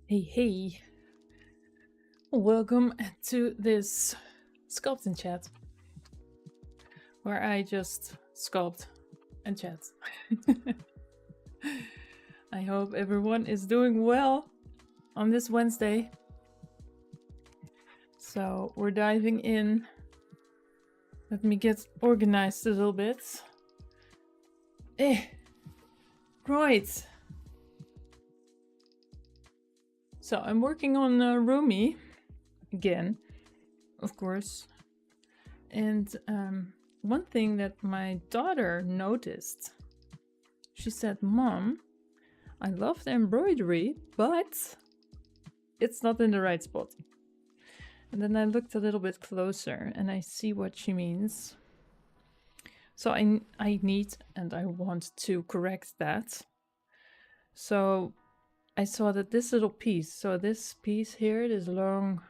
Hey, welcome to this sculpting chat where I just sculpt and chat. I hope everyone is doing well on this Wednesday. So we're diving in. Let me get organized a little bit. Right. So I'm working on Rumi again, of course. And one thing that my daughter noticed, she said, "Mom, I love the embroidery, but it's not in the right spot." And then I looked a little bit closer and I see what she means. So I need and I want to correct that. So I saw that this little piece, so this piece here, this long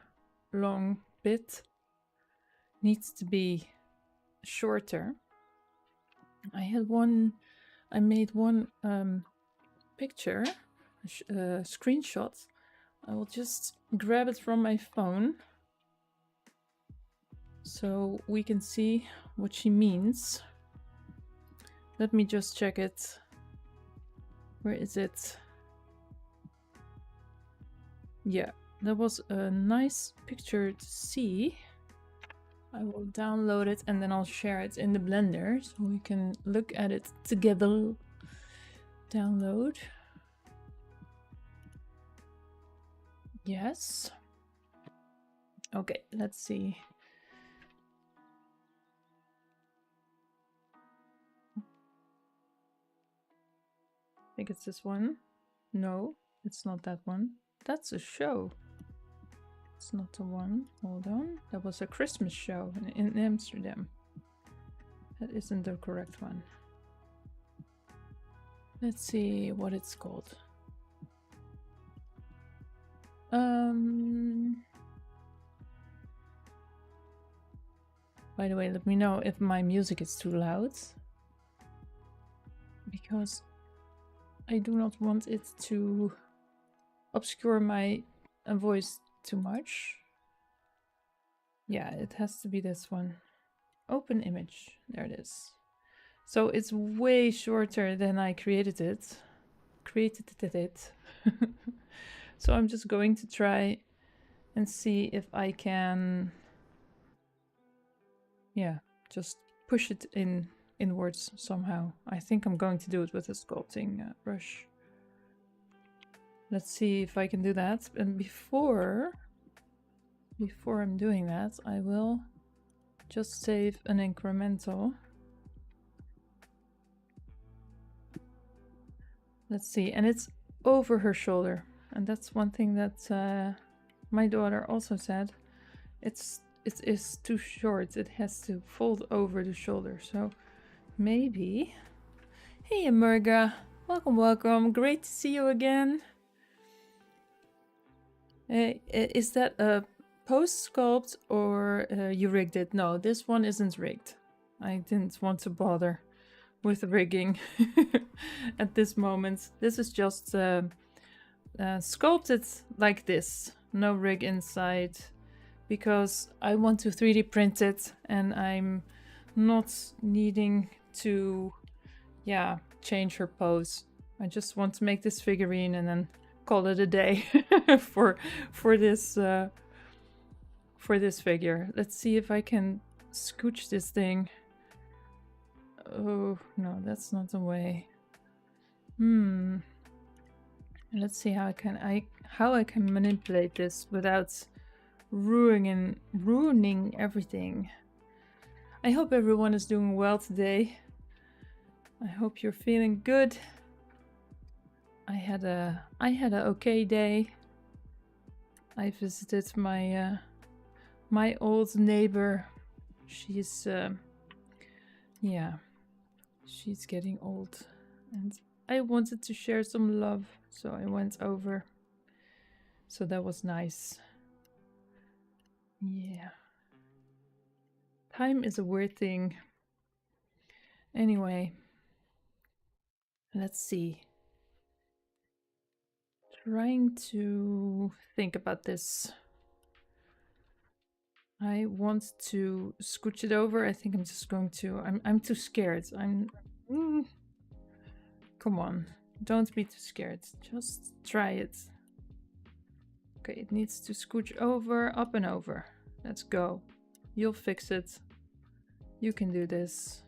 bit, needs to be shorter. I made one picture, screenshot. I will just grab it from my phone so we can see what she means. Let me just check it. Where is it? Yeah, that was a nice picture to see. I will download it and then I'll share it in the Blender so we can look at it together. Download. Yes. Okay, let's see. I think it's this one. No, it's not that one. That's a show. It's not the one. Hold on. That was a Christmas show in Amsterdam. That isn't the correct one. Let's see what it's called. By the way, let me know if my music is too loud, because I do not want it to obscure my voice too much. Yeah, it has to be this one. Open image. There it is. So it's way shorter than I created it. So I'm just going to try and see if I can, yeah, just push it inwards somehow. I think I'm going to do it with a sculpting brush. Let's see if I can do that. And before I'm doing that, I will just save an incremental. Let's see, and it's over her shoulder. And that's one thing that my daughter also said. It is too short. It has to fold over the shoulder. So maybe. Hey, Amerga. Welcome. Great to see you again. Is that a post sculpt or you rigged it? No, this one isn't rigged. I didn't want to bother with rigging at this moment. This is just sculpted like this, no rig inside, because I want to 3D print it and I'm not needing to, yeah, change her pose. I just want to make this figurine and then call it a day for this figure. Let's see if I can scooch this thing. Oh no, that's not the way. Let's see how I can manipulate this without ruining everything. I hope everyone is doing well today. I hope you're feeling good. I had a okay day. I visited my my old neighbor. She's yeah, she's getting old and I wanted to share some love, so I went over. So that was nice. Yeah. Time is a weird thing. Anyway, let's see. trying to think about this. I want to scooch it over. I think I'm just going to. I'm too scared. Come on, don't be too scared. Just try it. Okay, it needs to scooch over, up and over. Let's go. You'll fix it. You can do this.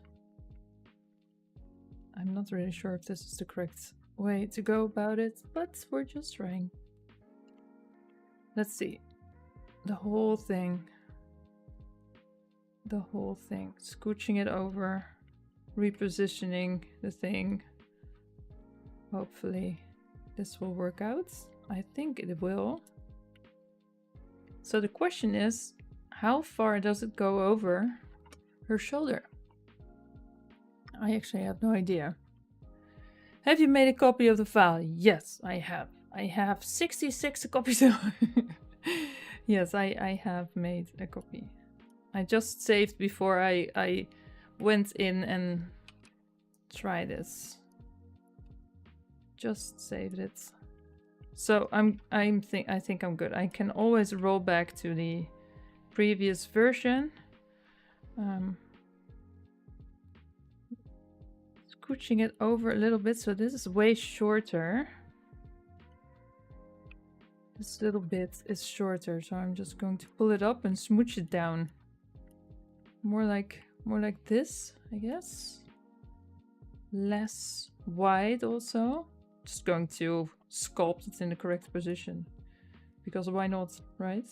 I'm not really sure if this is the correct way to go about it, but we're just trying. Let's see. The whole thing. The whole thing. Scooching it over. Repositioning the thing. Hopefully this will work out. I think it will. So the question is, how far does it go over her shoulder? I actually have no idea. Have you made a copy of the file? Yes, I have. I have 66 copies of Yes, I have made a copy. I just saved before I went in and tried this. Just saved it. So I think I'm good. I can always roll back to the previous version. Scooching it over a little bit, so this is way shorter. This little bit is shorter, so I'm just going to pull it up and smooch it down. More like this, I guess. Less wide also. Just going to sculpt it in the correct position. Because why not, right?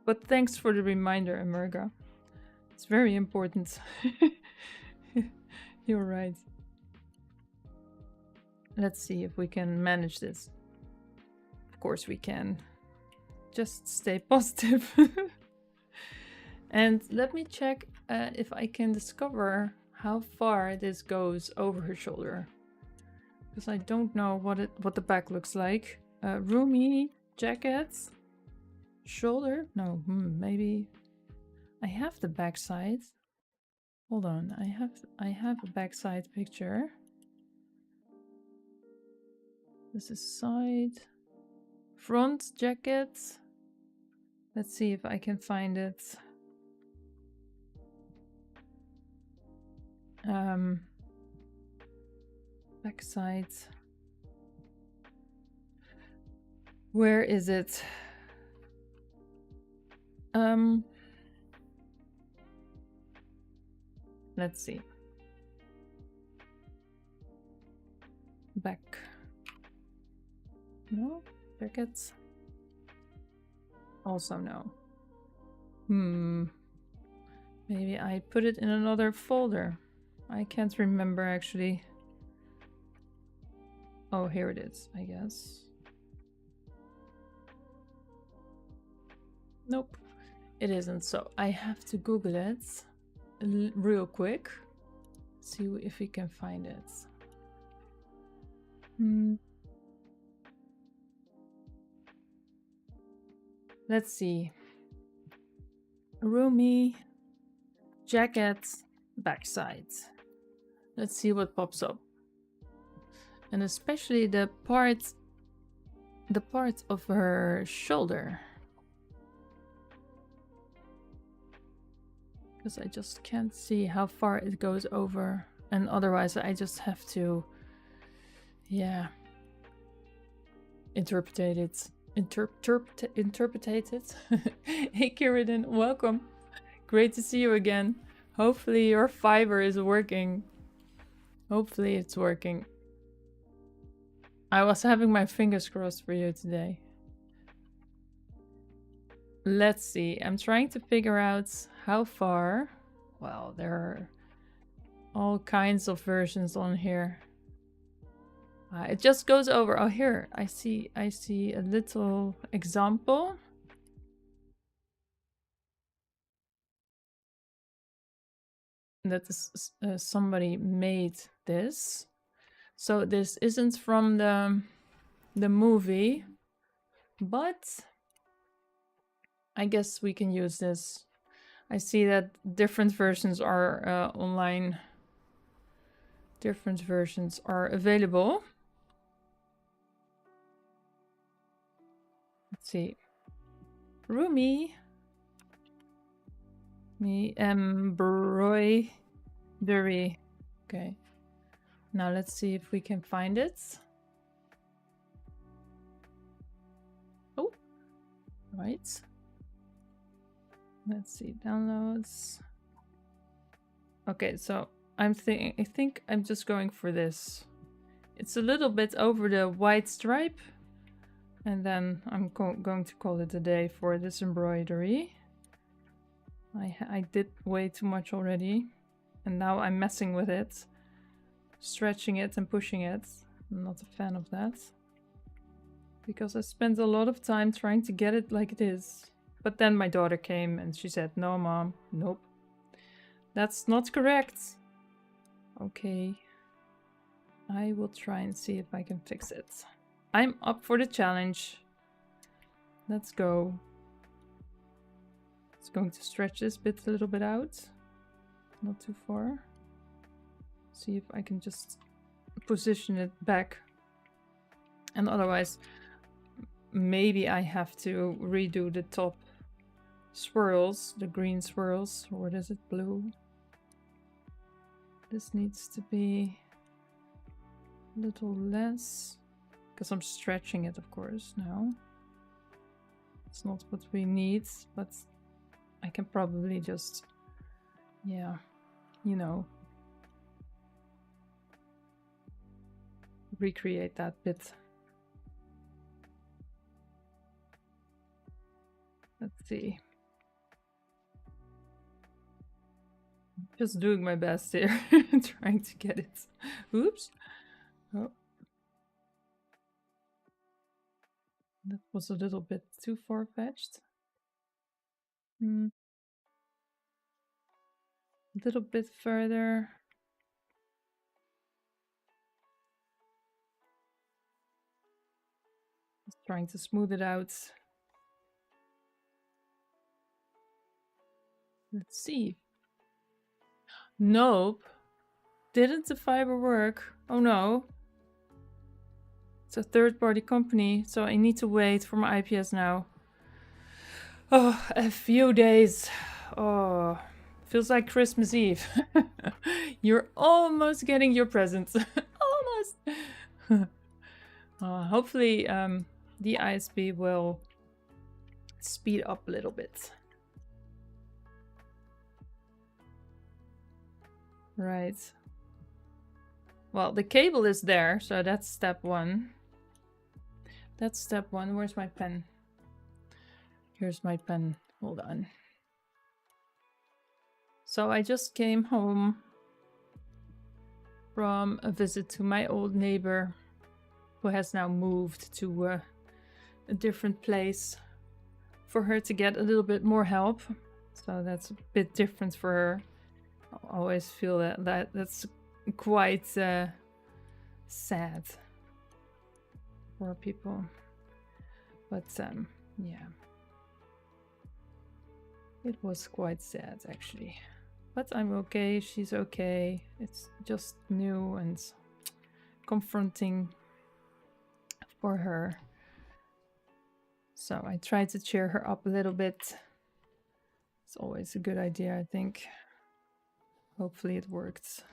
But thanks for the reminder, America. It's very important. You're right. Let's see if we can manage this. Of course we can. Just stay positive. And let me check if I can discover how far this goes over her shoulder. Because I don't know what the back looks like. Rumi jacket. Shoulder? No, maybe. I have the back side. Hold on, I have a backside picture. This is side. Front jacket. Let's see if I can find it. Backside. Where is it? Let's see. Back. No? Jackets? Also no. Maybe I put it in another folder. I can't remember actually. Oh, here it is, I guess. Nope, it isn't. So I have to Google it real quick. See if we can find it. Let's see. Rumi jacket backside. Let's see what pops up. And especially the part of her shoulder. Because I just can't see how far it goes over. And otherwise I just have to, yeah, interpretate it. Interpretate it. Hey Kiridan, welcome. Great to see you again. Hopefully your fiber is working. Hopefully it's working. I was having my fingers crossed for you today. Let's see. I'm trying to figure out how far. Well, there are all kinds of versions on here. It just goes over. Oh, here I see a little example. That is somebody made this. So this isn't from the movie, but I guess we can use this. I see that different versions are online. Different versions are available. see. Rumi. Me embroidery. Okay. Now let's see if we can find it. Oh, right. Let's see, downloads. Okay, so I think I'm just going for this. It's a little bit over the white stripe, and then I'm going to call it a day for this embroidery. I did way too much already, and now I'm messing with it, stretching it and pushing it. I'm not a fan of that, because I spent a lot of time trying to get it like it is. But then my daughter came and she said, "No, Mom, nope. That's not correct." Okay. I will try and see if I can fix it. I'm up for the challenge. Let's go. It's going to stretch this bit a little bit out. Not too far. See if I can just position it back. And otherwise, maybe I have to redo the top swirls, the green swirls, or what is it, blue? This needs to be a little less, because I'm stretching it, of course, now. It's not what we need, but I can probably just, yeah, you know, recreate that bit. Let's see. Just doing my best here, trying to get it. Oops. Oh. That was a little bit too far-fetched. A little bit further. Just trying to smooth it out. Let's see. Nope. Didn't the fiber work? Oh no. It's a third-party company, so I need to wait for my IPS now. Oh, a few days. Oh, feels like Christmas Eve. You're almost getting your presents. Almost. Hopefully, the ISB will speed up a little bit. Right. Well, the cable is there, so that's step one. That's step one. Where's my pen? Here's my pen. Hold on. So I just came home from a visit to my old neighbor, who has now moved to a different place for her to get a little bit more help. So that's a bit different for her. I always feel that's quite sad for people. But yeah. It was quite sad, actually. But I'm okay, she's okay. It's just new and confronting for her. So I tried to cheer her up a little bit. It's always a good idea, I think. Hopefully it worked.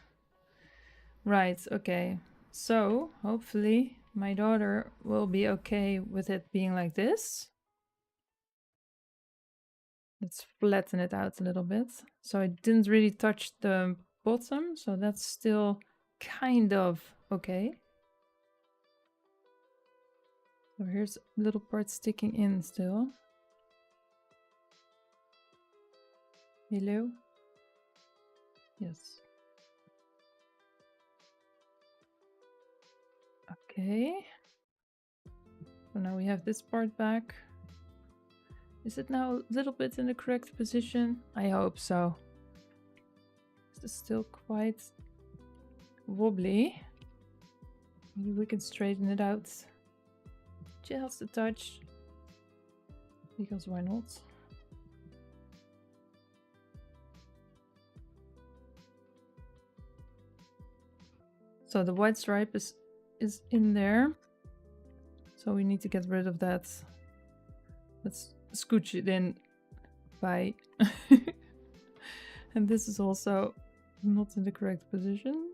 Right, okay. So, hopefully my daughter will be okay with it being like this. Let's flatten it out a little bit. So I didn't really touch the bottom, so that's still kind of okay. So here's a little part sticking in still. Hello? Yes. Okay. So now we have this part back. Is it now a little bit in the correct position? I hope so. This is still quite wobbly. Maybe we can straighten it out just a touch, because why not? So the white stripe is in there, so we need to get rid of that Let's scooch it in. Bye. And this is also not in the correct position.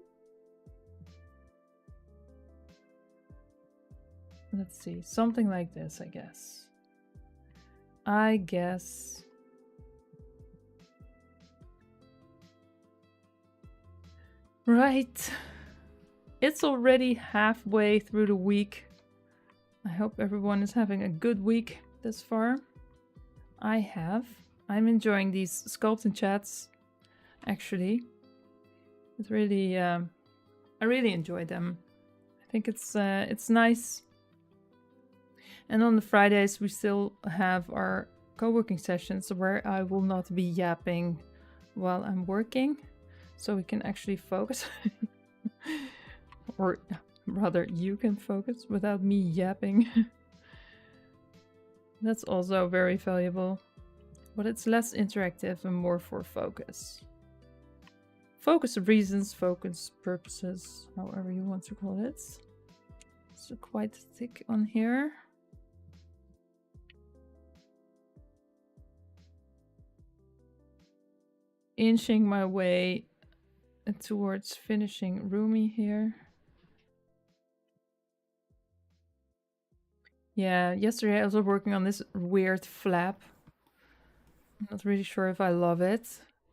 Let's see, something like this, I guess. Right. It's already halfway through the week. I hope everyone is having a good week this far. I'm enjoying these sculpting chats, actually. It's really, I really enjoy them. I think it's nice. And on the Fridays, we still have our co-working sessions where I will not be yapping while I'm working, so we can actually focus. Or rather, you can focus without me yapping. That's also very valuable, but it's less interactive and more for focus. Focus reasons, focus purposes, however you want to call it. So quite thick on here. Inching my way towards finishing Rumi here. Yeah, yesterday I was working on this weird flap. I'm not really sure if I love it,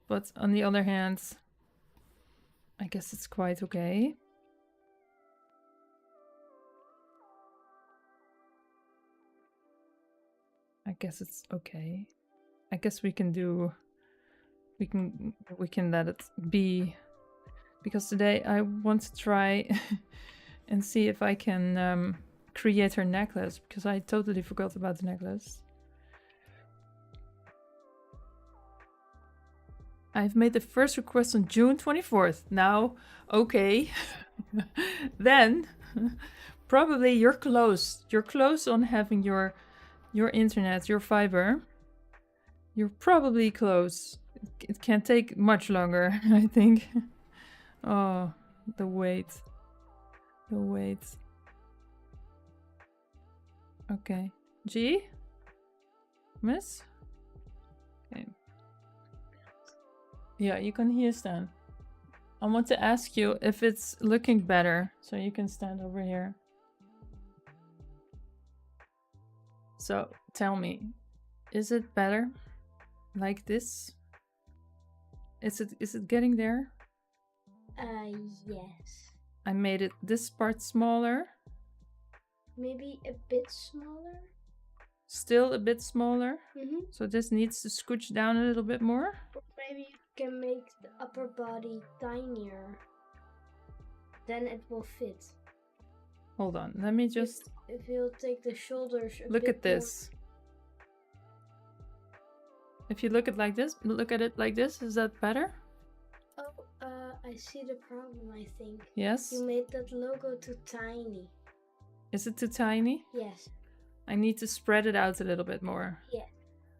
but on the other hand, I guess it's quite okay. I guess it's okay. I guess we can let it be, because today I want to try and see if I can create her necklace, because I totally forgot about the necklace. I've made the first request on June 24th. Now, okay. Then probably you're close. You're close on having your internet, your fiber. You're probably close. It can't take much longer, I think. Oh, the wait. The wait. Okay. G? Miss? Okay. Yeah, you can here stand. I want to ask you if it's looking better, so you can stand over here. So, tell me, is it better? Like this? Is it getting there? Yes. I made it this part smaller. Maybe a bit smaller? Still a bit smaller. Mm-hmm. So this needs to scooch down a little bit more. Or maybe you can make the upper body tinier. Then it will fit. Hold on, let me just... If you'll take the shoulders a look bit at this. If you look at it like this, is that better? Oh, I see the problem, I think. Yes? You made that logo too tiny. Is it too tiny? Yes. I need to spread it out a little bit more. Yeah.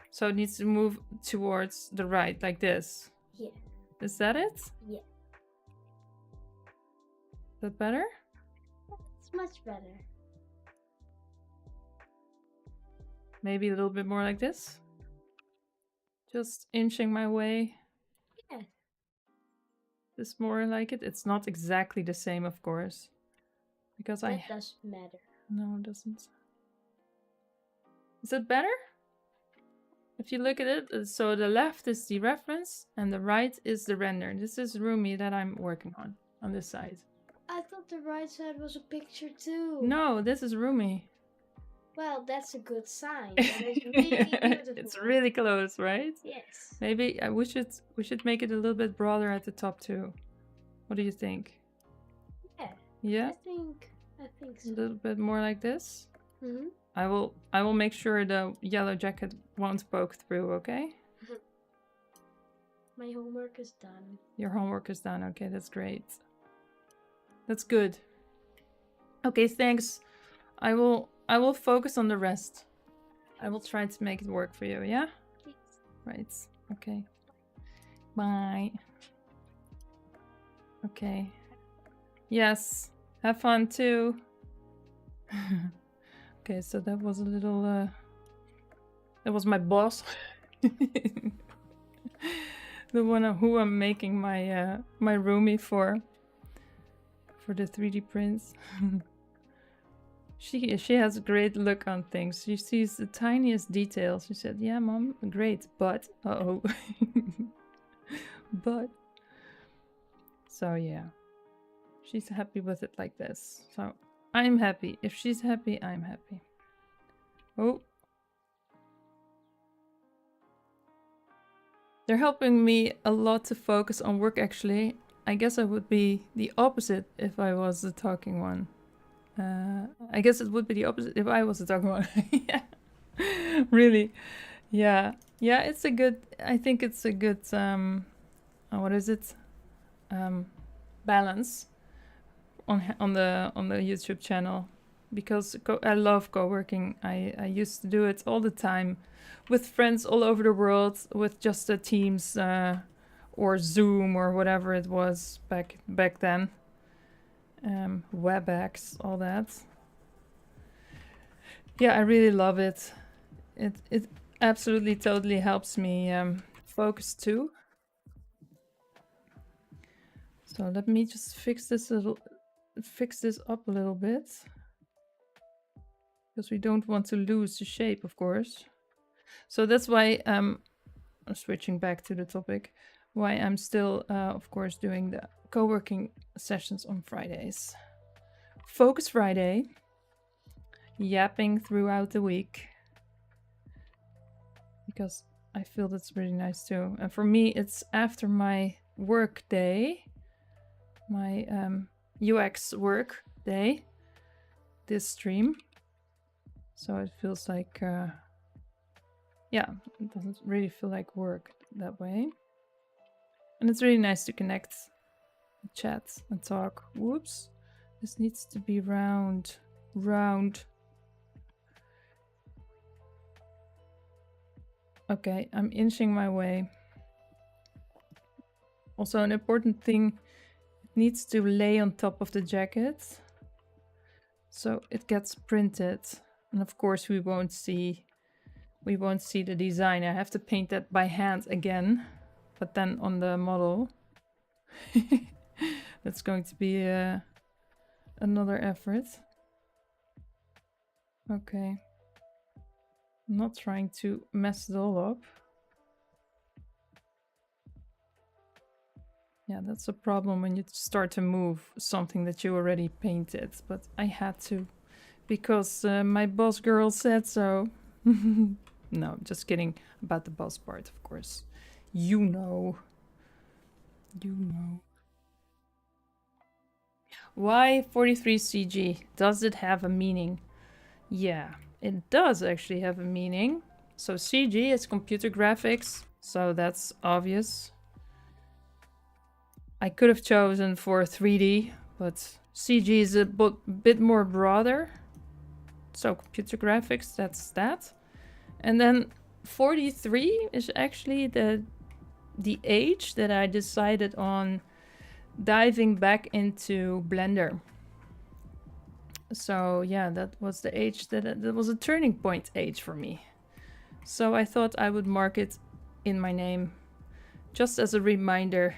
So it needs to move towards the right, like this. Yeah. Is that it? Yeah. Is that better? It's much better. Maybe a little bit more like this? Just inching my way. Yeah. This more like it. It's not exactly the same, of course. Because that doesn't matter. No, it doesn't. Is it better? If you look at it, so the left is the reference and the right is the render. This is Rumi that I'm working on this side. I thought the right side was a picture too. No, this is Rumi. Well, that's a good sign. That is really beautiful. It's really close, right? Yes. Maybe we should make it a little bit broader at the top too. What do you think? Yeah. Yeah. I think so. A little bit more like this. Mm-hmm. I will make sure the yellow jacket won't poke through. Okay. My homework is done. Your homework is done. Okay, that's great. That's good. Okay, thanks. I will focus on the rest. I will try to make it work for you, yeah? Yes. Right. Okay. Bye. Okay. Yes. Have fun too. Okay, so that was a little That was my boss. The one who I'm making my my Rumi for the 3D prints. She has a great look on things. She sees the tiniest details. She said, "Yeah, Mom, great, but uh-oh." But so yeah, she's happy with it like this. So I'm happy. If she's happy, I'm happy. Oh. They're helping me a lot to focus on work, actually. I guess I would be the opposite if I was the talking one. I guess it would be the opposite if I was the talking one. Yeah. Really. Yeah. Yeah, it's a good... I think it's a good... what is it? Balance on the YouTube channel. Because I love co-working. I used to do it all the time with friends all over the world, with just the Teams or Zoom or whatever it was back then. WebEx, all that. Yeah, I really love it. It absolutely totally helps me focus too. So let me just fix this up a little bit. Because we don't want to lose the shape, of course. So that's why I'm switching back to the topic, why I'm still, of course, doing the co-working sessions on Fridays. Focus Friday, yapping throughout the week, because I feel that's really nice too. And for me, it's after my work day, my UX work day, this stream. So it feels like, yeah, it doesn't really feel like work that way. And it's really nice to connect, chat, and talk. Whoops. This needs to be round. Okay, I'm inching my way. Also, an important thing, it needs to lay on top of the jacket. So it gets printed. And of course we won't see the design. I have to paint that by hand again, but then on the model. That's going to be another effort. Okay. I'm not trying to mess it all up. Yeah, that's a problem when you start to move something that you already painted, but I had to because my boss girl said so. No, just kidding about the boss part, of course. You know. Why 43 CG? Does it have a meaning? Yeah, it does actually have a meaning. So CG is computer graphics, so that's obvious. I could have chosen for 3D, but CG is a bit more broader. So computer graphics, that's that. And then 43 is actually the age that I decided on diving back into Blender. So yeah, that was the age that was a turning point age for me. So I thought I would mark it in my name just as a reminder.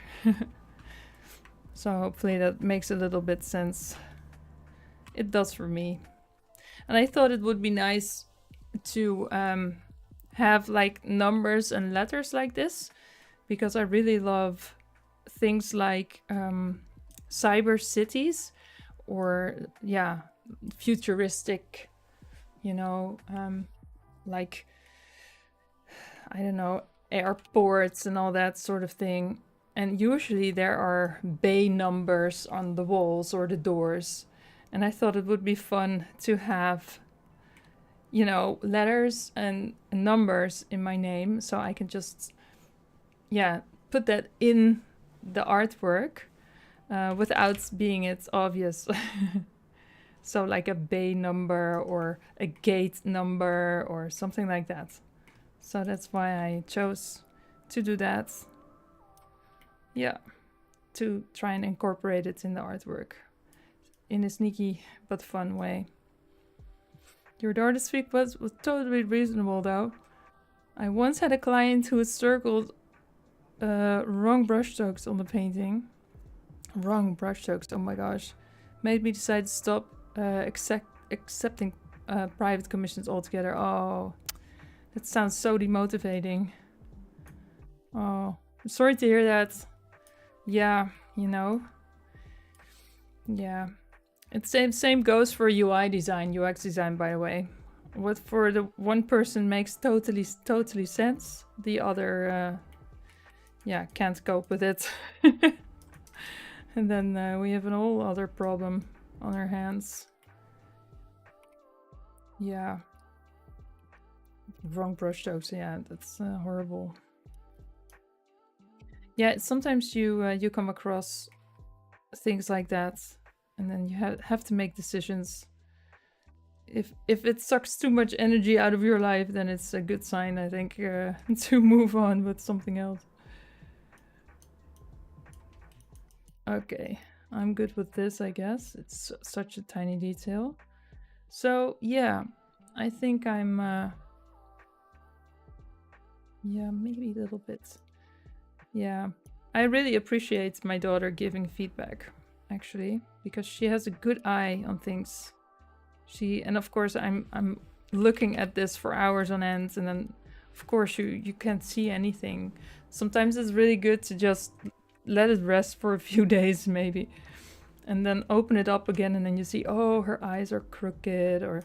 So hopefully that makes a little bit sense. It does for me. And I thought it would be nice to have like numbers and letters like this, because I really love things like cyber cities, or yeah, futuristic, you know, like, I don't know, airports and all that sort of thing. And usually there are bay numbers on the walls or the doors. And I thought it would be fun to have, you know, letters and numbers in my name, so I can just, yeah, put that in the artwork without being it's obvious. So like a bay number or a gate number or something like that. So that's why I chose to do that. Yeah, to try and incorporate it in the artwork in a sneaky but fun way. Your daughter's week was totally reasonable though. I once had a client who circled wrong brushstrokes on the painting. Wrong brushstrokes, oh my gosh. Made me decide to stop accepting private commissions altogether. Oh, that sounds so demotivating. Oh, I'm sorry to hear that. Yeah, you know. Yeah. It's same goes for UI design, UX design, by the way. What for the one person makes totally sense, the other yeah, can't cope with it. And then we have an whole other problem on our hands. Yeah. Wrong brushstrokes, yeah, that's horrible. Yeah, sometimes you come across things like that, and then you have to make decisions. If it sucks too much energy out of your life, then it's a good sign, I think, to move on with something else. Okay, I'm good with this, I guess. It's such a tiny detail. So yeah, I think I'm yeah, maybe a little bit. Yeah, I really appreciate my daughter giving feedback, actually, because she has a good eye on things. And of course I'm looking at this for hours on end, and then of course you can't see anything. Sometimes it's really good to just let it rest for a few days maybe, and then open it up again, and then you see, oh, her eyes are crooked, or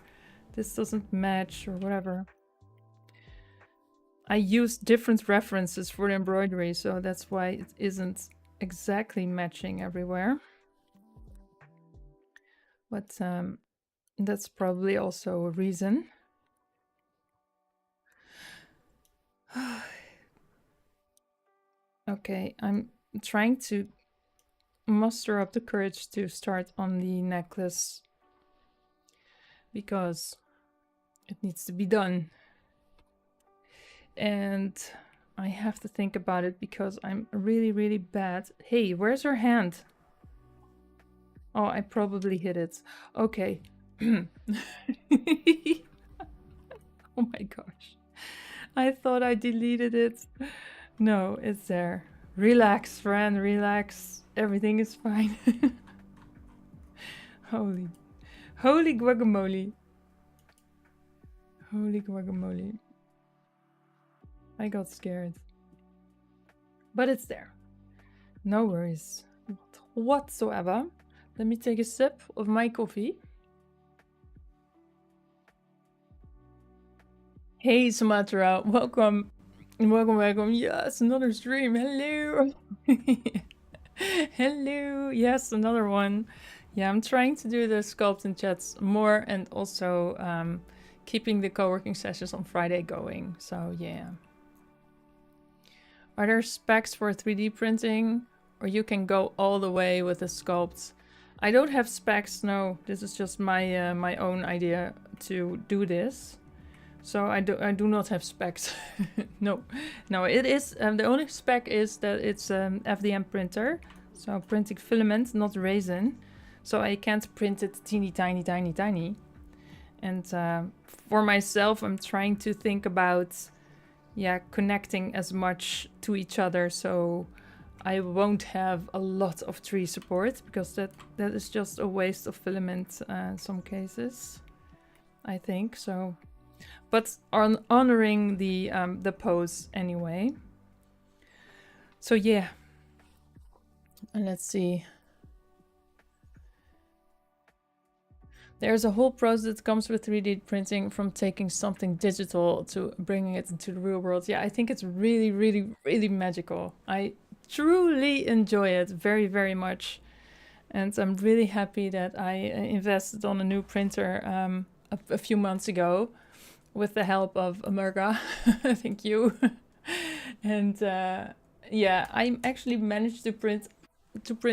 this doesn't match, or whatever. I used different references for the embroidery, so that's why it isn't exactly matching everywhere. But that's probably also a reason. Okay, I'm trying to muster up the courage to start on the necklace, because it needs to be done. And I have to think about it because I'm really, really bad. Hey, where's her hand? Oh, I probably hit it. Okay. Oh my gosh. I thought I deleted it. No, it's there. Relax, friend, relax. Everything is fine. Holy guacamole. Holy guacamole. I got scared. But it's there. No worries whatsoever. Let me take a sip of my coffee. Hey Sumatra, welcome. Welcome. Yes, another stream. Hello. Hello. Yes, another one. Yeah, I'm trying to do the sculpting chats more, and also keeping the co-working sessions on Friday going. So yeah. Are there specs for 3D printing, or you can go all the way with the sculpt? I don't have specs, no. This is just my my own idea to do this. So I do not have specs. No, it is, the only spec is that it's FDM printer. So printing filament, not resin. So I can't print it teeny tiny. And for myself, I'm trying to think about, yeah, connecting as much to each other, so I won't have a lot of tree support, because that is just a waste of filament in some cases, I think. So, but on honoring the pose anyway. So yeah, and let's see. There's a whole process that comes with 3D printing, from taking something digital to bringing it into the real world. Yeah, I think it's really, really, really magical. I truly enjoy it very, very much. And I'm really happy that I invested on a new printer a few months ago with the help of America. Thank you. And yeah, I actually managed to print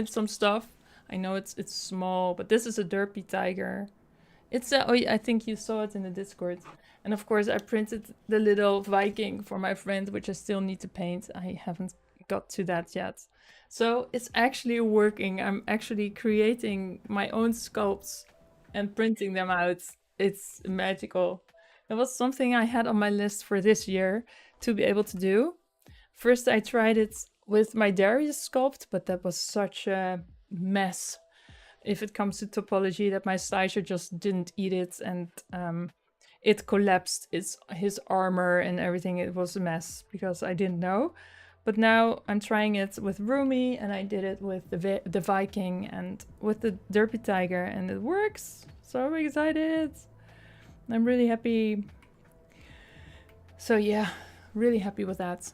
some stuff. I know it's small, but this is a derpy tiger. It's a, oh, I think you saw it in the Discord. And of course I printed the little Viking for my friend, which I still need to paint. I haven't got to that yet. So it's actually working. I'm actually creating my own sculpts and printing them out. It's magical. It was something I had on my list for this year, to be able to do. First, I tried it with my Darius sculpt, but that was such a mess if it comes to topology that my slicer just didn't eat it, and it collapsed his armor and everything. It was a mess because I didn't know. But now I'm trying it with Rumi, and I did it with the Viking and with the Derpy Tiger, and it works. So excited. I'm really happy. So yeah, really happy with that.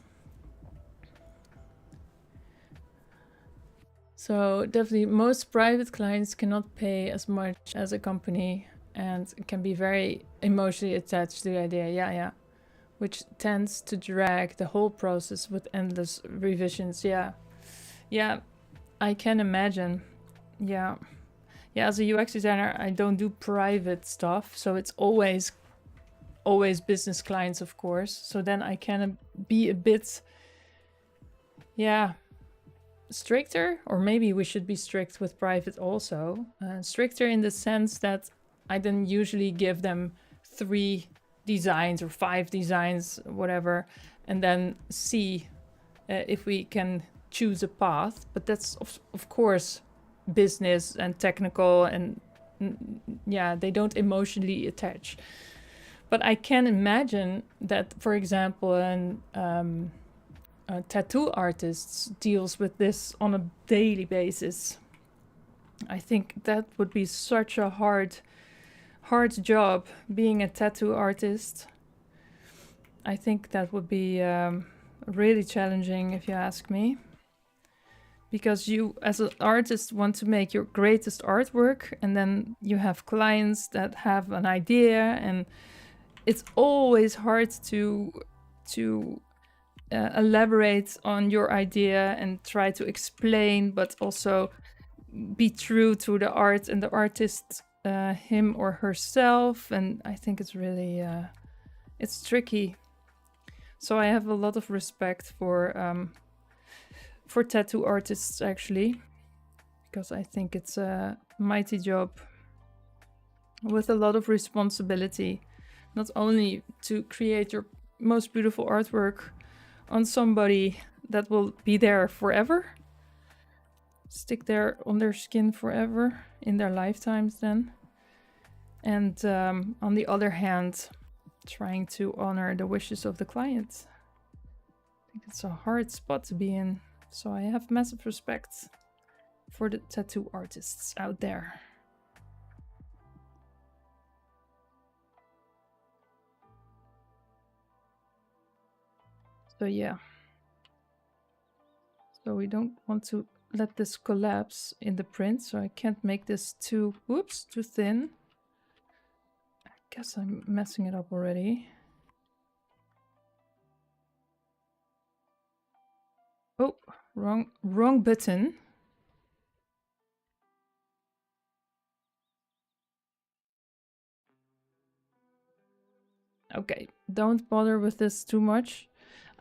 So definitely most private clients cannot pay as much as a company and can be very emotionally attached to the idea. Yeah. Which tends to drag the whole process with endless revisions. Yeah, I can imagine. Yeah, as a UX designer, I don't do private stuff, so it's always business clients, of course. So then I can be a bit, stricter, or maybe we should be strict with private also. Stricter in the sense that I then usually give them 3 designs or 5 designs, whatever, and then see if we can choose a path. But that's of course business and technical, and they don't emotionally attach. But I can imagine that, for example, a tattoo artist deals with this on a daily basis. I think that would be such a hard job, being a tattoo artist. I think that would be really challenging, if you ask me, because you as an artist want to make your greatest artwork, and then you have clients that have an idea, and it's always hard to elaborate on your idea and try to explain, but also be true to the art and the artist, him or herself. And I think it's really it's tricky. So I have a lot of respect for tattoo artists, actually, because I think it's a mighty job with a lot of responsibility, not only to create your most beautiful artwork on somebody that will be there forever, stick there on their skin forever in their lifetimes then, and on the other hand, trying to honor the wishes of the client. I think it's a hard spot to be in, so I have massive respect for the tattoo artists out there. So yeah, so we don't want to let this collapse in the print, so I can't make this too thin. I guess I'm messing it up already. Oh, wrong button. Okay, don't bother with this too much.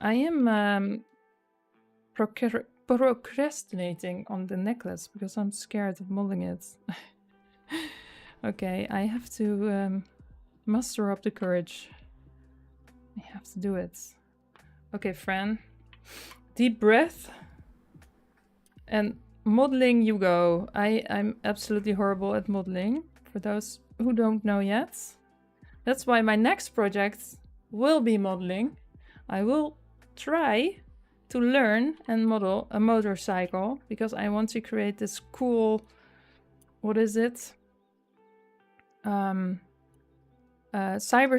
I am procrastinating on the necklace because I'm scared of molding it. Okay, I have to muster up the courage. I have to do it. Okay, Fran. Deep breath. And modeling you go. I'm absolutely horrible at modeling, for those who don't know yet. That's why my next project will be modeling. I will try to learn and model a motorcycle, because I want to create this cool, what is it? Cyber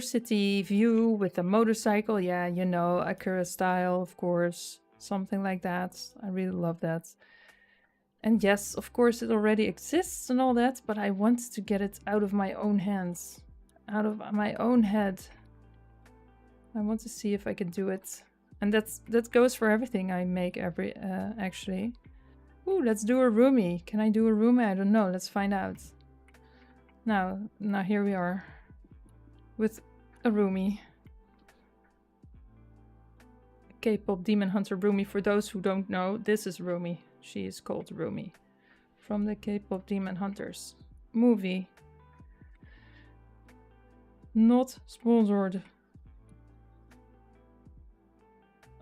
city view with a motorcycle. Yeah, you know, Acura style, of course. Something like that. I really love that. And yes, of course, it already exists and all that, but I want to get it out of my own hands, out of my own head. I want to see if I can do it. And that goes for everything I make actually. Ooh, let's do a Rumi. Can I do a Rumi? I don't know. Let's find out. Now here we are with a Rumi. K-pop demon hunter Rumi. For those who don't know, this is Rumi. She is called Rumi from the K-pop demon hunters movie. Not sponsored.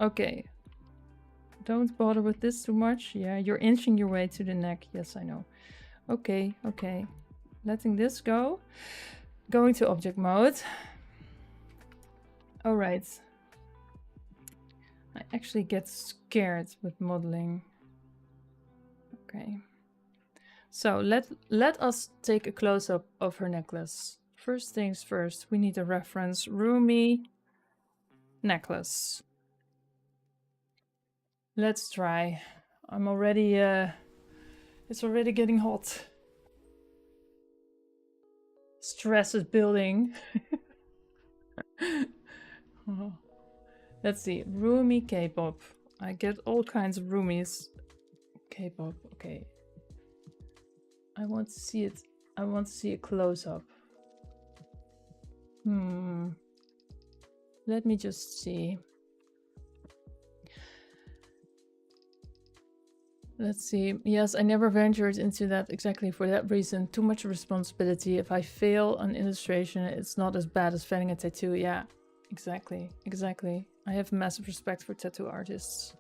Okay. Don't bother with this too much. Yeah, you're inching your way to the neck. Yes, I know. Okay, okay. Letting this go. Going to object mode. All right. I actually get scared with modeling. Okay. So let us take a close-up of her necklace. First things first, we need a reference. Rumi necklace. Let's try. I'm already, it's already getting hot. Stress is building. Oh. Let's see, Rumi K-pop. I get all kinds of Rumis. K-pop, okay. I want to see it. I want to see a close-up. Let me just see. Let's see. Yes, I never ventured into that exactly for that reason. Too much responsibility. If I fail on illustration, it's not as bad as failing a tattoo. Yeah, exactly. Exactly. I have massive respect for tattoo artists.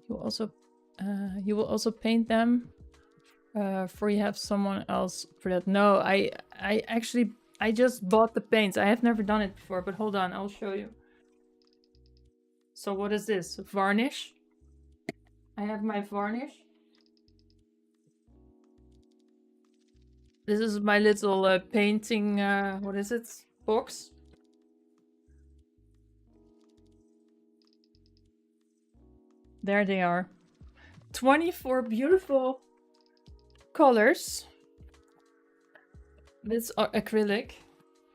You will also paint them. For you have someone else for that. No, I just bought the paints. I have never done it before, but hold on, I'll show you. So what is this? Varnish? I have my varnish. This is my little painting, what is it? Box. There they are. 24 beautiful colors. This are acrylic.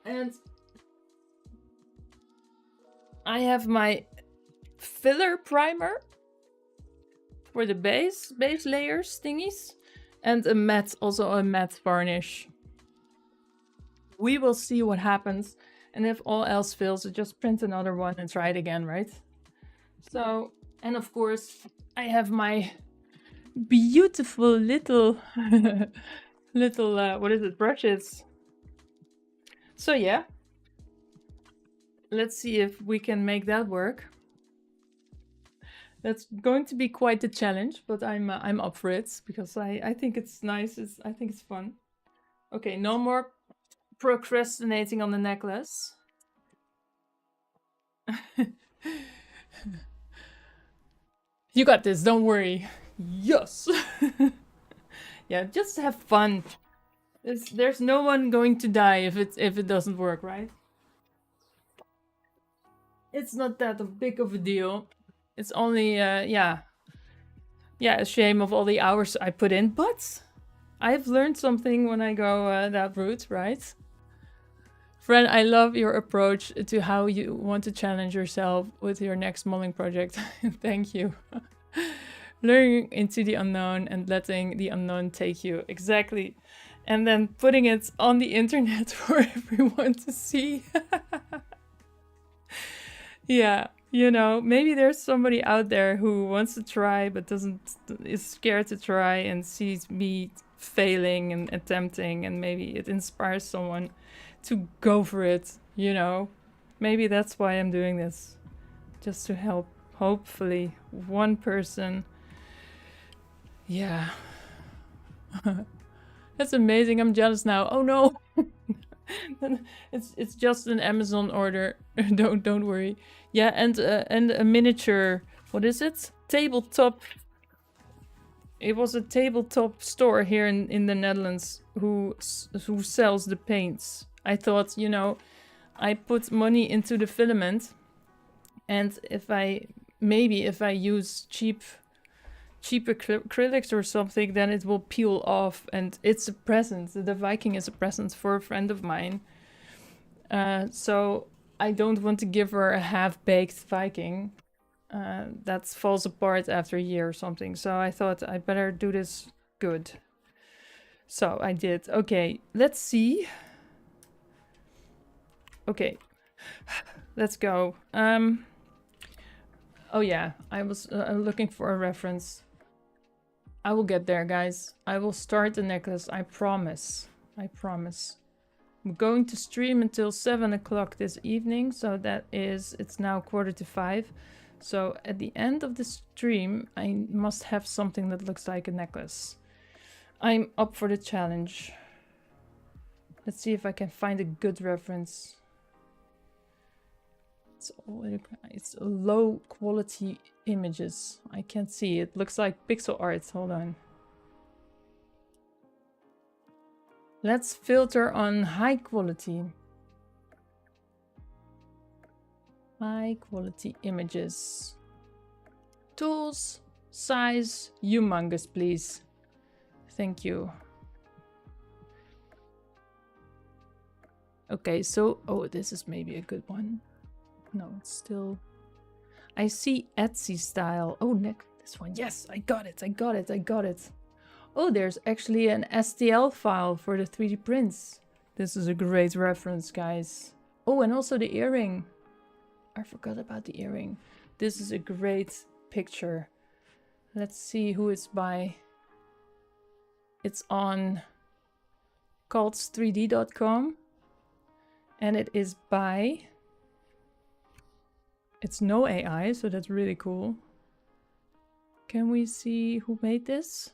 And I have my filler primer for the base layers thingies. And a matte, also a matte varnish. We will see what happens. And if all else fails, just print another one and try it again, right? So, and of course, I have my beautiful little what is it, brushes. So yeah, let's see if we can make that work. That's going to be quite a challenge, but I'm up for it because I think it's nice. I think it's fun. Okay, no more procrastinating on the necklace. You got this, don't worry. Yes. Yeah, just have fun. There's no one going to die if it doesn't work, right? It's not that big of a deal. It's only yeah, a shame of all the hours I put in, but I've learned something when I go that route, right? Friend, I love your approach to how you want to challenge yourself with your next modeling project. Thank you. Learning into the unknown and letting the unknown take you. Exactly. And then putting it on the internet for everyone to see. Yeah, you know, maybe there's somebody out there who wants to try but is scared to try and sees me failing and attempting, and maybe it inspires someone to go for it, you know. Maybe that's why I'm doing this. Just to help, hopefully, one person. Yeah. That's amazing. I'm jealous now. Oh no. It's just an Amazon order. Don't worry. Yeah, and a miniature, what is it? Tabletop. It was a tabletop store here in the Netherlands who sells the paints. I thought, you know, I put money into the filament, and if I use cheap acrylics or something, then it will peel off, and it's a present. The Viking is a present for a friend of mine. So I don't want to give her a half-baked Viking that falls apart after a year or something. So I thought I better do this good. So I did. Okay, let's see. Okay, let's go. Oh yeah, I was looking for a reference. I will get there, guys. I will start the necklace. I promise. I promise. I'm going to stream until 7 o'clock this evening. So that is, it's now 4:45. So at the end of the stream, I must have something that looks like a necklace. I'm up for the challenge. Let's see if I can find a good reference. It's low quality images. I can't see. It looks like pixel art. Hold on. Let's filter on high quality. High quality images. Tools, size, humongous, please. Thank you. Okay, so, oh, this is maybe a good one. No, it's still... I see Etsy style. Oh, Nick, this one. Yes, I got it. I got it. I got it. Oh, there's actually an STL file for the 3D prints. This is a great reference, guys. Oh, and also the earring. I forgot about the earring. This is a great picture. Let's see who it's by. It's on cults3d.com. And it is by... It's no AI, so that's really cool. Can we see who made this?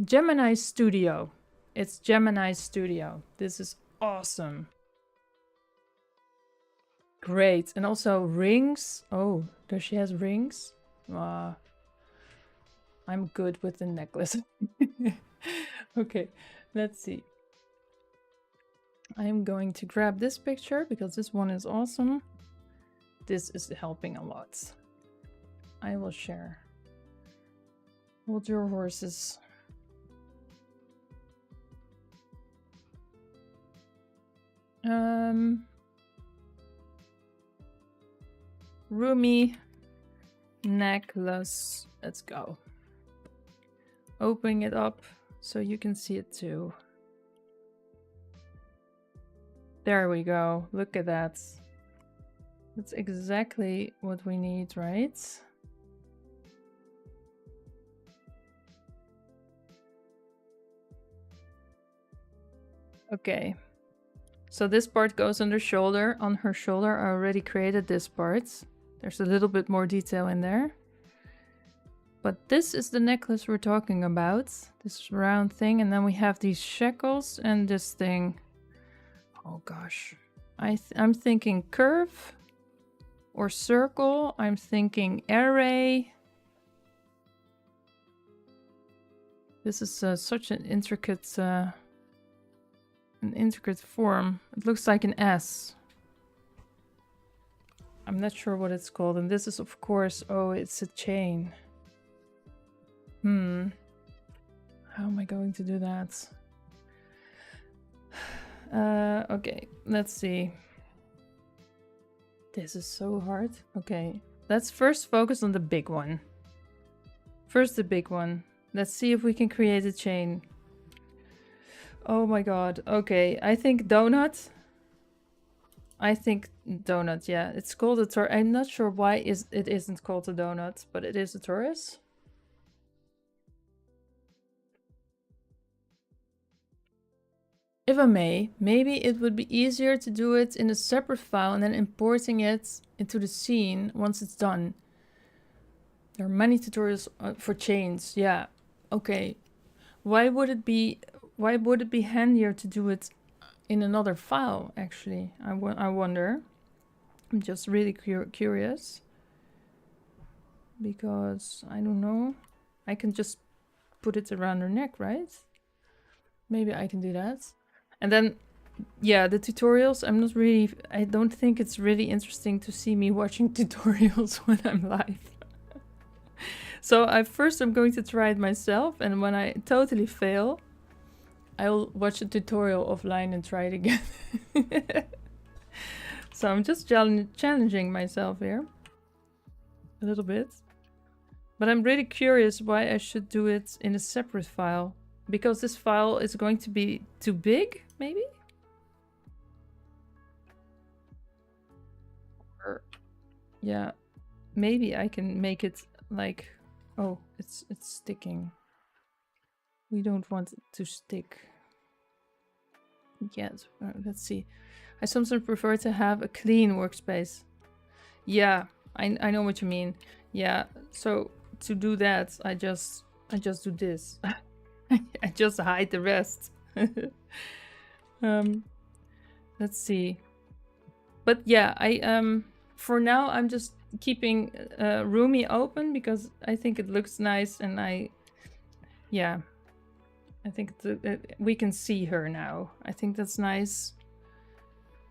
Gemini Studio. It's Gemini Studio. This is awesome. Great. And also rings. Oh, does she has rings? I'm good with the necklace. Okay, let's see. I'm going to grab this picture because this one is awesome. This is helping a lot. I will share. Hold your horses. Rumi necklace. Let's go. Opening it up so you can see it too. There we go. Look at that. That's exactly what we need, right? Okay. So this part goes on her shoulder. On her shoulder, I already created this part. There's a little bit more detail in there. But this is the necklace we're talking about. This round thing. And then we have these shackles and this thing. Oh gosh. I'm thinking curve or circle. I'm thinking array. This is such an intricate form. It looks like an S. I'm not sure what it's called. And this is, of course, oh, it's a chain. How am I going to do that? Okay, let's see. This is so hard. Okay, let's first focus on the big one. First the big one. Let's see if we can create a chain. Oh my god. Okay, I think donut. I think donut, yeah. It's called a torus. I'm not sure why it isn't called a donut, but it is a torus. If I may, maybe it would be easier to do it in a separate file and then importing it into the scene once it's done. There are many tutorials for chains. Yeah. Okay. Why would it be handier to do it in another file, actually? I wonder. I'm just really curious. Because, I don't know. I can just put it around her neck, right? Maybe I can do that. And then, yeah, the tutorials, I don't think it's really interesting to see me watching tutorials when I'm live. So I'm going to try it myself, and when I totally fail, I'll watch a tutorial offline and try it again. So I'm just challenging myself here. A little bit. But I'm really curious why I should do it in a separate file. Because this file is going to be too big, maybe? Or, yeah, maybe I can make it like... Oh, it's sticking. We don't want it to stick. Yes, let's see. I sometimes prefer to have a clean workspace. Yeah, I know what you mean. Yeah, so to do that, I just do this. I just hide the rest. Let's see. But yeah, for now I'm just keeping Rumi open because I think it looks nice, and I think we can see her now. I think that's nice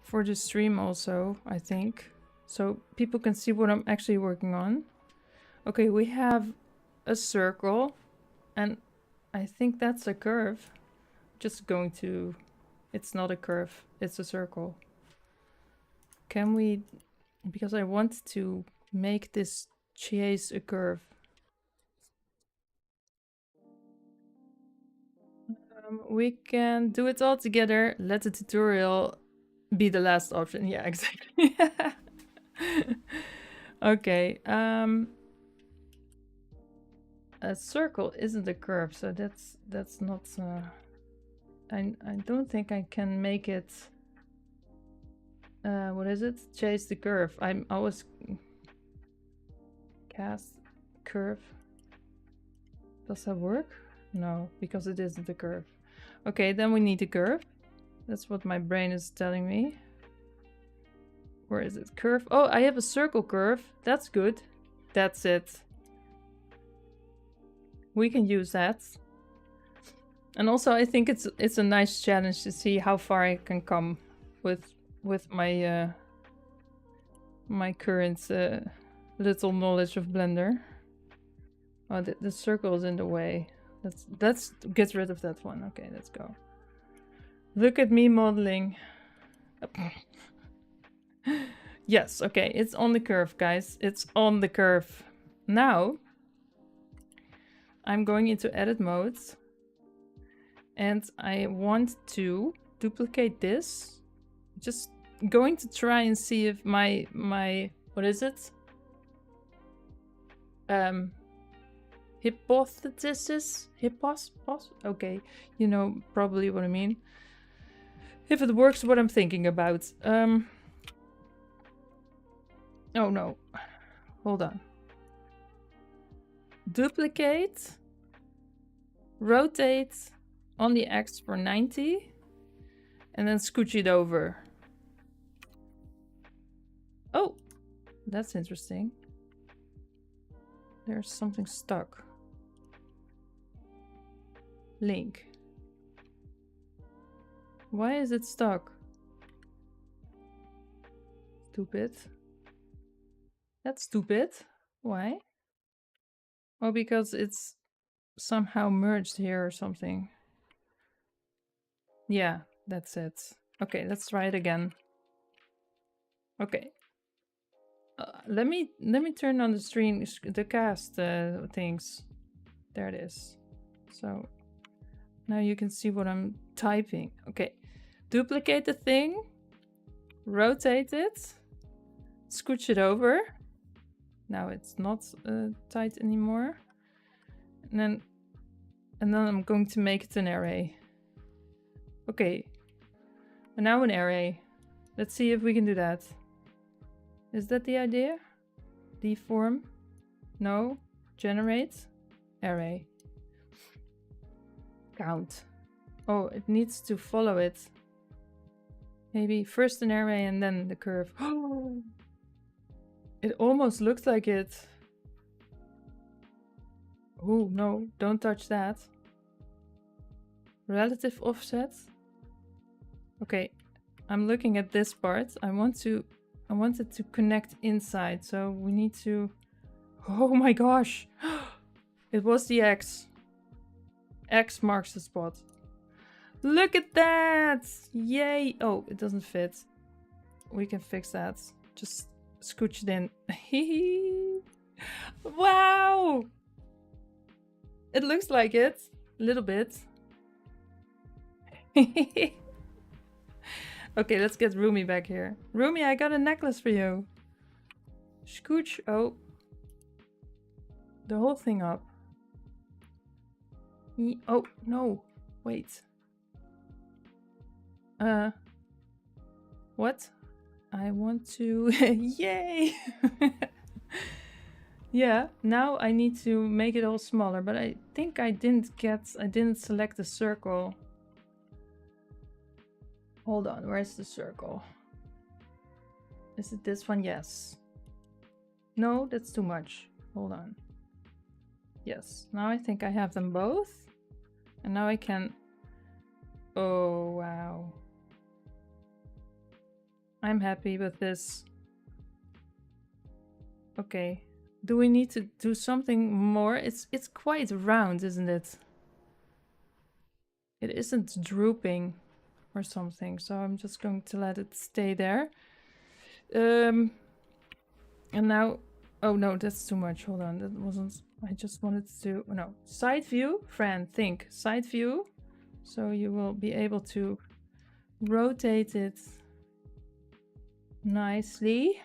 for the stream also, I think. So people can see what I'm actually working on. Okay, we have a circle, and I think that's a curve. Just going to... It's not a curve, it's a circle. Can we... Because I want to make this chase a curve. We can do it all together. Let the tutorial be the last option. Yeah, exactly. Okay. A circle isn't a curve, so that's not... I don't think I can make it... what is it? Chase the curve. I'm always... Cast curve. Does that work? No, because it isn't a curve. Okay, then we need a curve. That's what my brain is telling me. Where is it? Curve. Oh, I have a circle curve. That's good. That's it. We can use that. And also, I think it's a nice challenge to see how far I can come with my my current little knowledge of Blender. Oh, the circle is in the way. Let's get rid of that one. Okay, let's go. Look at me modeling. Yes, okay, it's on the curve, guys. It's on the curve. Now, I'm going into edit mode. And I want to duplicate this. Just going to try and see if my what is it? Hypothesis? Okay, you know probably what I mean. If it works what I'm thinking about. Oh no. Hold on. Duplicate. Rotate on the X for 90. And then scooch it over. Oh, that's interesting. There's something stuck. Link. Why is it stuck? Stupid. That's stupid. Why? Oh, because it's somehow merged here or something. Yeah, that's it. Okay, let's try it again. Okay. Let me turn on the stream, the cast things. There it is. So now you can see what I'm typing. Okay, duplicate the thing, rotate it, scooch it over. Now it's not tight anymore. And then I'm going to make it an array. Okay, and now an array. Let's see if we can do that. Is that the idea? Deform? No. Generate? Array. Count. Oh, it needs to follow it. Maybe first an array and then the curve. It almost looks like it. Oh, no. Don't touch that. Relative offset. Okay. I'm looking at this part. I want it to connect inside, so we need to... Oh my gosh! It was the X. X marks the spot. Look at that! Yay! Oh, it doesn't fit. We can fix that. Just scooch it in. Wow! It looks like it. A little bit. Okay, let's get Rumi back here. Rumi, I got a necklace for you. Scooch. Oh. The whole thing up. Oh, no. Wait. What? I want to... Yay! Yeah, now I need to make it all smaller, but I think I didn't select the circle. Hold on, where's the circle? Is it this one? Yes. No, that's too much. Hold on. Yes, now I think I have them both. And now I can... Oh, wow. I'm happy with this. Okay. Do we need to do something more? It's quite round, isn't it? It isn't drooping or something, so I'm just going to let it stay there. And now... Oh no, that's too much. Hold on, that wasn't... I just wanted to... No, side view. Fran, think. Side view. So you will be able to rotate it nicely.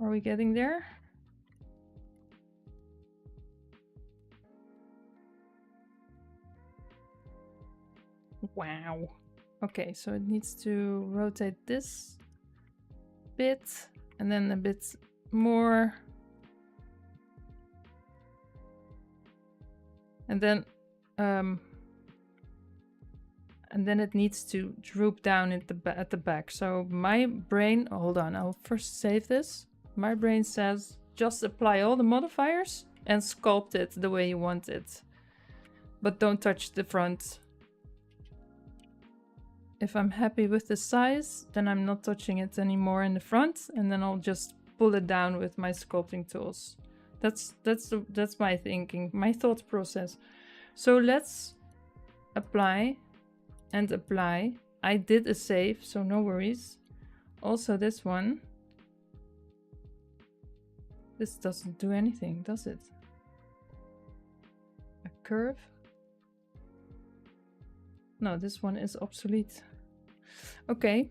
Are we getting there? Wow. Okay, so it needs to rotate this bit and then a bit more. And then it needs to droop down at the back. So my brain, hold on, I'll first save this. My brain says just apply all the modifiers and sculpt it the way you want it. But don't touch the front. If I'm happy with the size, then I'm not touching it anymore in the front, and then I'll just pull it down with my sculpting tools. That's my thinking, my thought process. So let's apply and apply. I did a save, so no worries. Also this one. This doesn't do anything, does it? A curve? No, this one is obsolete. Okay.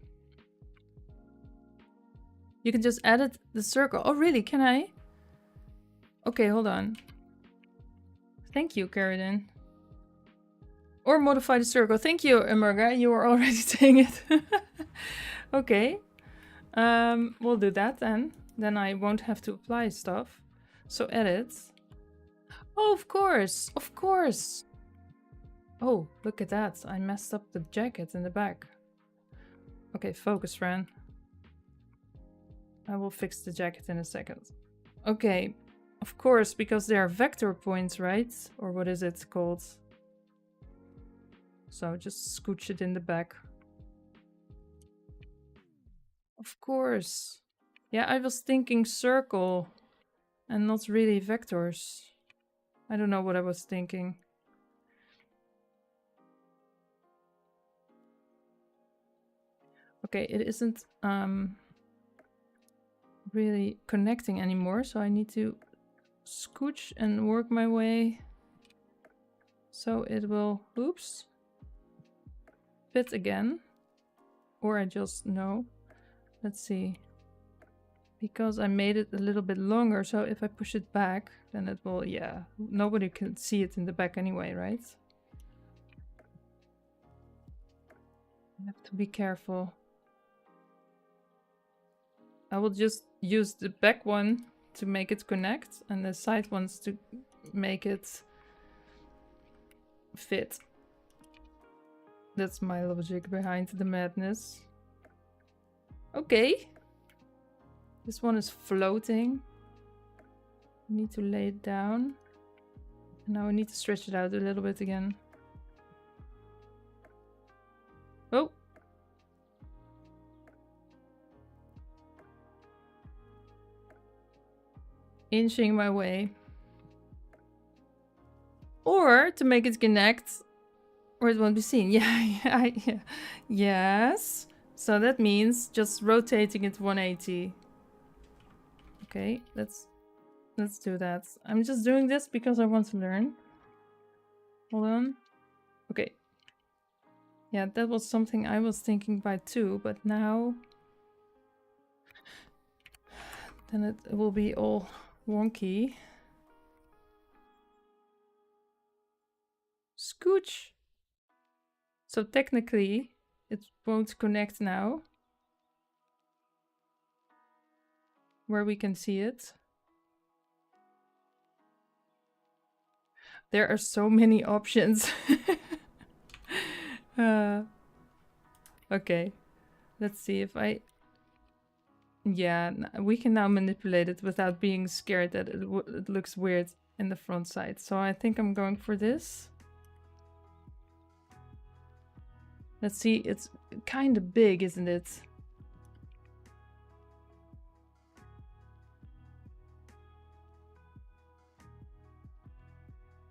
You can just edit the circle. Oh, really? Can I? Okay, hold on. Thank you, Carradine. Or modify the circle. Thank you, Emerga. You were already saying it. Okay. We'll do that then. Then I won't have to apply stuff. So edit. Oh, of course. Of course. Oh, look at that. I messed up the jacket in the back. Okay, focus, Fran. I will fix the jacket in a second. Okay, of course, because they are vector points, right? Or what is it called? So just scooch it in the back. Of course. Yeah, I was thinking circle and not really vectors. I don't know what I was thinking. Okay, it isn't really connecting anymore, so I need to scooch and work my way so it will, oops, fit again. Or I just, no, let's see, because I made it a little bit longer, so if I push it back, then it will, yeah, nobody can see it in the back anyway, right? I have to be careful. I will just use the back one to make it connect and the side ones to make it fit. That's my logic behind the madness. Okay. This one is floating. I need to lay it down. And now I need to stretch it out a little bit again. Oh. Inching my way. Or to make it connect, or it won't be seen. Yeah. Yes. So that means just rotating it 180. Okay, let's do that. I'm just doing this because I want to learn. Hold on. Okay. Yeah, that was something I was thinking about too, but now then it will be all wonky. Scooch. So technically, it won't connect now. Where we can see it. There are so many options. Okay, let's see if I... Yeah, we can now manipulate it without being scared that it looks weird in the front side. So I think I'm going for this. Let's see, it's kind of big, isn't it?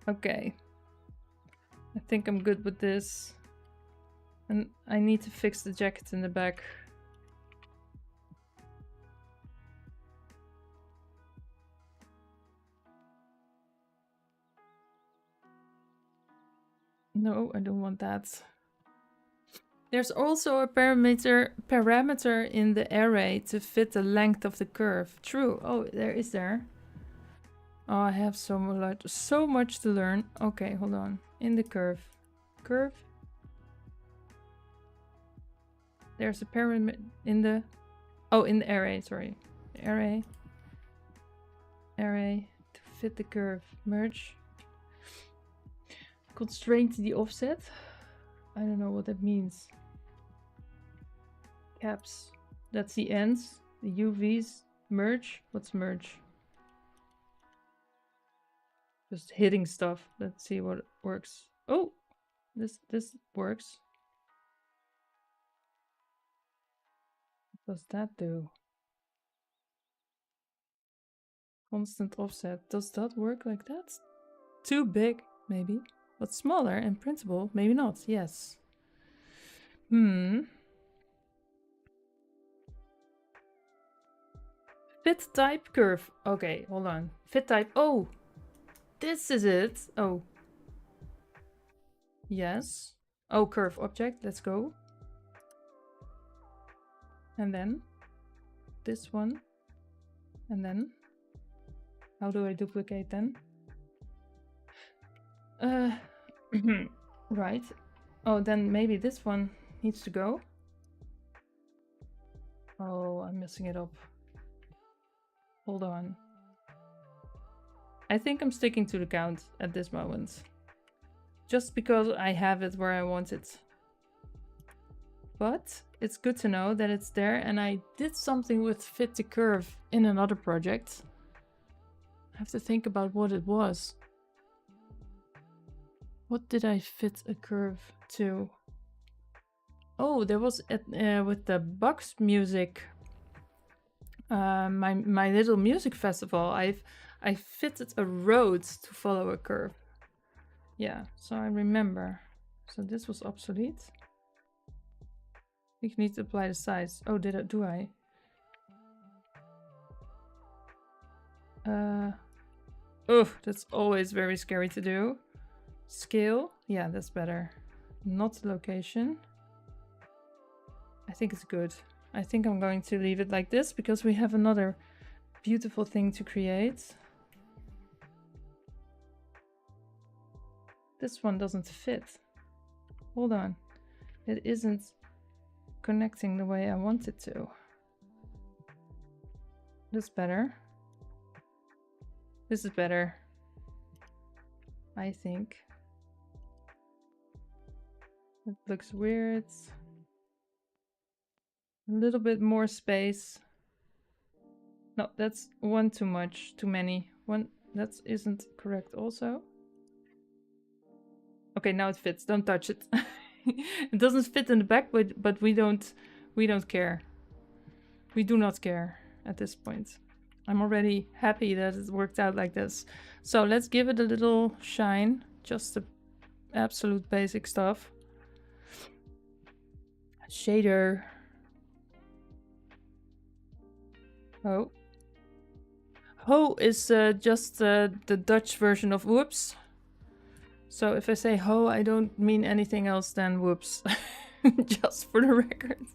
Okay. I think I'm good with this. And I need to fix the jacket in the back. No, I don't want that. There's also a parameter in the array to fit the length of the curve. True. Oh, there. Oh, I have so much to learn. Okay, hold on. In the curve. There's a parameter in the... Oh, in the array, sorry. The array to fit the curve. Merge. Constraint the offset. I don't know what that means. Caps. That's the ends. The UVs. Merge. What's merge? Just hitting stuff. Let's see what works. Oh, this works. What does that do? Constant offset. Does that work like that? Too big, maybe. But smaller in principle, maybe not. Yes. Fit type curve. Okay, hold on. Fit type. Oh, this is it. Oh. Yes. Oh, curve object. Let's go. And then this one. And then how do I duplicate then? Right. Oh, then maybe this one needs to go. Oh, I'm messing it up. Hold on. I think I'm sticking to the count at this moment. Just because I have it where I want it. But it's good to know that it's there, and I did something with fit the curve in another project. I have to think about what it was. What did I fit a curve to? Oh, there was with the box music. My little music festival. I fitted a road to follow a curve. Yeah, so I remember. So this was obsolete. I think you need to apply the size. Oh, do I? Oh, that's always very scary to do. Scale. Yeah, that's better. Not location. I think it's good. I think I'm going to leave it like this because we have another beautiful thing to create. This one doesn't fit. Hold on. It isn't connecting the way I want it to. This is better. This is better. I think. It looks weird. A little bit more space. No, that's one too much, too many. One that isn't correct also. Okay, now it fits. Don't touch it. It doesn't fit in the back, but we don't care. We do not care at this point. I'm already happy that it worked out like this. So let's give it a little shine. Just the absolute basic stuff. Shader. Oh. Ho is just the Dutch version of whoops. So if I say ho, I don't mean anything else than whoops. Just for the record.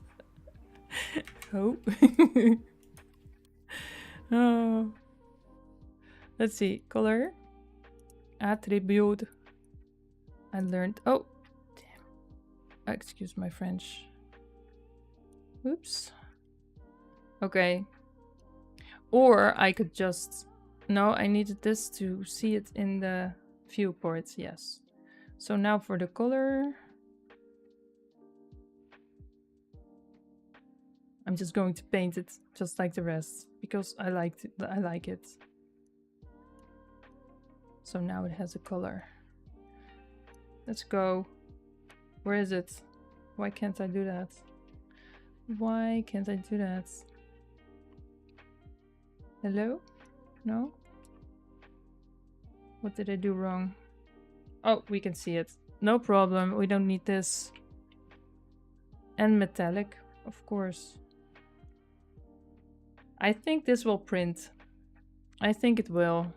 Ho. Oh. Let's see. Color. Attribute. I learned... Oh, damn. Excuse my French. Oops. Okay. Or I could just... No, I needed this to see it in the viewport. Yes. So now for the color. I'm just going to paint it just like the rest because I like it. So now it has a color. Let's go. Where is it? Why can't I do that? Why can't I do that? Hello? No? What did I do wrong? Oh, we can see it. No problem. We don't need this. And metallic, of course. I think this will print. I think it will.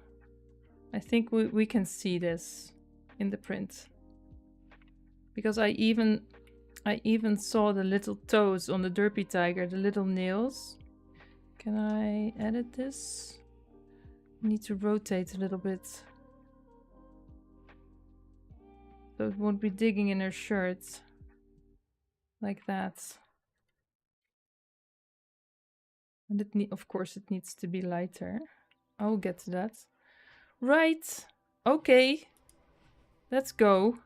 I think we can see this in the print. Because I even saw the little toes on the derpy tiger, the little nails. Can I edit this? I need to rotate a little bit. So it won't be digging in her shirt. Like that. And of course it needs to be lighter. I'll get to that. Right. Okay. Let's go.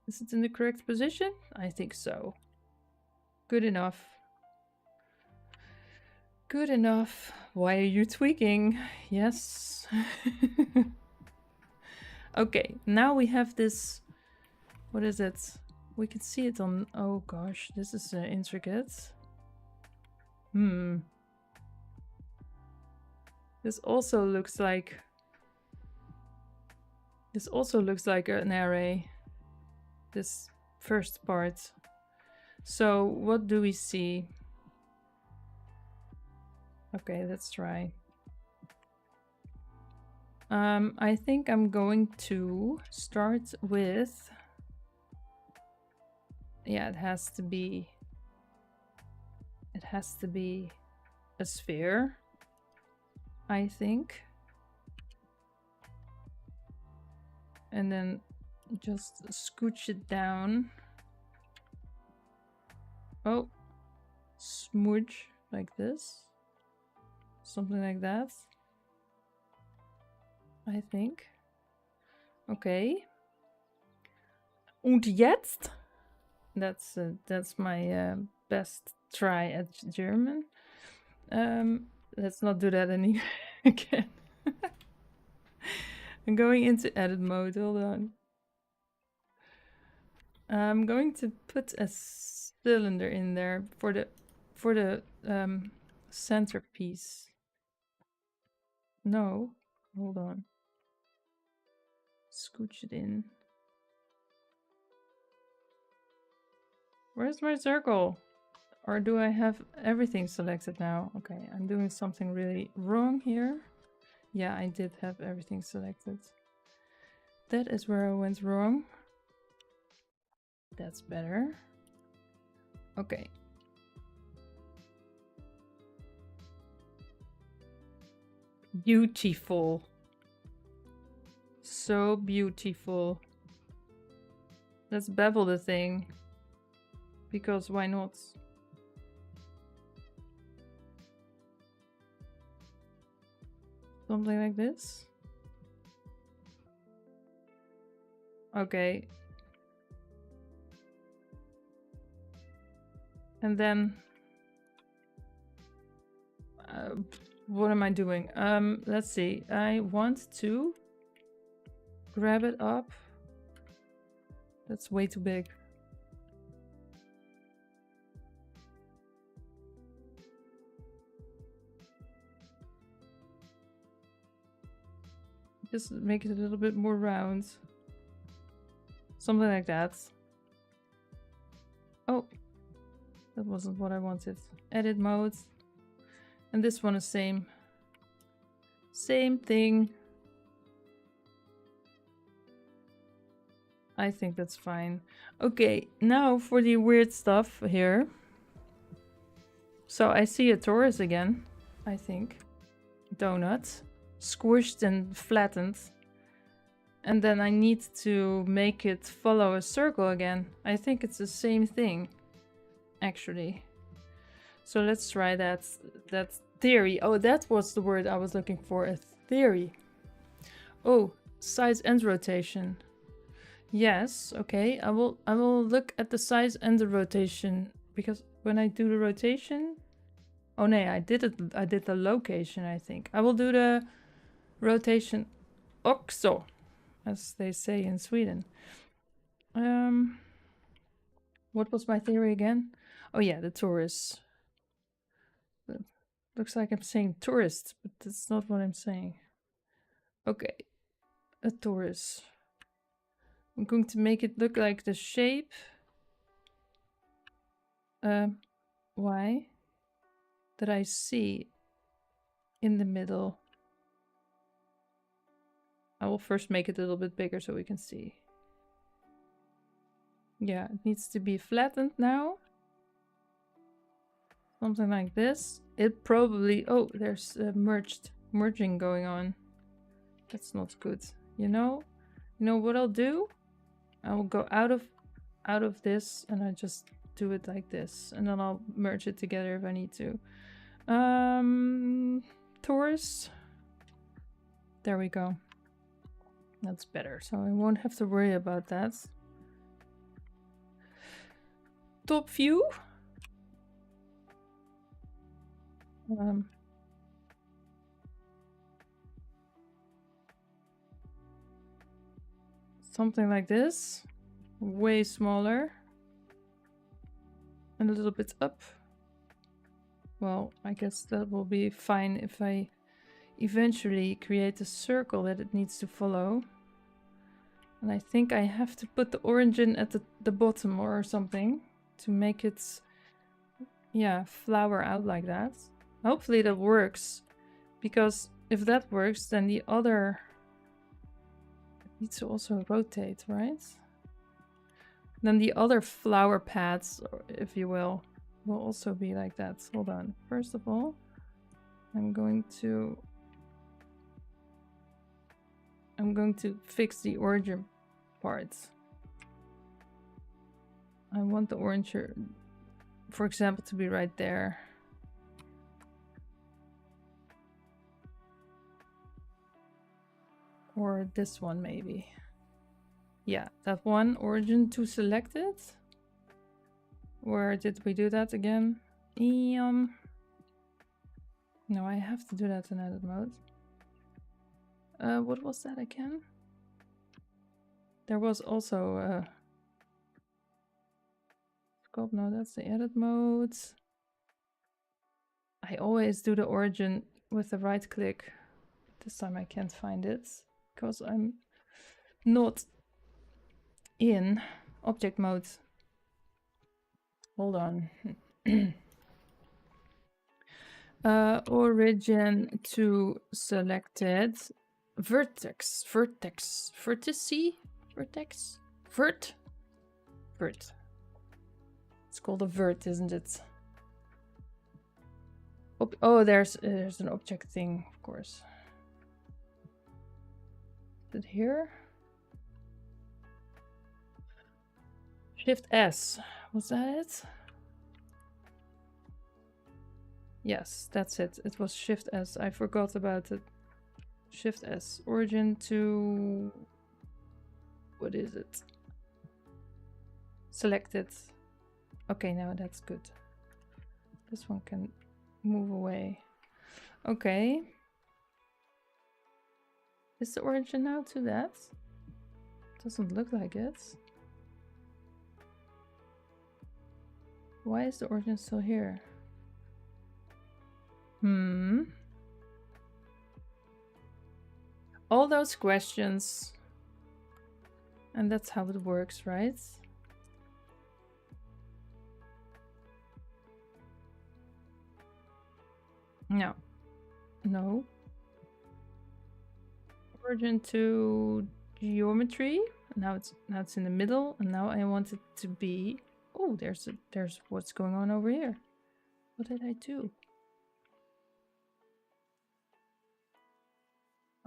Is it in the correct position? I think so. Good enough. Good enough. Why are you tweaking? Yes. Okay, now we have this... What is it? We can see it on... Oh gosh, this is intricate. This also looks like... This also looks like an array. This first part. So what do we see? Okay, let's try. I think I'm going to start with... Yeah, it has to be a sphere, I think. And then just scooch it down. Oh, smudge like this. Something like that. I think. Okay. Und jetzt? That's my best try at German. Let's not do that again. I'm going into edit mode. Hold on. I'm going to put a cylinder in there for the centerpiece. No, hold on. Scooch it in. Where's my circle? Or do I have everything selected now? Okay, I'm doing something really wrong here. Yeah, I did have everything selected. That is where I went wrong. That's better. Okay. Beautiful. So beautiful. Let's bevel the thing. Because why not? Something like this. Okay. And then... what am I doing? Let's see. I want to grab it up. That's way too big. Just make it a little bit more round. Something like that. Oh, that wasn't what I wanted. Edit mode. And this one is same. Same thing. I think that's fine. Okay, now for the weird stuff here. So I see a Taurus again, I think. Donut. squished and flattened. And then I need to make it follow a circle again. I think it's the same thing, actually. So let's try that theory. Oh, that was the word I was looking for, a theory. Oh, size and rotation. Yes, okay. I will look at the size and the rotation, because when I do the rotation, oh no, I did the location, I think. I will do the rotation också, as they say in Sweden. What was my theory again? Oh yeah, the torus. Looks like I'm saying tourist, but that's not what I'm saying. Okay, a torus. I'm going to make it look like the shape. Why? That I see in the middle. I will first make it a little bit bigger so we can see. Yeah, it needs to be flattened now. Something like this. It probably... Oh, there's merging going on. That's not good. You know what I'll do? I will go out of this and I just do it like this. And then I'll merge it together if I need to. Taurus. There we go. That's better. So I won't have to worry about that. Top view. Something like this. Way smaller. And a little bit up. Well, I guess that will be fine if I eventually create a circle that it needs to follow. And I think I have to put the origin at the bottom or something to make it, yeah, flower out like that. Hopefully that works, because if that works, then the other needs to also rotate, right? Then the other flower paths, if you will also be like that. Hold on. First of all, I'm going to fix the origin parts. I want the orange, for example, to be right there. Or this one maybe. Yeah, that one, origin to selected. Where did we do that again? No, I have to do that in edit mode. What was that again? There was also sculpt. No, that's the edit mode. I always do the origin with the right click. This time I can't find it because I'm not in object mode. Hold on. Origin to selected. Vertex. It's called a vert, isn't it? Oh, there's an object thing, of course. Is it here? Shift S. Was that it? Yes, that's it. It was Shift S. I forgot about it. Shift S. Origin to... What is it? Selected. Okay, now that's good. This one can move away. Okay. Is the origin now to that? Doesn't look like it. Why is the origin still here? All those questions. And that's how it works, right? No. No. Origin to geometry. Now it's in the middle, and now I want it to be... Oh, there's what's going on over here. What did I do?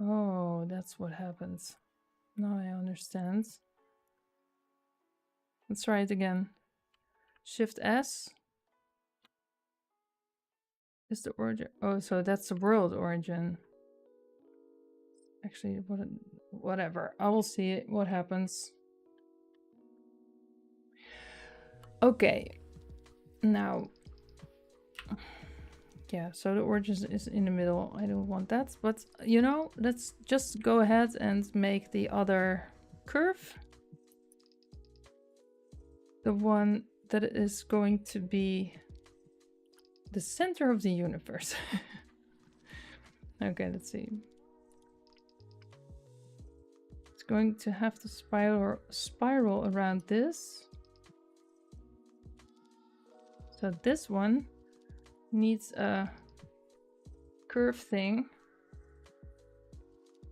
Oh, that's what happens. Now I understand. Let's try it again. Shift S is the origin. Oh, so that's the world origin. Actually, whatever. I will see it, what happens. Okay. Now, yeah, so the origin is in the middle. I don't want that, but you know, let's just go ahead and make the other curve. The one that is going to be the center of the universe. Okay, let's see. It's going to have to spiral around this. So this one needs a curve thing,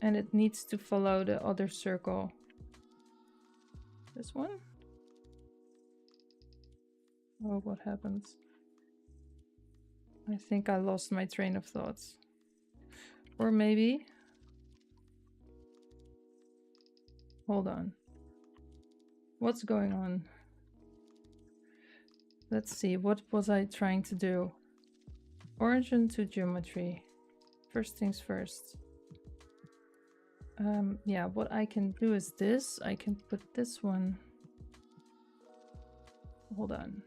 and it needs to follow the other circle. This one? Oh, what happens? I think I lost my train of thoughts. Or maybe... Hold on. What's going on? Let's see, what was I trying to do? Origin to geometry. First things first. Yeah, what I can do is this. I can put this one... Hold on.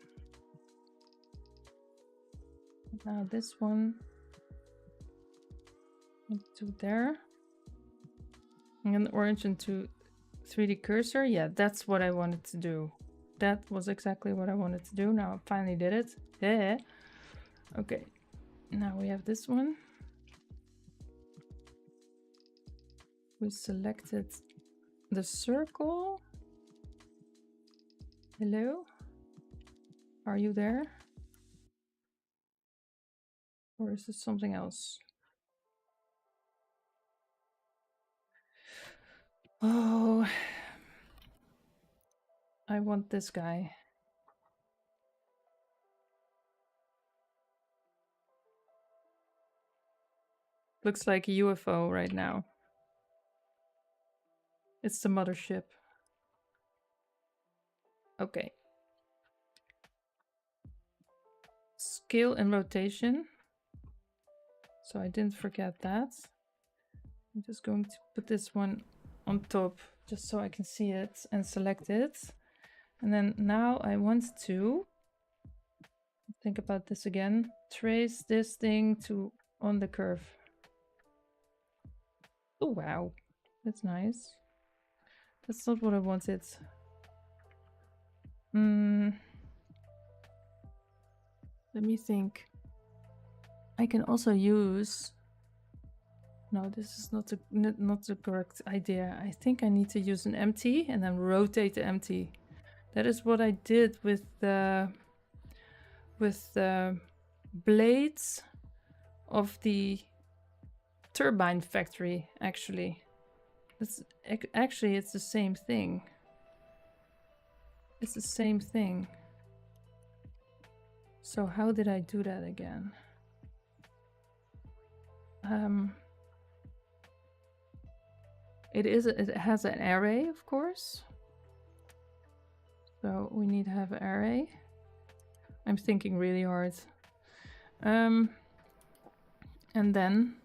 Now this one to there. And the origin to 3D cursor. Yeah, that's what I wanted to do. That was exactly what I wanted to do. Now I finally did it. Yeah. Okay. Now we have this one. We selected the circle. Hello? Are you there? Or is this something else? Oh, I want this guy. Looks like a UFO right now. It's the mothership. Okay. Scale and rotation. So I didn't forget that. I'm just going to put this one on top just so I can see it and select it. And then now I want to think about this again. Trace this thing to on the curve. Oh wow, that's nice. That's not what I wanted. Let me think. I can also use... No, this is not the correct idea. I think I need to use an empty and then rotate the empty. That is what I did with the blades of the turbine factory, actually. Actually, it's the same thing. It's the same thing. So how did I do that again? It has an array, of course. So we need to have an array. I'm thinking really hard. And then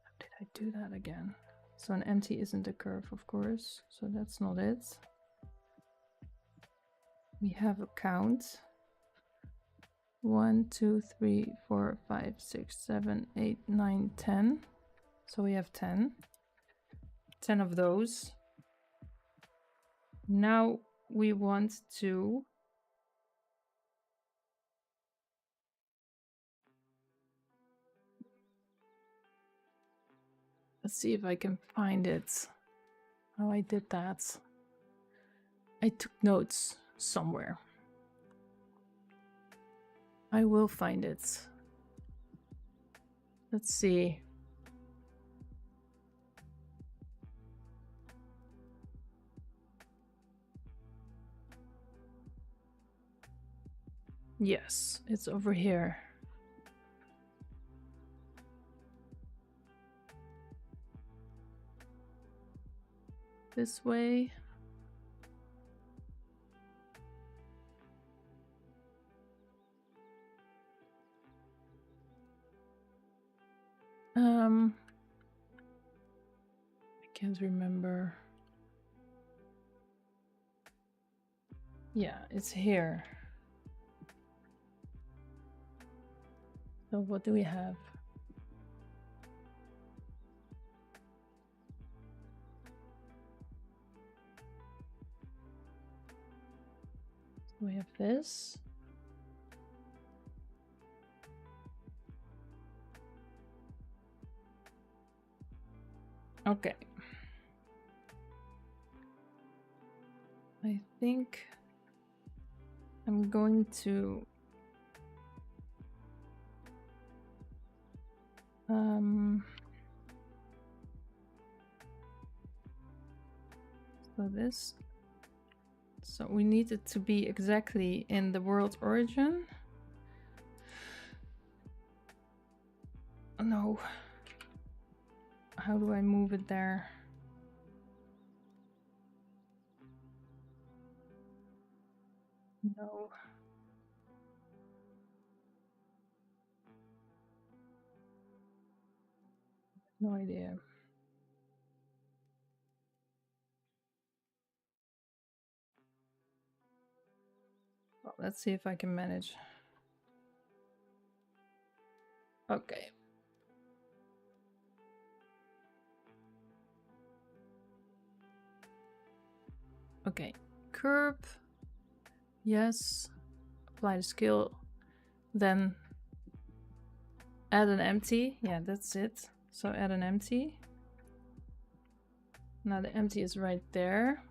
how did I do that again? So an empty isn't a curve, of course. So that's not it. We have a count. 1, 2, 3, 4, 5, 6, 7, 8, 9, 10. So we have 10. 10 of those. Now we want to let's see if I can find it. How I did that. I took notes somewhere. I will find it. Let's see. Yes, it's over here. this way. I can't remember. Yeah, it's here. So what do we have? So we have this. Okay. I think I'm going to so this, so we need it to be exactly in the world origin. No, how do I move it there? No. No idea. Well, let's see if I can manage. Okay. Okay. Curve. Yes. Apply the skill. Then add an empty. Yeah, that's it. So add an empty. Now the empty is right there.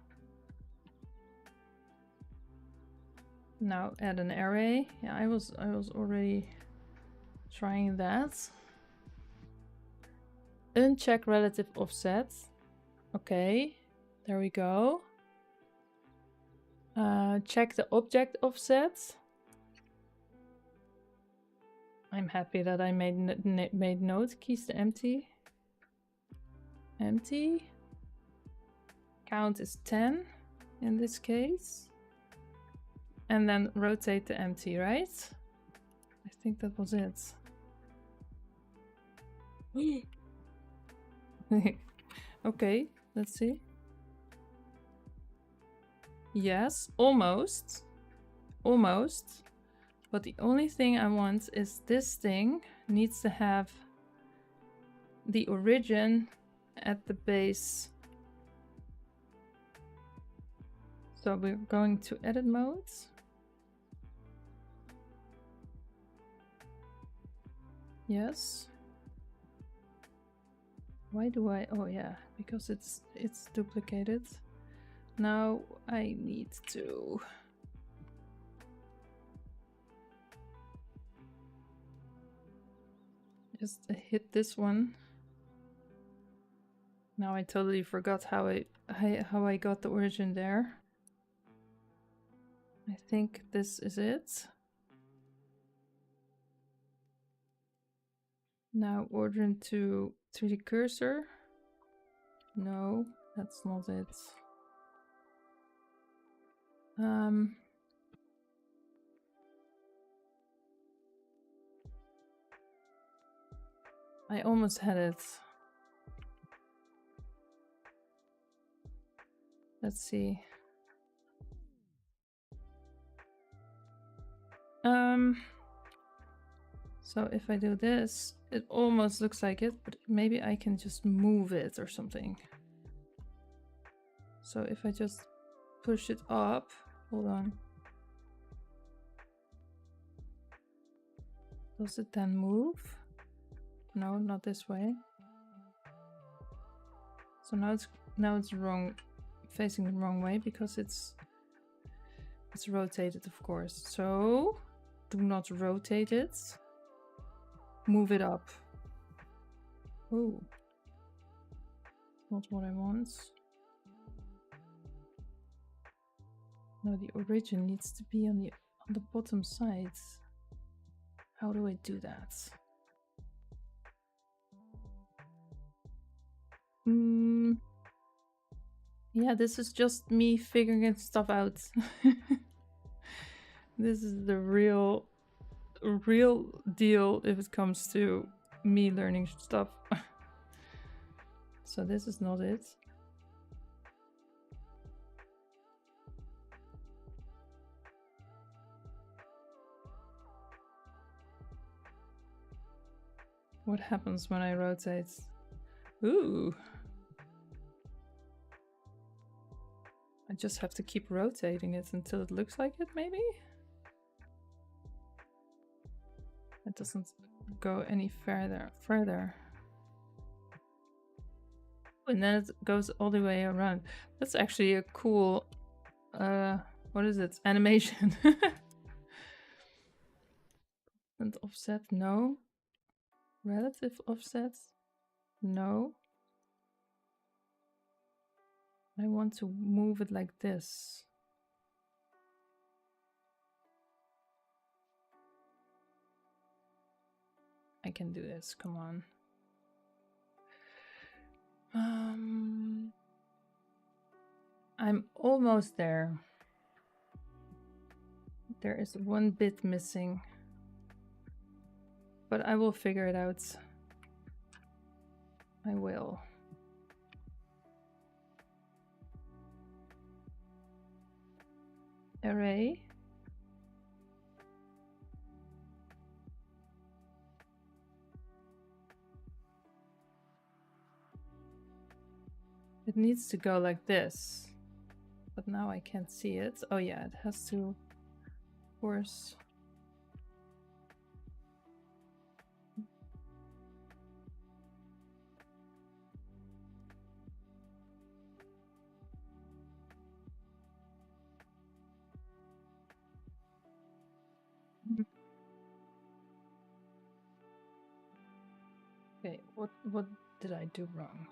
Now add an array. Yeah, I was already trying that. Uncheck relative offset. Okay, there we go. Check the object offset. I'm happy that I made note. Keys to empty. Empty. Count is 10 in this case. And then rotate the empty, right? I think that was it. Okay, let's see. Yes, almost. Almost. But the only thing I want is this thing needs to have the origin at the base. So we're going to edit mode. Yes. Why do I? Oh yeah, because it's duplicated. Now I need to just hit this one. Now I totally forgot how I got the origin there. I think this is it. Now origin to 3D cursor. No, that's not it. I almost had it. Let's see. So if I do this, it almost looks like it, but maybe I can just move it or something. So if I just push it up, hold on. Does it then move? No, not this way. So now it's wrong, facing the wrong way because it's rotated, of course. So do not rotate it. Move it up. Oh, not what I want. No, the origin needs to be on the bottom side. How do I do that? Yeah, this is just me figuring stuff out. This is the real deal if it comes to me learning stuff. So this is not it. What happens when I rotate? Ooh. I just have to keep rotating it until it looks like it, maybe? It doesn't go any further. And then it goes all the way around. That's actually a cool, what is it? Animation. And offset, no. Relative offset, no. I want to move it like this. I can do this, come on. I'm almost there. There is one bit missing, but I will figure it out. I will. Array. It needs to go like this, but now I can't see it. Oh yeah, it has to, of course. Okay, what did I do wrong?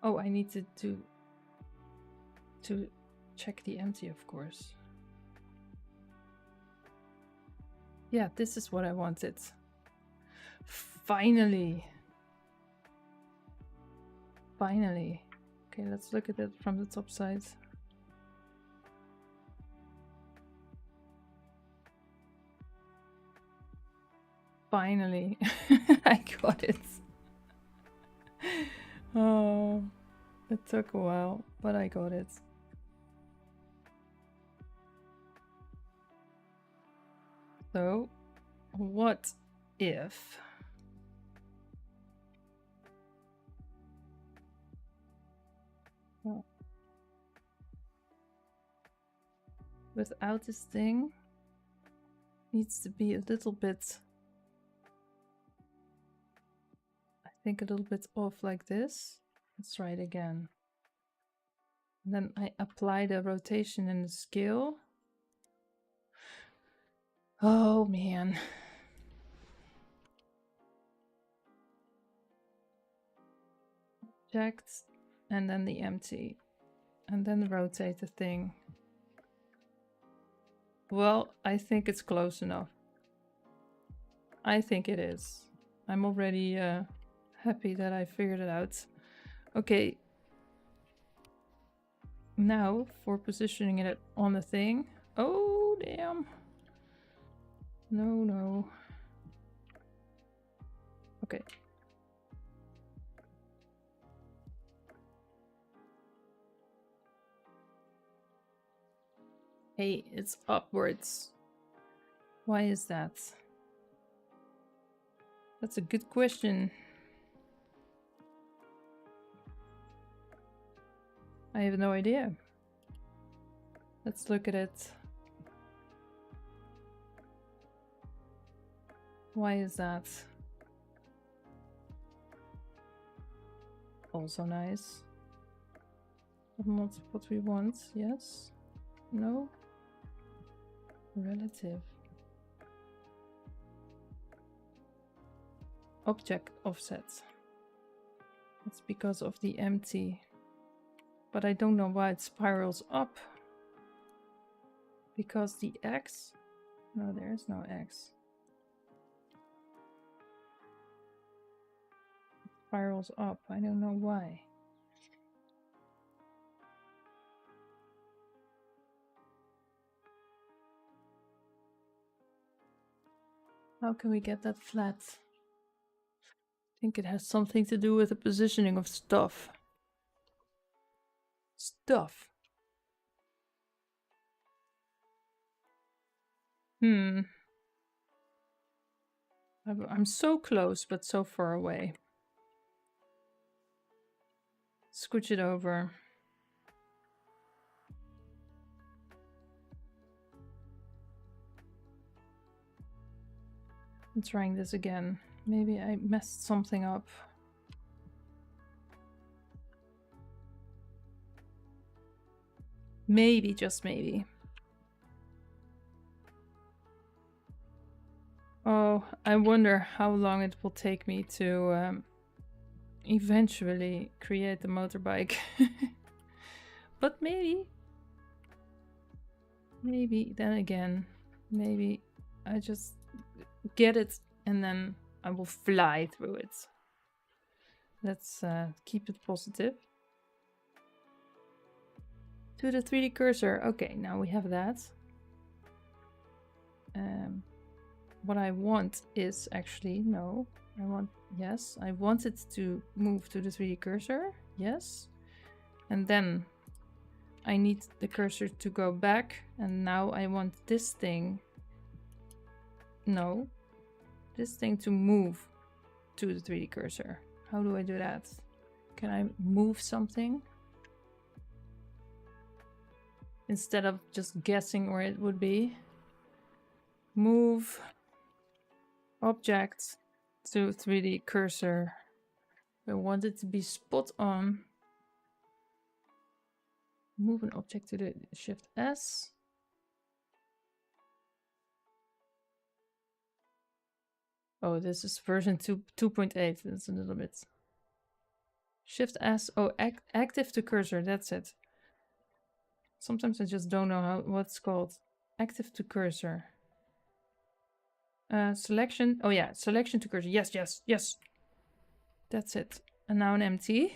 Oh, I need to check the empty, of course. Yeah, this is what I wanted. Finally. Finally. Okay, let's look at it from the top side. Finally. I got it. Oh, it took a while, but I got it. So, what if without this thing needs to be a little bit, I think a little bit off like this. Let's try it again. And then I apply the rotation and the scale. Oh man. Object and then the empty and then rotate the thing. Well, I think it's close enough. I think it is. I'm already happy that I figured it out. Okay. Now for positioning it on the thing. Oh, damn. No. Okay. Hey, it's upwards. Why is that? That's a good question. I have no idea. Let's look at it. Why is that? Also nice. But not what we want. Yes? No? Relative. Object offset. That's because of the empty. But I don't know why it spirals up. Because the X? No, there's no X. spirals up. I don't know why. How can we get that flat? I think it has something to do with the positioning of stuff. I'm so close, but so far away. Scooch it over. I'm trying this again. Maybe I messed something up. Maybe, just maybe. Oh, I wonder how long it will take me to eventually create the motorbike. But maybe then again, maybe I just get it and then I will fly through it. Let's keep it positive. To the 3D cursor. Okay, now we have that. What I want is actually, no, I want, yes, I want it to move to the 3D cursor, yes. And then I need the cursor to go back, and now I want this thing, no, this thing to move to the 3D cursor. How do I do that? Can I move something? Instead of just guessing where it would be. Move object to 3D cursor. I want it to be spot on. Move an object to the Shift S. Oh, this is version 2.8. That's a little bit. Shift S. Oh, active to cursor. That's it. Sometimes I just don't know what's called. Active to cursor. Selection. Oh yeah, selection to cursor. Yes, yes, yes. That's it. And now an empty.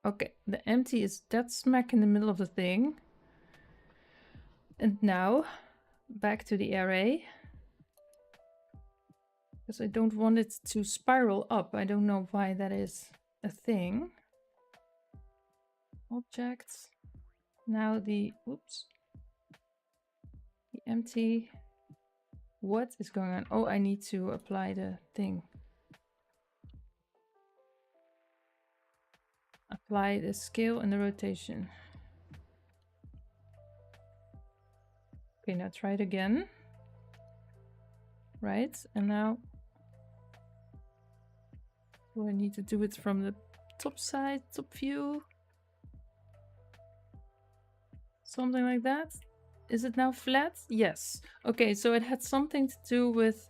Okay, the empty is that smack in the middle of the thing. And now back to the array. Because I don't want it to spiral up. I don't know why that is a thing. Objects. Now the, oops. The empty. What is going on? Oh, I need to apply the thing. Apply the scale and the rotation. Okay, now try it again. Right, and now do I need to do it from the top side, top view? Something like that. Is it now flat? Yes. Okay, so it had something to do with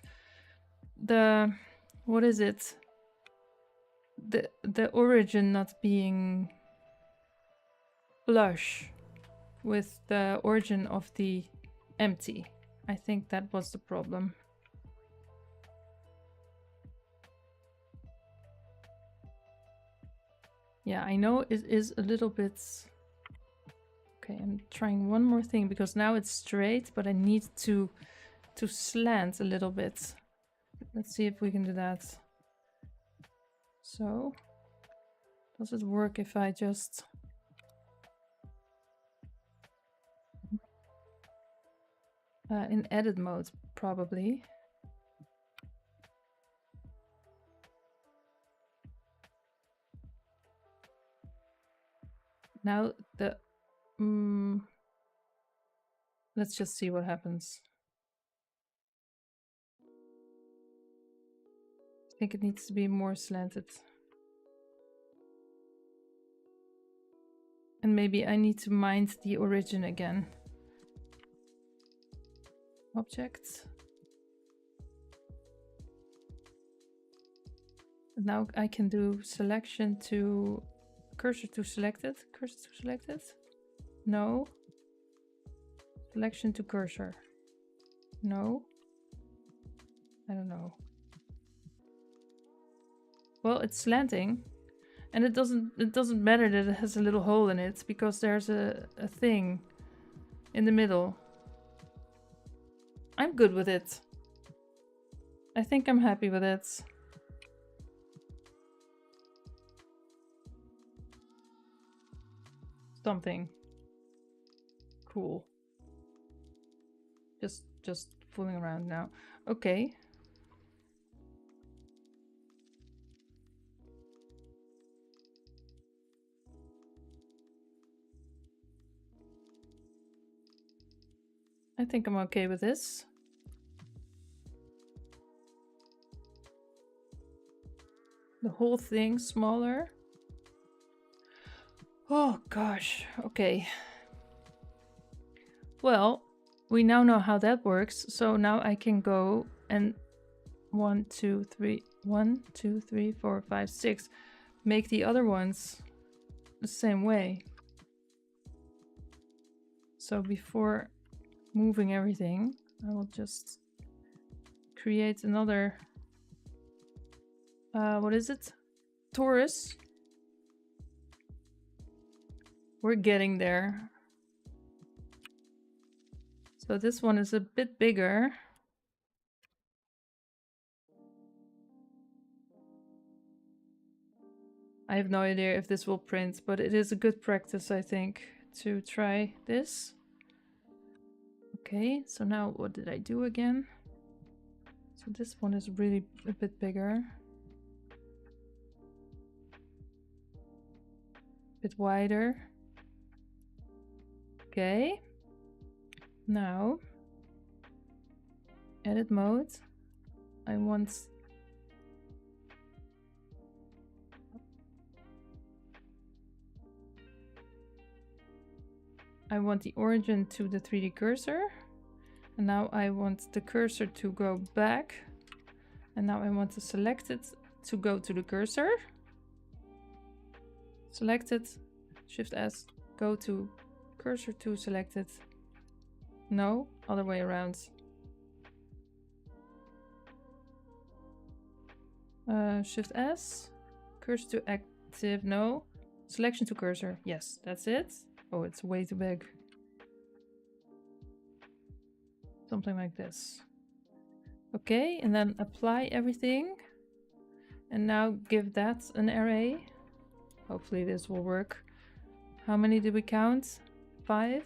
the, what is it? The origin not being flush with the origin of the empty. I think that was the problem. Yeah, I know it is a little bit... Okay, I'm trying one more thing because now it's straight, but I need to slant a little bit. Let's see if we can do that. So, does it work if I just... in edit mode, probably. Now the... let's just see what happens. I think it needs to be more slanted. And maybe I need to mind the origin again. Object. Now I can do selection to cursor to selected. Cursor to selected. No. Selection to cursor. No. I don't know. well, it's slanting. And it doesn't matter that it has a little hole in it, because there's a thing in the middle. I'm good with it. I think I'm happy with it. Something cool. Just fooling around now. Okay. I think I'm okay with this. The whole thing smaller. Oh gosh, okay. Well, we now know how that works, so now I can go and 1, 2, 3, 4, 5, 6. Make the other ones the same way. So before moving everything, I will just create another, what is it? Torus. We're getting there. So this one is a bit bigger. I have no idea if this will print, but it is a good practice, I think, to try this. Okay, so now what did I do again? So this one is really a bit bigger. A bit wider. Okay. Now, edit mode. I want the origin to the 3D cursor. And now I want the cursor to go back. And now I want to select it to go to the cursor. Select it, Shift S, go to cursor to selected. No, other way around. Shift S, cursor to active, no. Selection to cursor, yes, that's it. Oh, it's way too big. Something like this. Okay, and then apply everything. And now give that an array. Hopefully this will work. How many did we count? 5.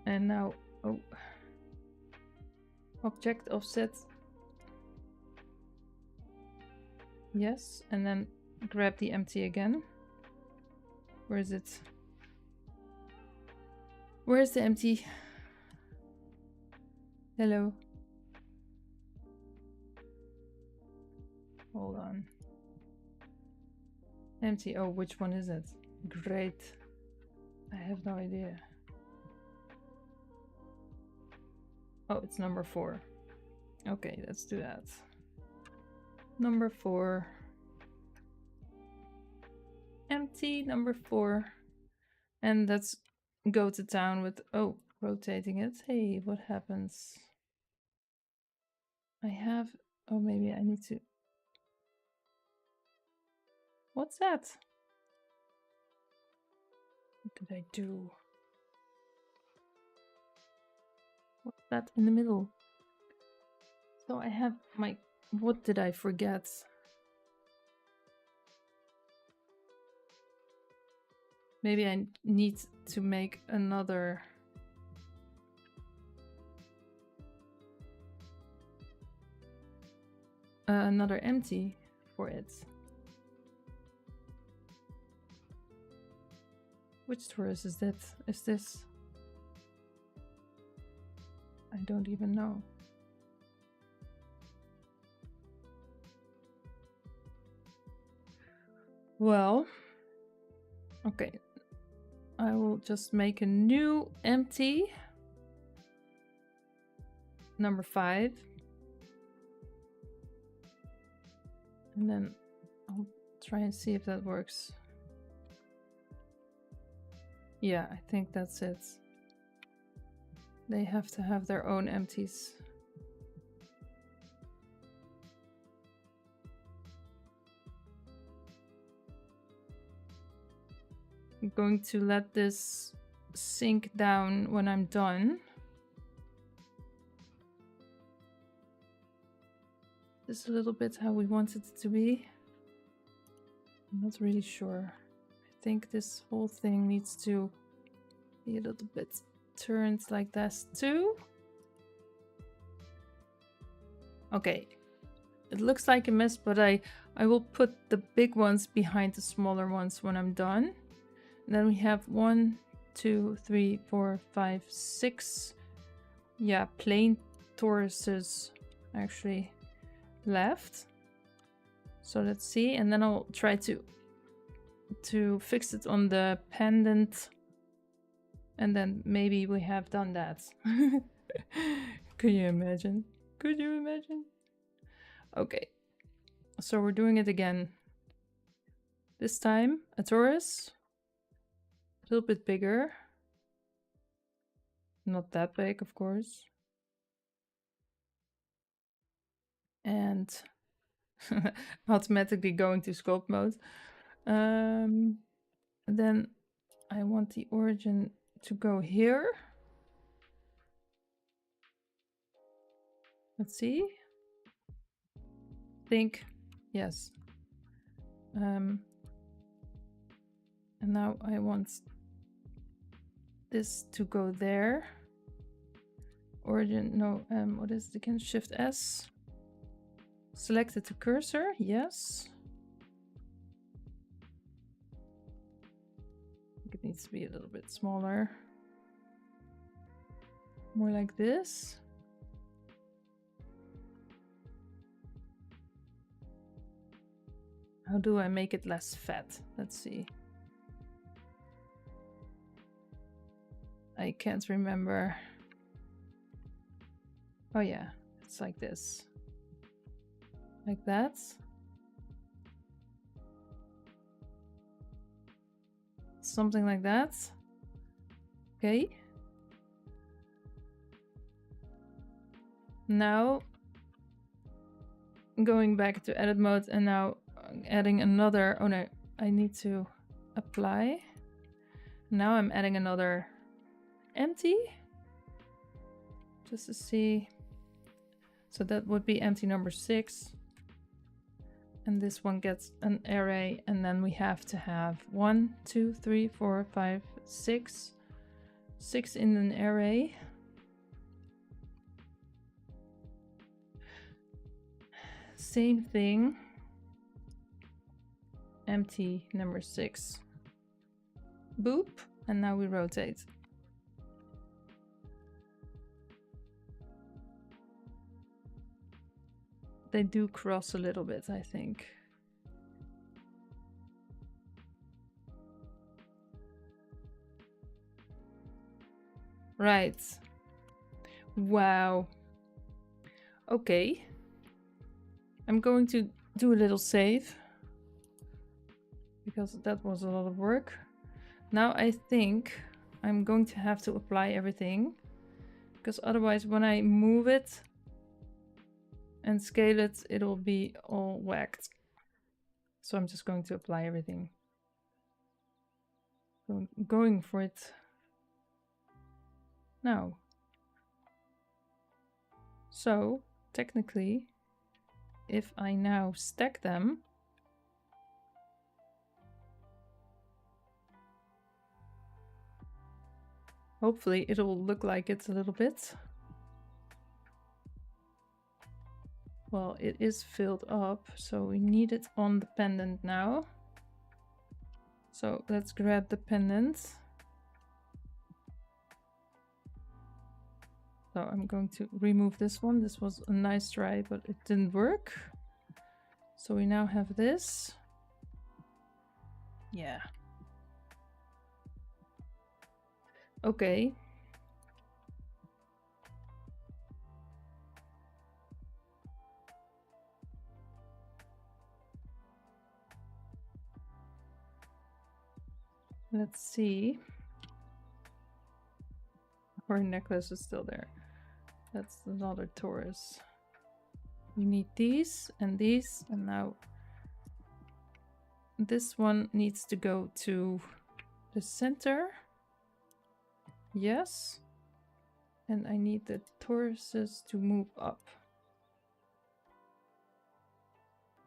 And now, oh. Object offset. Yes, and then grab the empty again. Where is it? Where's the empty? Hello. Hold on. Empty. Oh, which one is it? Great. I have no idea. Oh, it's number 4. Okay, let's do that. Number 4. Empty, number 4. And let's go to town with, oh, rotating it. Hey, what happens? I have, oh, maybe I need to. What's that? What did I do? What's that in the middle? So I have my, what did I forget? Maybe I need to make another. Another empty for it. Which Taurus is that? Is this? I don't even know. Well, okay. I will just make a new empty. Number 5. And then I'll try and see if that works. Yeah, I think that's it. They have to have their own empties. I'm going to let this sink down when I'm done. This is a little bit how we want it to be. I'm not really sure. I think this whole thing needs to be a little bit turned like this too. Okay. It looks like a mess, but I will put the big ones behind the smaller ones when I'm done. And then we have 1, 2, 3, 4, 5, 6. Yeah, plain toruses actually left. So let's see, and then I'll try to fix it on the pendant, and then maybe we have done that. Could you imagine? Could you imagine? Okay, so we're doing it again. This time a torus, a little bit bigger, not that big, of course, and automatically going to sculpt mode. Then I want the origin to go here. Let's see. Think yes. And now I want this to go there. Origin, no, what is it again? Shift S. Select it to cursor, yes. I think it needs to be a little bit smaller. More like this. How do I make it less fat? Let's see. I can't remember. Oh yeah, it's like this. Like that. Something like that. Okay. Now going back to edit mode and now adding another, oh no, I need to apply. Now I'm adding another empty just to see. So that would be empty number 6. And this one gets an array, and then we have to have 1, 2, 3, 4, 5, 6. 6 in an array. Same thing. Empty number 6. Boop. And now we rotate. They do cross a little bit, I think. Right. Wow. Okay. I'm going to do a little save, because that was a lot of work. Now I think I'm going to have to apply everything, because otherwise when I move it and scale it, it'll be all whacked. So I'm just going to apply everything. So I'm going for it now. So technically, if I now stack them, hopefully it'll look like it a little bit. Well, it is filled up, so we need it on the pendant now. So let's grab the pendant. So I'm going to remove this one. This was a nice try, but it didn't work. So we now have this. Yeah. Okay. Let's see. Our necklace is still there. That's another torus. We need these, and now this one needs to go to the center. Yes. And I need the toruses to move up.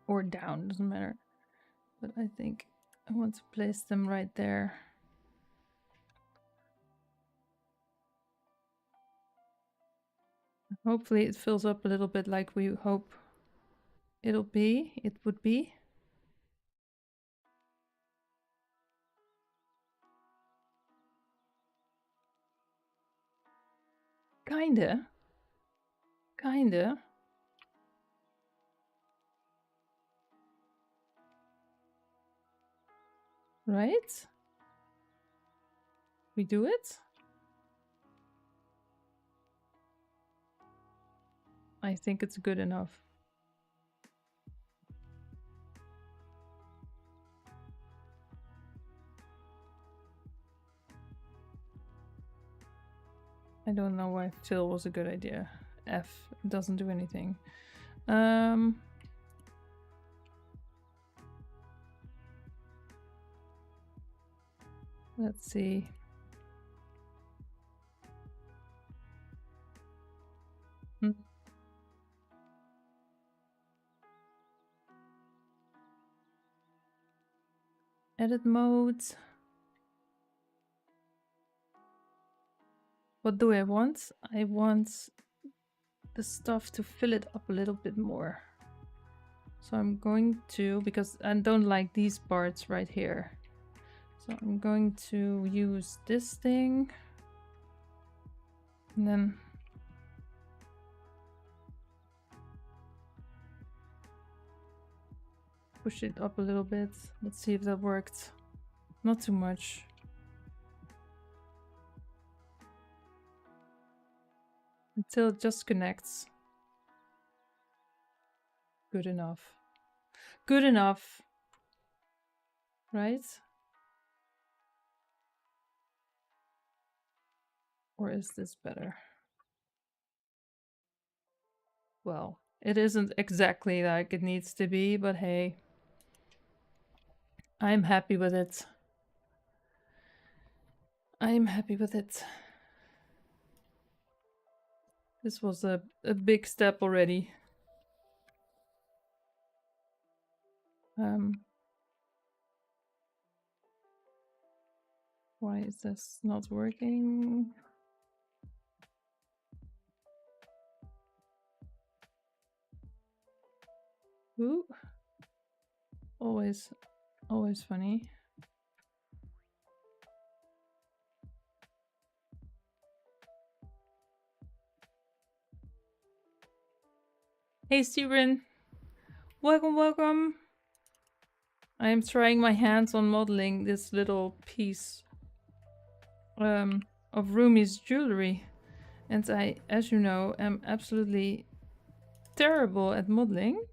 Or down, doesn't matter. But I think I want to place them right there. Hopefully it fills up a little bit like we hope it would be. Kinda. Right? We do it? I think it's good enough. I don't know why fill was a good idea. F doesn't do anything. Let's see. Edit modes. What do I want? I want the stuff to fill it up a little bit more. So I'm going to, because I don't like these parts right here. So I'm going to use this thing. And then push it up a little bit. Let's see if that worked. Not too much. Until it just connects. Good enough. Good enough. Right? Or is this better? Well, it isn't exactly like it needs to be, but hey. I'm happy with it. I'm happy with it. This was a big step already. Why is this not working? Ooh. Always funny. Hey Steven, welcome. I am trying my hands on modeling this little piece of Rumi's jewelry, and I, as you know, am absolutely terrible at modeling,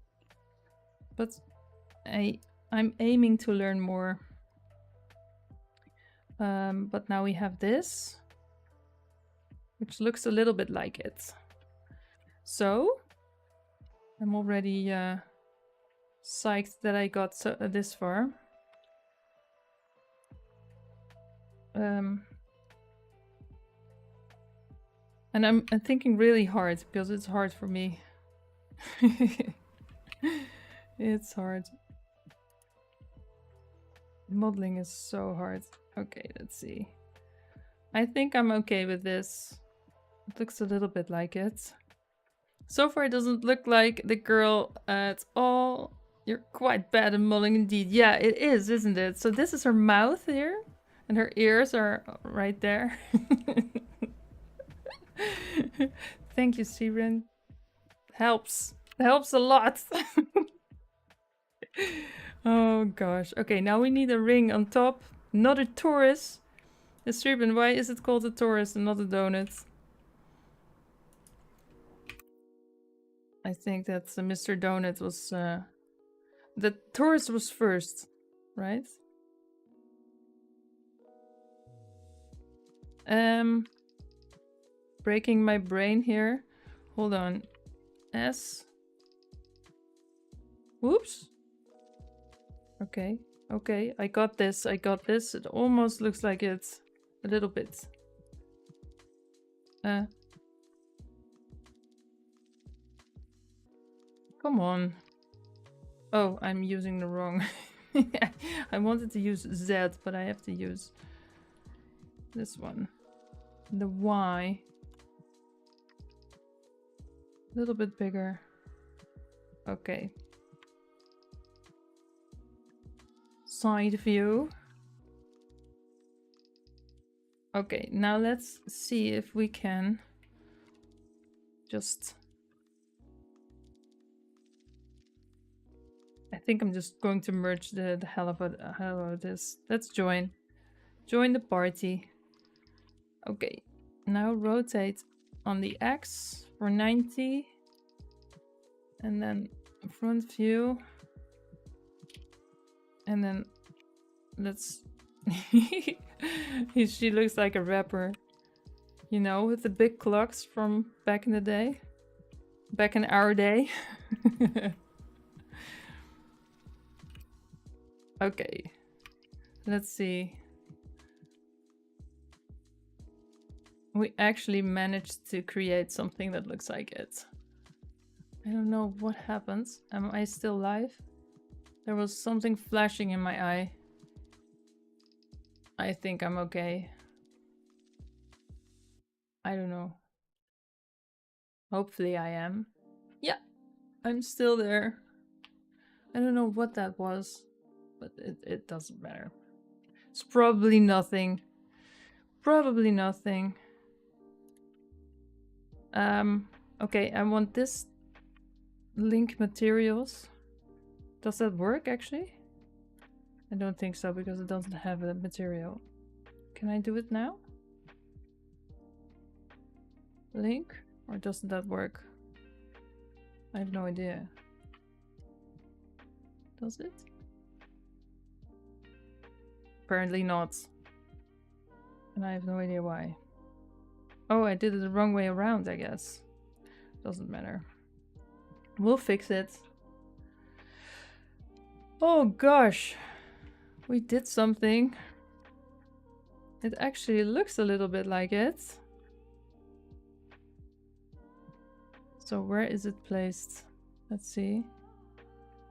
but I'm aiming to learn more. But now we have this, which looks a little bit like it. So I'm already psyched that I got this far. And I'm thinking really hard because it's hard for me. It's hard. Modeling is so hard. Okay, let's see. I think I'm okay with this. It looks a little bit like it. So far it doesn't look like the girl at all. You're quite bad at modeling indeed. Yeah, it is, isn't it? So this is her mouth here. And her ears are right there. Thank you, Steven. Helps. Helps a lot. Oh gosh. Okay, now we need a ring on top. Not a torus. Steven, why is it called a torus and not a donut? I think that Mr. Donut was... the torus was first, right? Breaking my brain here. Hold on. S. Whoops. Okay. Okay, I got this. I got this. It almost looks like it's a little bit. Come on. Oh, I'm using the wrong. I wanted to use Z, but I have to use this one. The Y. A little bit bigger. Okay. Side view. Okay, now let's see if we can just... I think I'm just going to merge the hell of this. Let's join. Join the party. Okay, now rotate on the X for 90. And then front view. And then let's... She looks like a rapper. You know, with the big clocks from back in the day. Back in our day. Okay. Let's see. We actually managed to create something that looks like it. I don't know what happens. Am I still live? There was something flashing in my eye. I think I'm okay. I don't know. Hopefully I am. Yeah, I'm still there. I don't know what that was, but it doesn't matter. It's probably nothing. Probably nothing. Okay, I want this link materials. Does that work actually? I don't think so because it doesn't have a material. Can I do it now? Link? Or doesn't that work? I have no idea. Does it? Apparently not. And I have no idea why. Oh, I did it the wrong way around, I guess. Doesn't matter. We'll fix it. Oh gosh. We did something. It actually looks a little bit like it. So where is it placed? Let's see.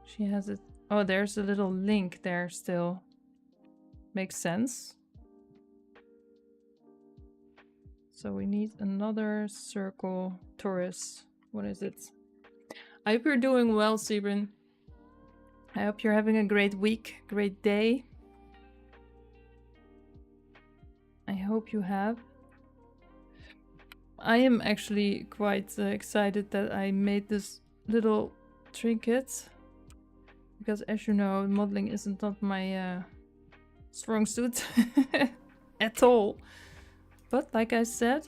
She has it. Oh, there's a little link there still. Makes sense. So we need another circle. Taurus. What is it? I hope you're doing well, Sebrin. I hope you're having a great week, great day. I hope you have. I am actually quite excited that I made this little trinket. Because as you know, modeling isn't not my strong suit at all. But like I said,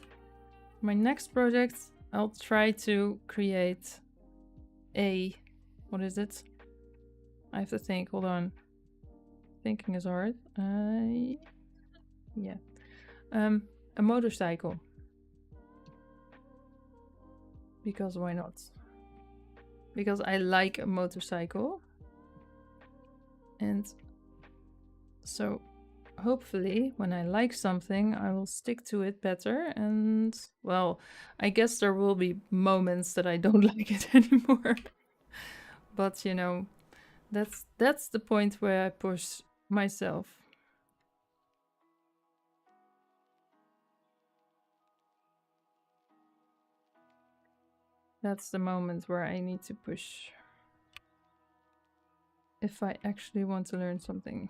my next project, I'll try to create a... What is it? I have to think, hold on. Thinking is hard. Yeah. A motorcycle. Because why not? Because I like a motorcycle. And so hopefully when I like something, I will stick to it better. And well, I guess there will be moments that I don't like it anymore. But you know, that's the point where I push myself. That's the moment where I need to push. If I actually want to learn something.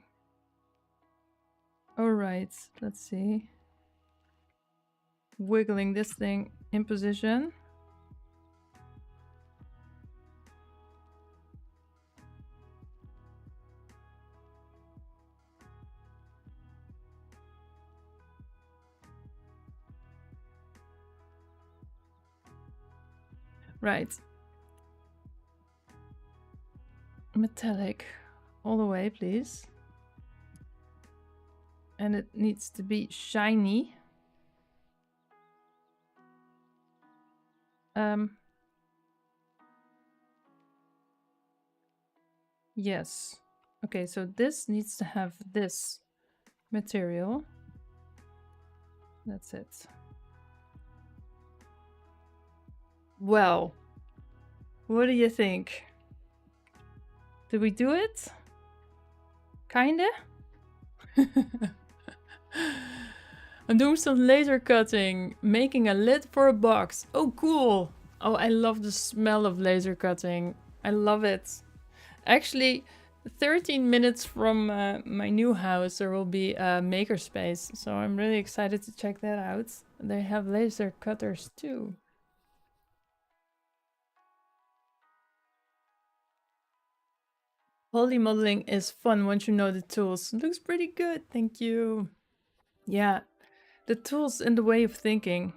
Alright, let's see. Wiggling this thing in position. Right. Metallic. All the way, please. And it needs to be shiny. Yes. Okay, so this needs to have this material. That's it. Well, what do you think? Did we do it? Kinda? I'm doing some laser cutting, making a lid for a box. Oh, cool. Oh, I love the smell of laser cutting. I love it. Actually, 13 minutes from my new house, there will be a makerspace. So I'm really excited to check that out. They have laser cutters too. Poly modeling is fun once you know the tools. Looks pretty good, thank you. Yeah, the tools and the way of thinking.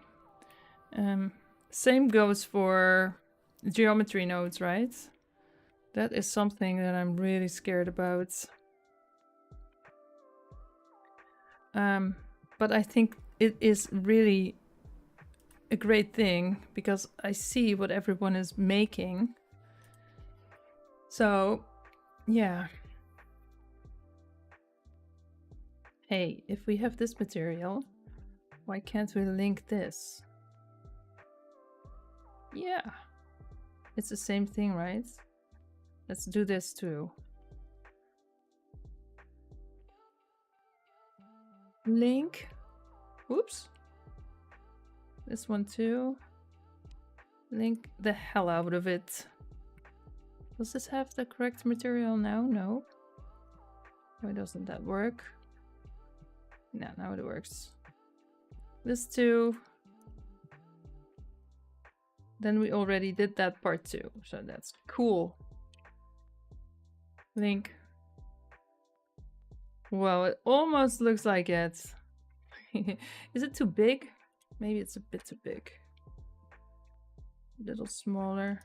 Same goes for geometry nodes, right? That is something that I'm really scared about. But I think it is really a great thing because I see what everyone is making. So, yeah. Hey, if we have this material, why can't we link this? Yeah. It's the same thing, right? Let's do this too. Link. Oops. This one too. Link the hell out of it. Does this have the correct material now? No. Why doesn't that work? No, now it works. This too. Then we already did that part too, so that's cool. Link. Well, it almost looks like it. Is it too big? Maybe it's a bit too big. A little smaller.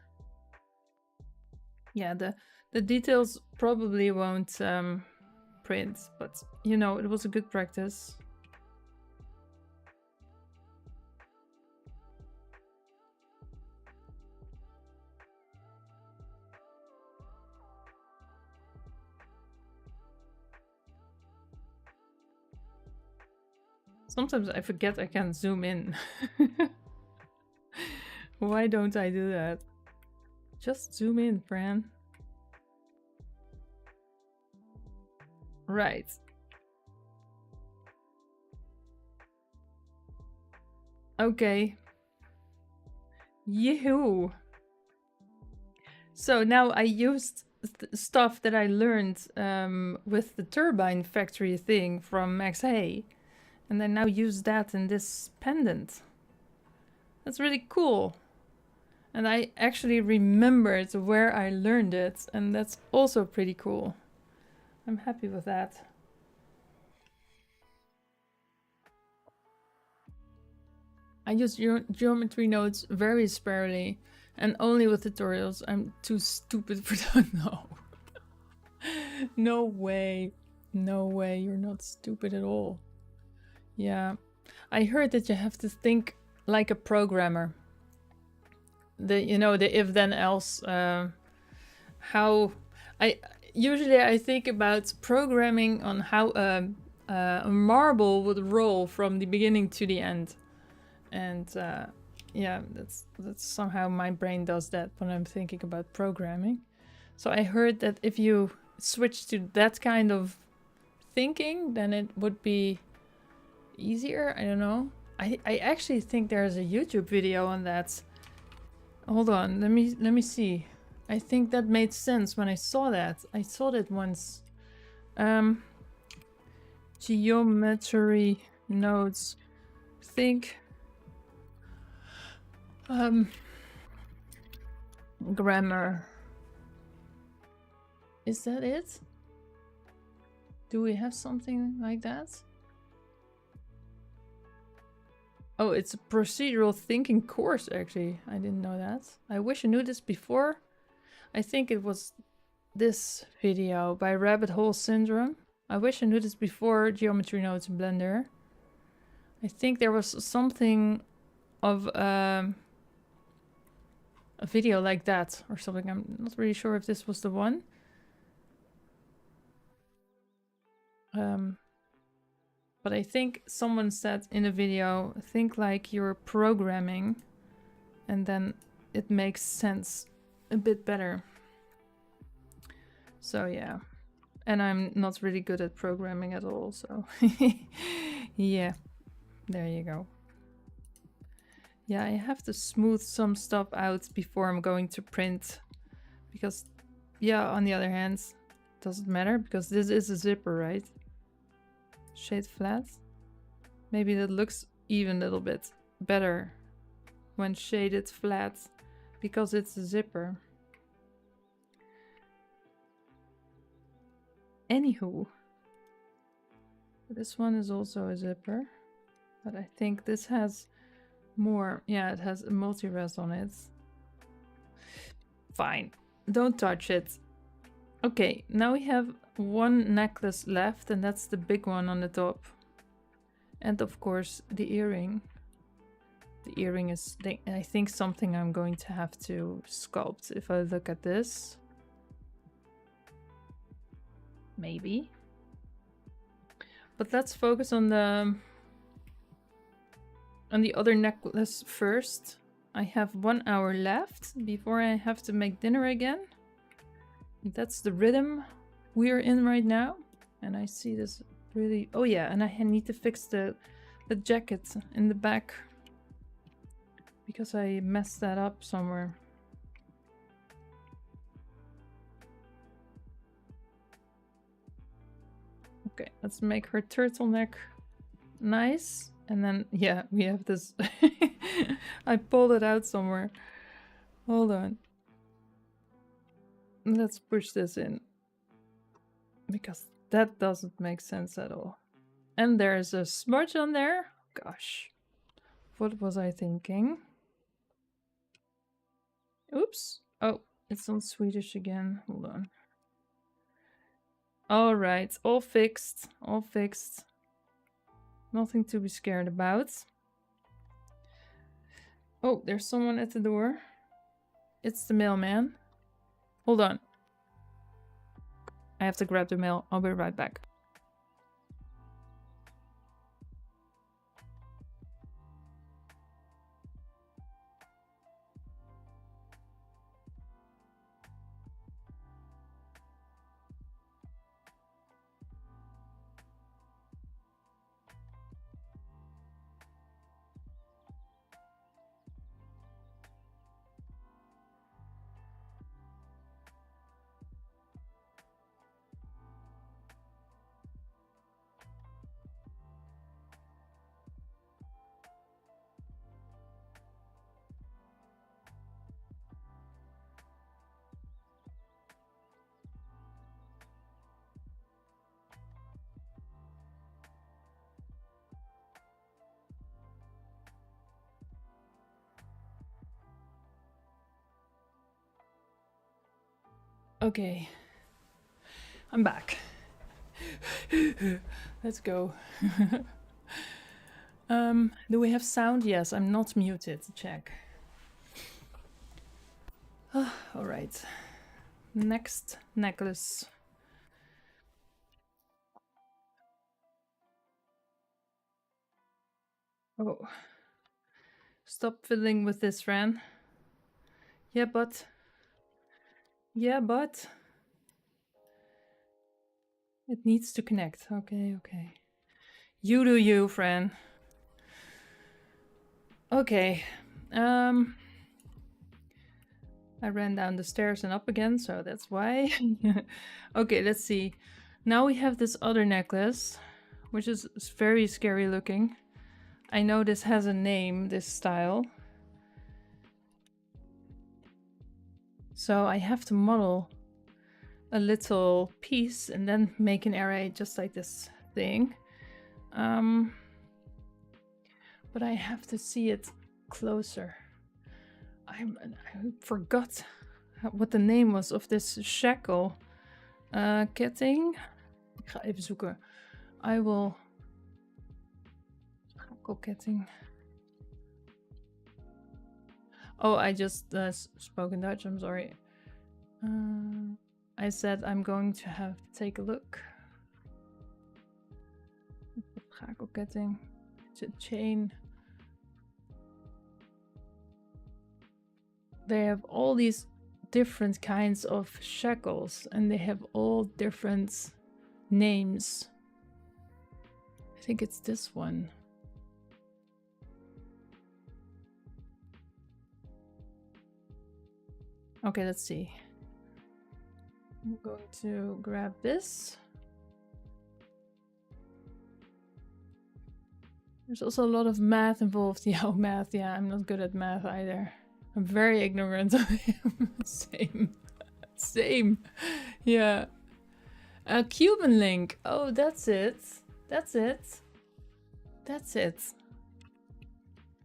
Yeah, the details probably won't print, but you know, it was a good practice. Sometimes I forget I can zoom in. Why don't I do that? Just zoom in, Fran. Right. Okay. Yoo-hoo! So now I used stuff that I learned with the turbine factory thing from Max Hay. And I now use that in this pendant. That's really cool. And I actually remembered where I learned it, and that's also pretty cool. I'm happy with that. I use geometry nodes very sparingly, and only with tutorials. I'm too stupid for that. No. No way. No way, you're not stupid at all. Yeah. I heard that you have to think like a programmer. You know, the if then else. How usually I think about programming on how a marble would roll from the beginning to the end, and yeah, that's somehow my brain does that when I'm thinking about programming. So I heard that if you switch to that kind of thinking, then it would be easier. I don't know. I actually think there's a YouTube video on that. Hold on, let me see. I think that made sense when I saw that. I saw that once. Geometry nodes. Think. Grammar. Is that it? Do we have something like that? Oh, it's a procedural thinking course, actually. I didn't know that. I wish I knew this before. I think it was this video by Rabbit Hole Syndrome. I wish I knew this before Geometry Nodes in Blender. I think there was something of a video like that or something. I'm not really sure if this was the one. But I think someone said in a video, think like you're programming, and then it makes sense a bit better. So yeah, and I'm not really good at programming at all, so yeah, there you go. Yeah, I have to smooth some stuff out before I'm going to print, because yeah, on the other hand, doesn't matter because this is a zipper, right? Shade flat. Maybe that looks even a little bit better when shaded flat because it's a zipper. Anywho, this one is also a zipper, but I think this has more. Yeah, it has a multi-res on it. Fine, don't touch it. Okay, now we have one necklace left, and that's the big one on the top. And of course, the earring. The earring is, I think, something I'm going to have to sculpt if I look at this. Maybe. But let's focus on the other necklace first. I have 1 hour left before I have to make dinner again. That's the rhythm we're in right now. And I see this really... Oh yeah, and I need to fix the jacket in the back, because I messed that up somewhere. Okay, let's make her turtleneck nice. And then, yeah, we have this... I pulled it out somewhere. Hold on. Let's push this in, because that doesn't make sense at all. And there's a smudge on there. Gosh, what was I thinking? Oops. Oh, it's on Swedish again. Hold on. All right, all fixed. All fixed. Nothing to be scared about. Oh, there's someone at the door. It's the mailman. Hold on. I have to grab the mail. I'll be right back. Okay, I'm back. Let's go. Do we have sound? Yes, I'm not muted. Check. All right. Next necklace. Oh. Stop fiddling with this, Fran. Yeah, but... Yeah, but... It needs to connect. Okay, okay. You do you, Fran. Okay. I ran down the stairs and up again, so that's why. Okay, let's see. Now we have this other necklace, which is very scary looking. I know this has a name, this style. So I have to model a little piece and then make an array just like this thing. But I have to see it closer. I forgot what the name was of this shackle ketting. Ik ga even zoeken. I will... Schakelketting. Oh, I just spoke in Dutch, I'm sorry. I said I'm going to have to take a look. Schakelketting. It's a chain. They have all these different kinds of shackles and they have all different names. I think it's this one. Okay, let's see. I'm going to grab this. There's also a lot of math involved. Yeah, math. Yeah, I'm not good at math either. I'm very ignorant of him. Same. Same. Yeah. A Cuban link. Oh, that's it. That's it. That's it.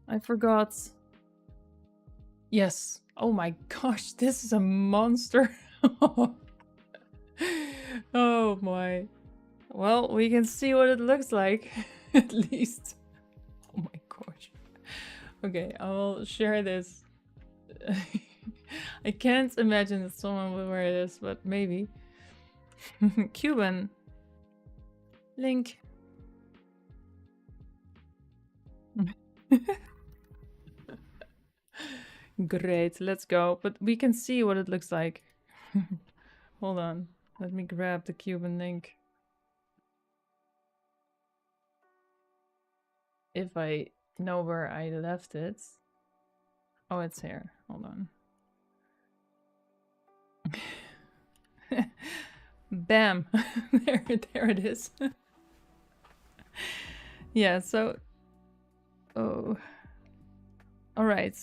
I forgot. Yes. Oh my gosh, this is a monster. Oh my. Well, we can see what it looks like, at least. Oh my gosh. Okay, I will share this. I can't imagine that someone would wear this, but maybe. Cuban. Link. Great, let's go. But we can see what it looks like. Hold on. Let me grab the Cuban link. If I know where I left it. Oh, it's here. Hold on. Bam! there it is. Yeah, so... Oh. Alright.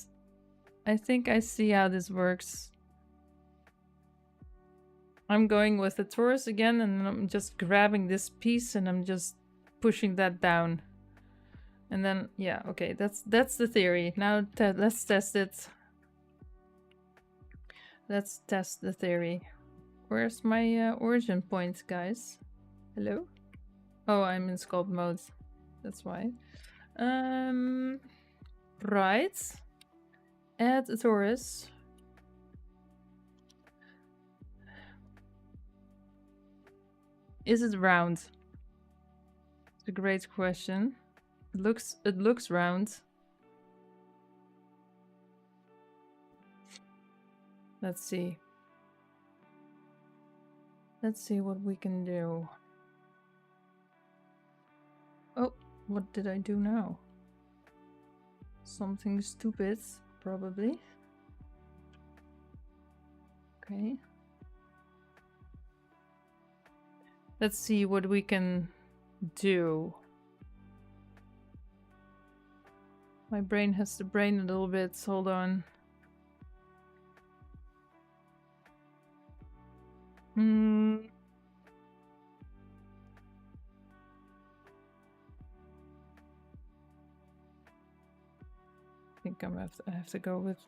I think I see how this works. I'm going with the Taurus again, and I'm just grabbing this piece and I'm just pushing that down. And then, yeah, okay, that's the theory. Now let's test it. Let's test the theory. Where's my origin point, guys? Hello? Oh, I'm in sculpt mode. That's why. Right. Add a Taurus. Is it round? It's a great question. It looks round. Let's see. Let's see what we can do. Oh, what did I do now? Something stupid, probably. Okay. Let's see what we can do. My brain has to brain a little bit. Hold on. I think I have to go with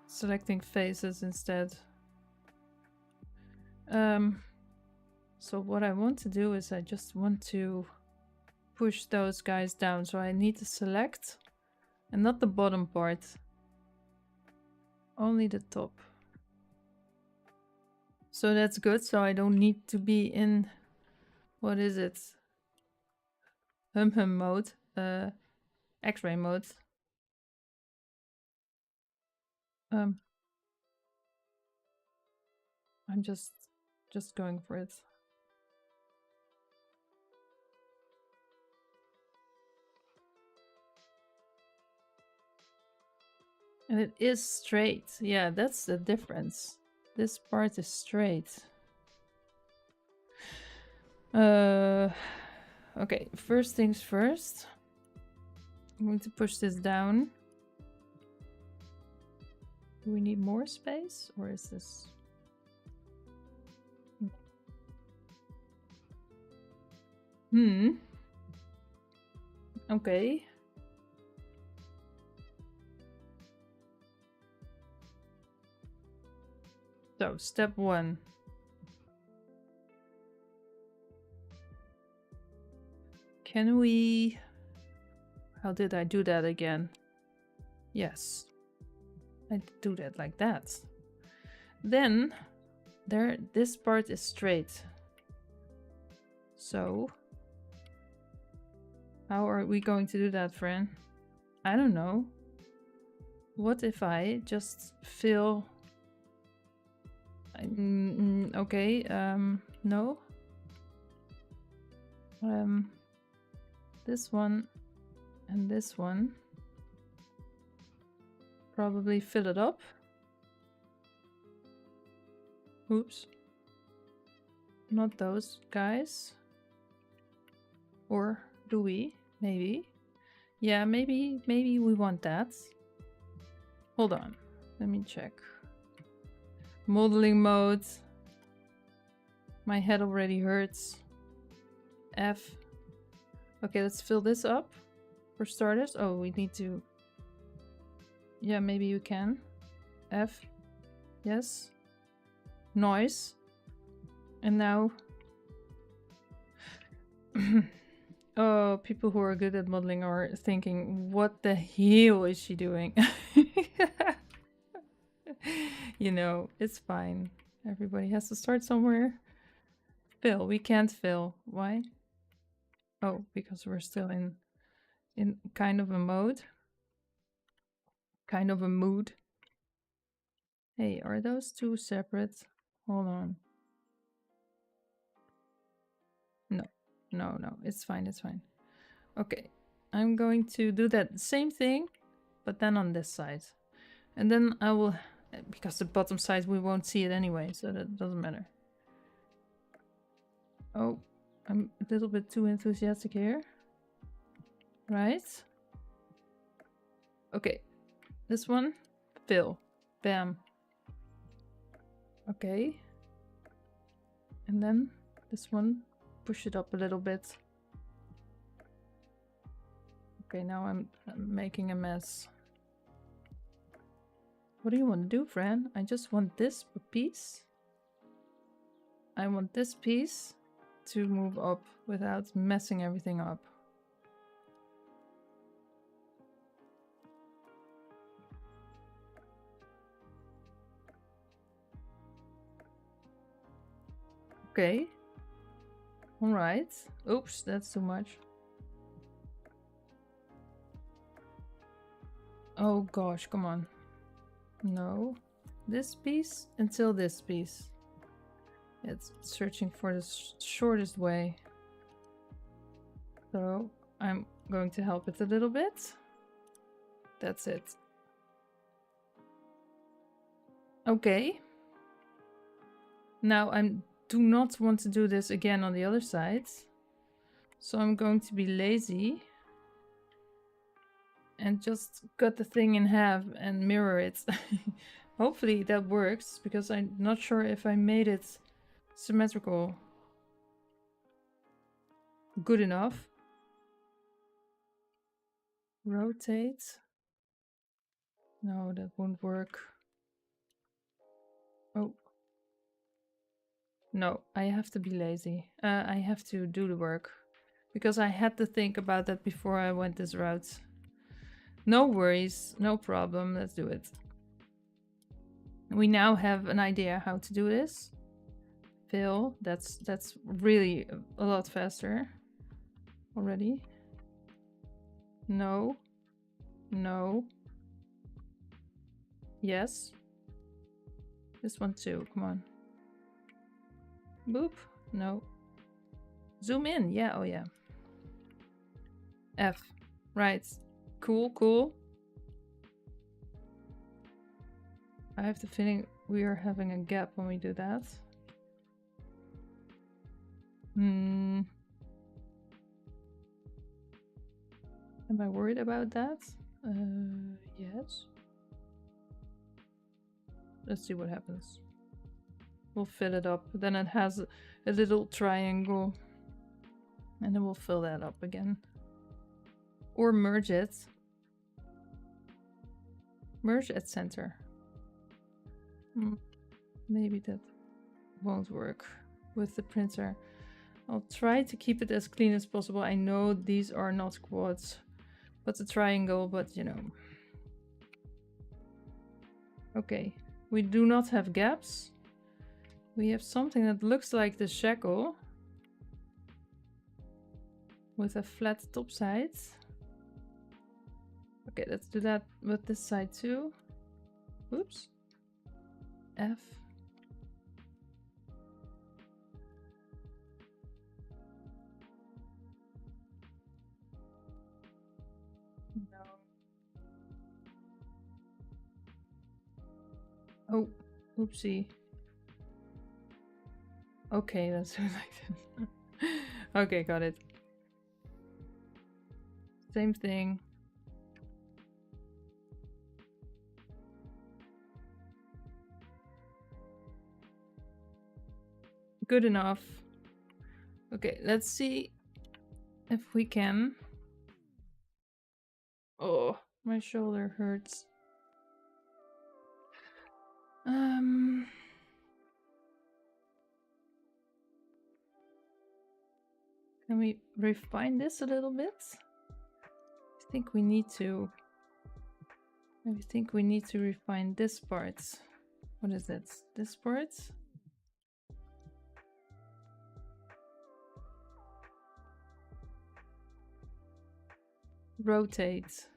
selecting faces instead. So what I want to do is I just want to push those guys down. So I need to select and not the bottom part, only the top. So that's good. So I don't need to be in, what is it? Hum mode, X-ray mode. I'm just going for it. And it is straight. Yeah, that's the difference. This part is straight. Okay, first things first. I'm going to push this down. Do we need more space, or is this... Okay. So, step 1. Can we... How did I do that again? Yes. I do that like that. Then, this part is straight. So... How are we going to do that, friend? I don't know. What if I just fill... okay, no. This one and this one. Probably fill it up. Oops. Not those guys. Or do we? Maybe. Yeah, maybe we want that. Hold on. Let me check. Modeling mode. My head already hurts. F. Okay, let's fill this up. For starters. Oh, we need to... Yeah, maybe you can. F. Yes. Noise. And now... Oh, people who are good at modeling are thinking, what the hell is she doing? You know, it's fine. Everybody has to start somewhere. Fill. We can't fill. Why? Oh, because we're still in kind of a mode. Kind of a mood. Hey, are those two separate? Hold on. No, it's fine, it's fine. Okay, I'm going to do that same thing, but then on this side. And then I will, because the bottom side we won't see it anyway, so that doesn't matter. Oh, I'm a little bit too enthusiastic here. Right? Okay, this one, fill, bam. Okay. And then this one, push it up a little bit. Okay, now I'm making a mess. What do you want to do, Fran? I just want this piece. I want this piece to move up without messing everything up. Okay. All right. Oops, that's too much. Oh gosh, come on. No. This piece until this piece. It's searching for the shortest way. So I'm going to help it a little bit. That's it. Okay. Now I do not want to do this again on the other side. So I'm going to be lazy and just cut the thing in half and mirror it. Hopefully that works, because I'm not sure if I made it symmetrical good enough. Rotate. No, that won't work. Oh. No, I have to be lazy. I have to do the work, because I had to think about that before I went this route. No worries, no problem, let's do it. We now have an idea how to do this. Fill, that's really a lot faster already. No. No. Yes. This one too, come on. Boop. No. Zoom in. Yeah, oh yeah. F. Right. Cool, cool. I have the feeling we are having a gap when we do that. Am I worried about that? Yes. Let's see what happens. We'll fill it up. Then it has a little triangle. And then we'll fill that up again. Or merge it. Merge at center. Maybe that won't work with the printer. I'll try to keep it as clean as possible. I know these are not quads, but a triangle, but you know. Okay, we do not have gaps. We have something that looks like the shackle. with a flat top side. Okay, let's do that with this side too. Oops. F. No. Oh, oopsie. Okay, let's do it like this. Okay, got it. Same thing. Good enough. Okay, let's see if we can. Oh, my shoulder hurts. Can we refine this a little bit? I think we need to. I think we need to refine this part. What is it? This part? Rotate.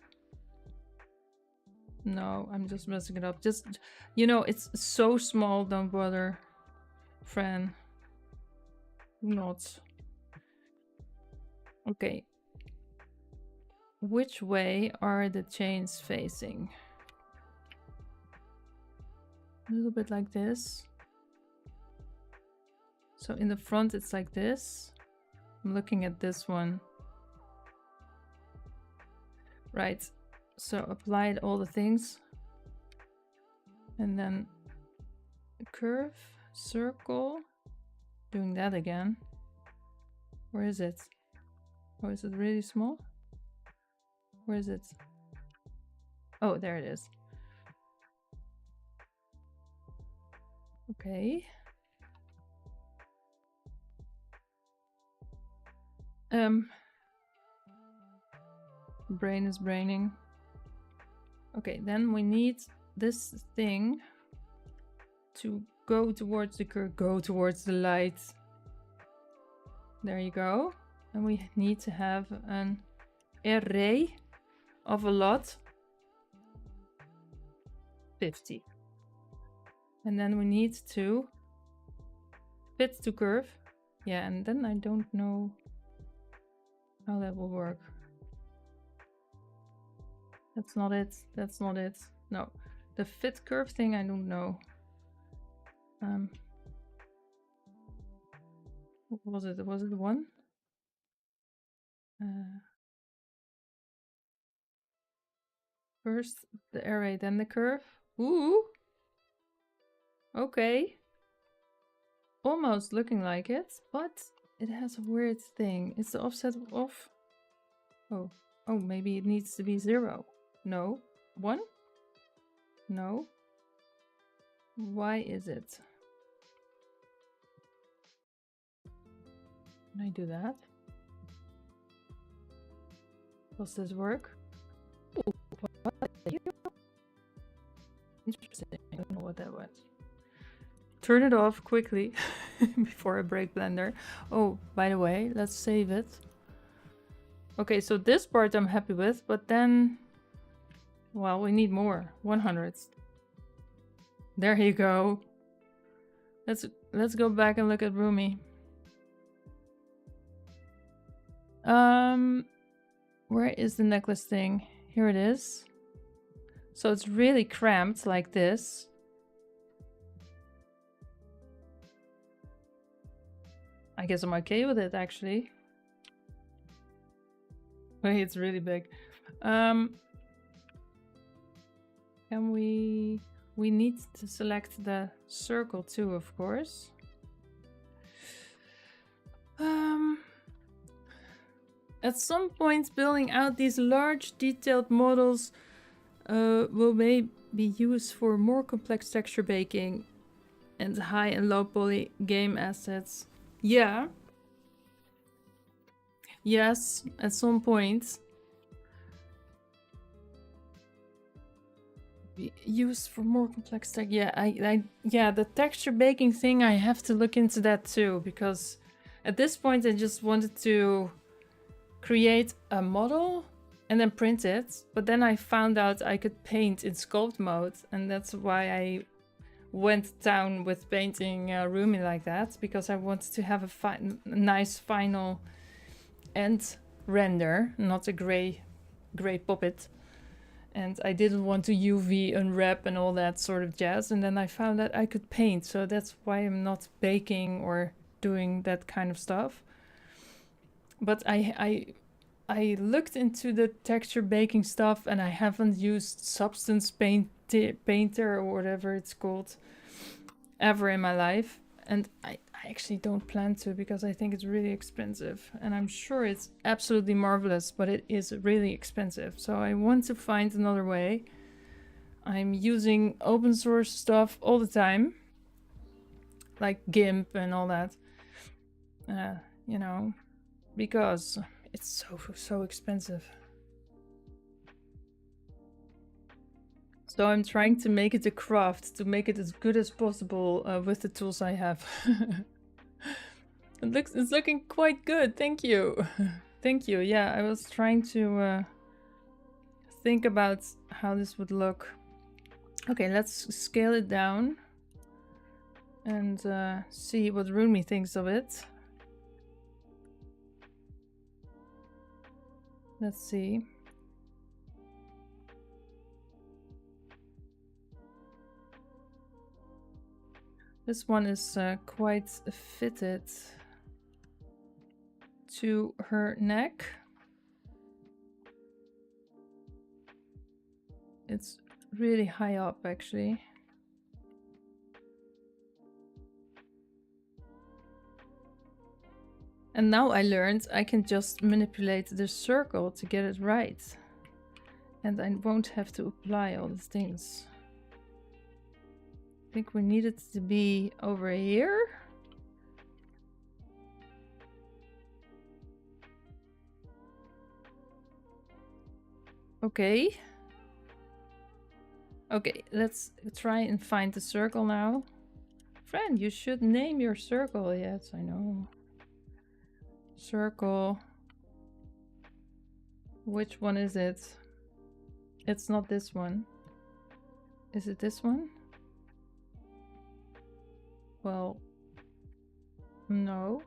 No, I'm just messing it up. Just, you know, it's so small, don't bother, Fran. Do not. Okay. Which way are the chains facing? A little bit like this. So in the front it's like this. I'm looking at this one. Right. So applied all the things. And then curve, circle. Doing that again. Where is it? Oh, is it really small? Where is it? Oh, there it is. Okay. Brain is braining. Okay, then we need this thing to go towards the curve, go towards the light. There you go. And we need to have an array of a lot. 50. And then we need to fit to curve. Yeah, and then I don't know how that will work. That's not it. That's not it. No. The fit curve thing, I don't know. What was it? Was it one? First the array, then the curve. Ooh. Okay. Almost looking like it, but it has a weird thing. It's the offset off. Oh. Oh, maybe it needs to be 0. No. 1? No. Why is it? Can I do that? Does this work? Ooh, what? Interesting. I don't know what that was. Turn it off quickly before I break Blender. Oh, by the way, let's save it. Okay, so this part I'm happy with, but then, well, we need more. 100. There you go. Let's go back and look at Rumi. Where is the necklace thing? Here it is. So it's really cramped like this. I guess I'm okay with it actually. Wait, it's really big. Can we need to select the circle too, of course. At some point, building out these large detailed models will maybe be used for more complex texture baking and high and low poly game assets. Yeah. Yes, at some point. Be used for more complex tech. Yeah, yeah, the texture baking thing, I have to look into that too, because at this point I just wanted to create a model and then print it, but then I found out I could paint in sculpt mode, and that's why I went down with painting Rumi like that, because I wanted to have a nice final end render, not a gray puppet. And I didn't want to UV unwrap and all that sort of jazz, and then I found that I could paint, so that's why I'm not baking or doing that kind of stuff. But I looked into the texture baking stuff, and I haven't used Substance Painter or whatever it's called ever in my life. And I actually don't plan to, because I think it's really expensive. And I'm sure it's absolutely marvelous, but it is really expensive. So I want to find another way. I'm using open source stuff all the time, like GIMP and all that. You know, because it's so expensive. So I'm trying to make it a craft, to make it as good as possible with the tools I have. It's looking quite good, thank you. Thank you, yeah, I was trying to think about how this would look. Okay, let's scale it down and see what Rumi thinks of it. Let's see. This one is quite fitted to her neck. It's really high up, actually. And now I learned I can just manipulate the circle to get it right. And I won't have to apply all these things. I think we need it to be over here. Okay. Okay, let's try and find the circle now. Friend, you should name your circle. Yes, I know. Circle. Which one is it? It's not this one. Is it this one? Well, no.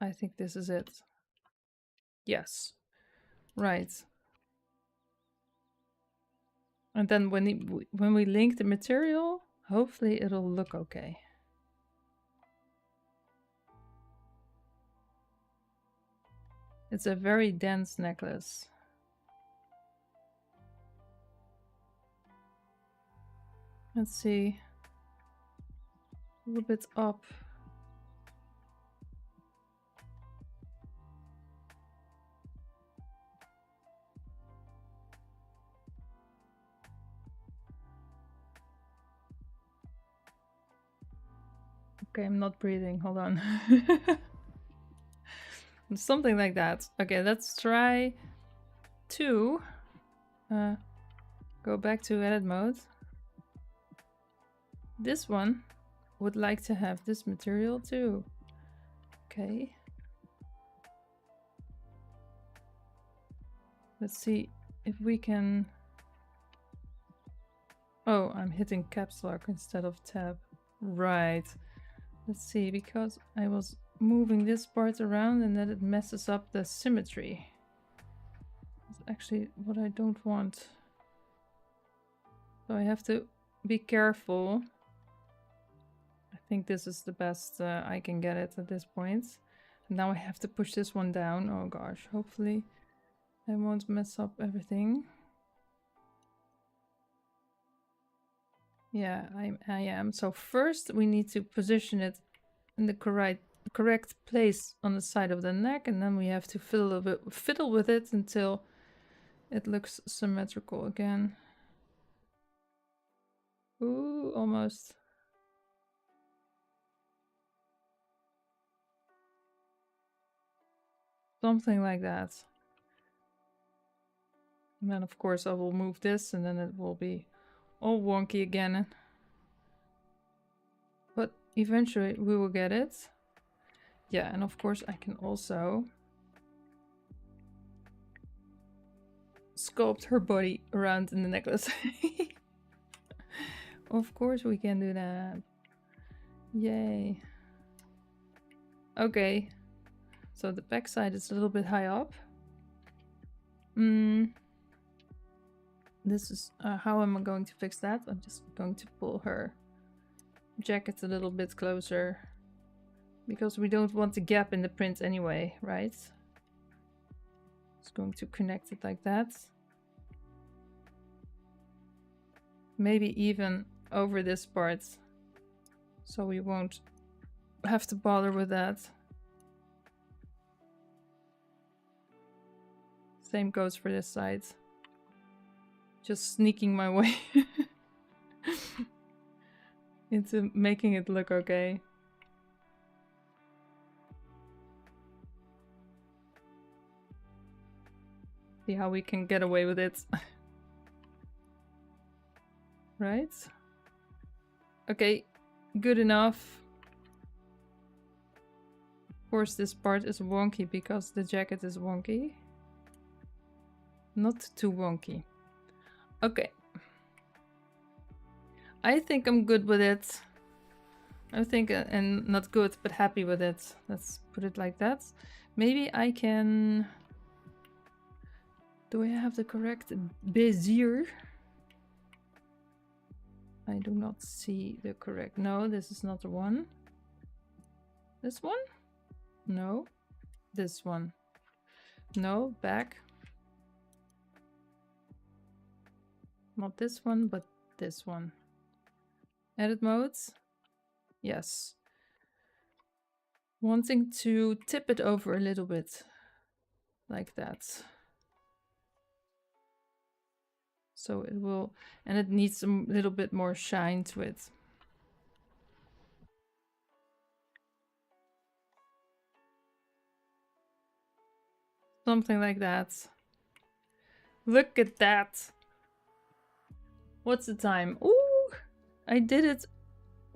I think this is it. Yes. Right. And then when we link the material, hopefully it'll look okay. It's a very dense necklace. Let's see. A little bit up. Okay, I'm not breathing. Hold on. Something like that. Okay, let's try to go back to edit mode. This one would like to have this material too. Okay. Let's see if we can... Oh, I'm hitting caps lock instead of tab. Right. Let's see, because I was moving this part around and then it messes up the symmetry. That's actually what I don't want. So I have to be careful. I think this is the best I can get it at this point. And now I have to push this one down. Oh gosh, hopefully I won't mess up everything. Yeah, I am. So first we need to position it in the correct place on the side of the neck, and then we have to fiddle with it until it looks symmetrical again. Ooh, almost. Something like that. And then of course I will move this and then it will be all wonky again. But eventually we will get it. Yeah, and of course I can also sculpt her body around in the necklace. Of course we can do that. Yay. Okay. So the back side is a little bit high up. This is how am I going to fix that? I'm just going to pull her jacket a little bit closer because we don't want the gap in the print anyway, right? Just going to connect it like that. Maybe even over this part, so we won't have to bother with that. Same goes for this side. Just sneaking my way into making it look okay. See how we can get away with it. Right? Okay, good enough. Of course, this part is wonky because the jacket is wonky. Not too wonky. Okay. I think I'm good with it. I think, and not good, but happy with it. Let's put it like that. Maybe I can... Do I have the correct bezier? I do not see the correct... No, this is not the one. This one? No. This one. No, back. Not this one, but this one. Edit modes. Yes. Wanting to tip it over a little bit. Like that. So it will, and it needs a little bit more shine to it. Something like that. Look at that. What's the time? Ooh, I did it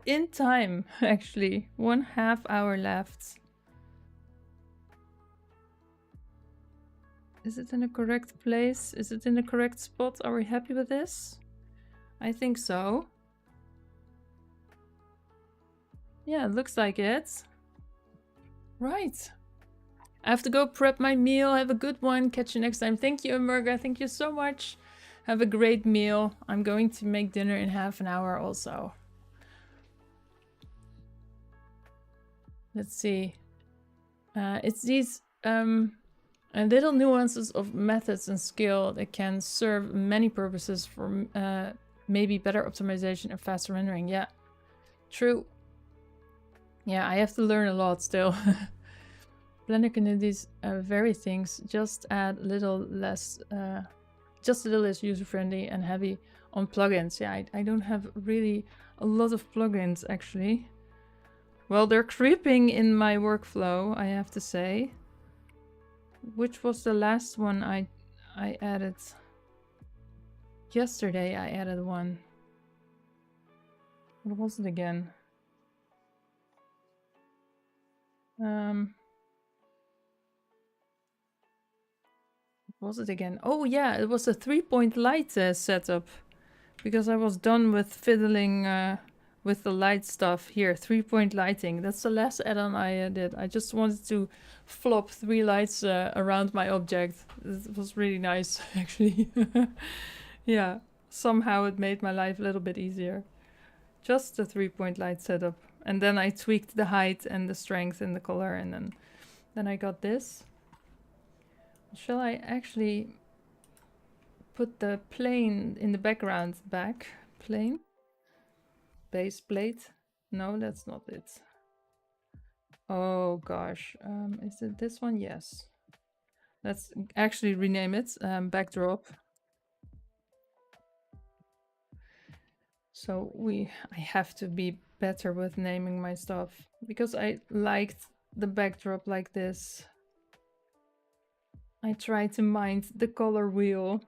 in time, actually. 1/2 hour left. Is it in the correct place? Is it in the correct spot? Are we happy with this? I think so. Yeah, it looks like it. Right. I have to go prep my meal. Have a good one. Catch you next time. Thank you, Amurga. Thank you so much. Have a great meal. I'm going to make dinner in 1/2 hour also. Let's see. It's these little nuances of methods and skill that can serve many purposes for maybe better optimization and faster rendering. Yeah, true. Yeah, I have to learn a lot still. Blender can do these very things, just add a little less, just a little less user-friendly and heavy on plugins. Yeah, I don't have really a lot of plugins actually. Well, they're creeping in my workflow, I have to say. Which was the last one I added? Yesterday I added one. What was it again? What was it again? Oh yeah, it was a 3-point light setup. Because I was done with fiddling with the light stuff here. 3-point lighting. That's the last add-on I did. I just wanted to flop 3 lights around my object. It was really nice, actually. Yeah, somehow it made my life a little bit easier. Just the 3-point light setup. And then I tweaked the height and the strength and the color, and then I got this. Shall I actually put the plane in the background back? Plane? Base plate? No, that's not it. Oh gosh, is it this one? Yes. Let's actually rename it backdrop. So I have to be better with naming my stuff because I liked the backdrop like this. I try to mind the color wheel,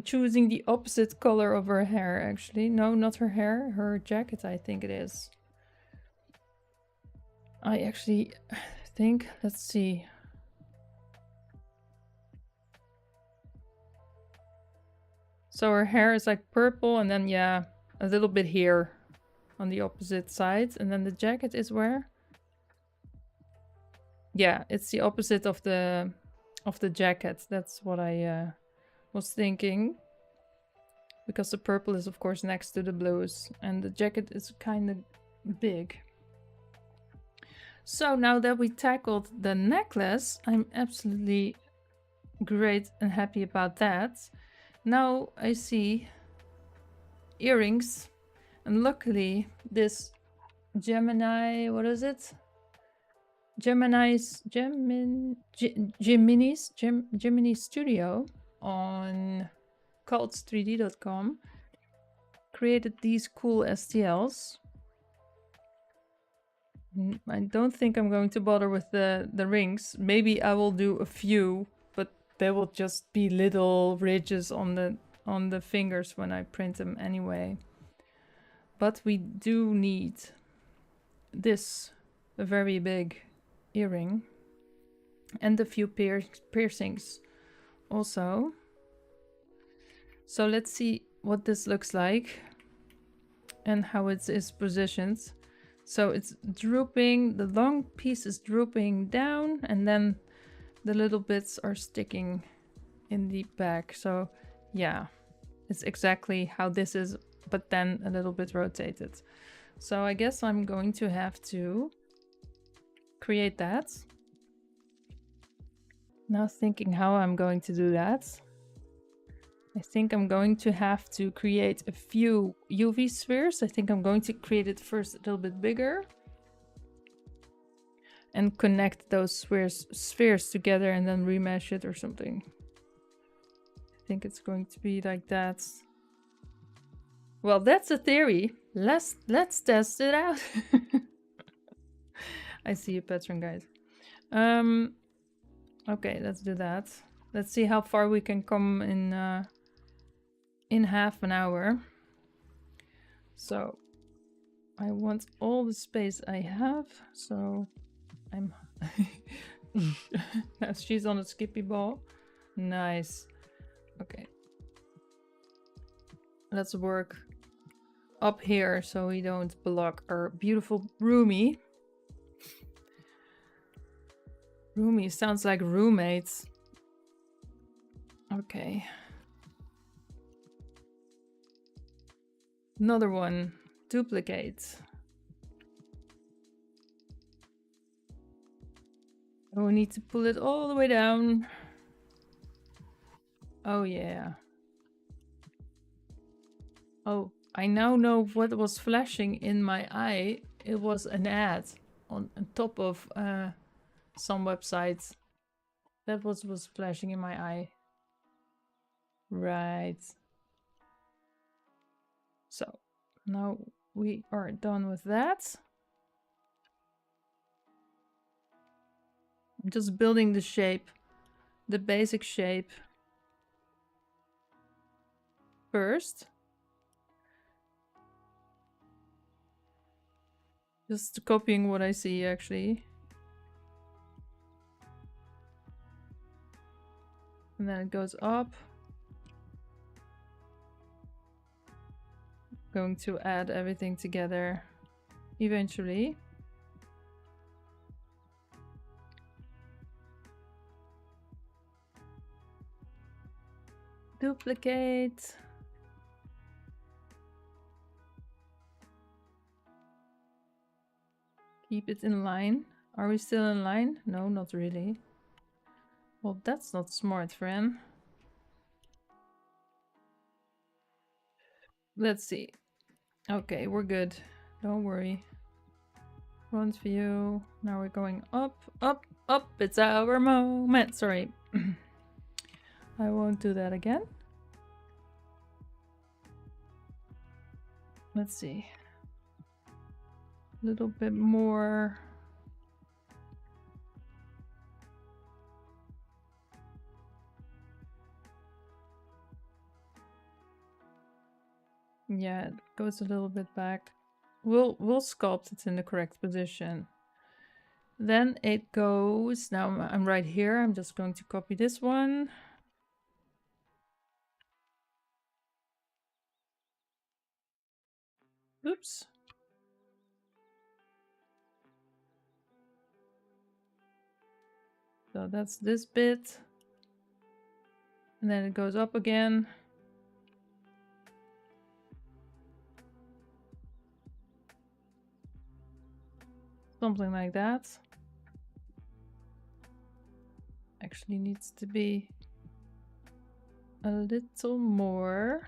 choosing the opposite color of her hair actually. No, not her hair, her jacket I think it is. I actually think, let's see. So her hair is like purple, and then yeah, a little bit here on the opposite side. And then the jacket is where? Yeah, it's the opposite of the jacket. That's what I was thinking. Because the purple is of course next to the blues, and the jacket is kind of big. So now that we tackled the necklace, I'm absolutely great and happy about that. Now I see earrings, and luckily this Gemini, what is it? Gemini Studio on cults3d.com created these cool STLs. I don't think I'm going to bother with the rings. Maybe I will do a few, but they will just be little ridges on the fingers when I print them anyway. But we do need this very big earring and a few piercings also. So let's see what this looks like and how it is positioned. So it's drooping, the long piece is drooping down, and then the little bits are sticking in the back. So yeah, it's exactly how this is, but then a little bit rotated. So I guess I'm going to have to create that. Now thinking how I'm going to do that. I think I'm going to have to create a few UV spheres. I think I'm going to create it first a little bit bigger and connect those spheres together and then remesh it or something. I think it's going to be like that. Well, that's a theory. Let's test it out. I see a pattern, guys. Okay, let's do that. Let's see how far we can come in half an hour. So I want all the space I have, so I'm she's on a skippy ball. Nice. Okay, let's work up here so we don't block our beautiful Rumi. Rumi sounds like roommates. Okay. Another one. Duplicate. Oh, we need to pull it all the way down. Oh yeah. Oh, I now know what was flashing in my eye. It was an ad on top of some websites. That was flashing in my eye. Right. So now we are done with that. I'm just building the shape, the basic shape first. Just copying what I see actually. And then it goes up. Going to add everything together eventually. Duplicate. Keep it in line. Are we still in line? No, not really. Well, that's not smart, friend. Let's see. Okay, we're good. Don't worry. Front view. Now we're going up, up, up. It's our moment. Sorry. I won't do that again. Let's see. A little bit more. Yeah, it goes a little bit back. We'll sculpt it in the correct position. Then it goes, now I'm right here, I'm just going to copy this one. Oops. So that's this bit. And then it goes up again. Something like that. Actually needs to be a little more.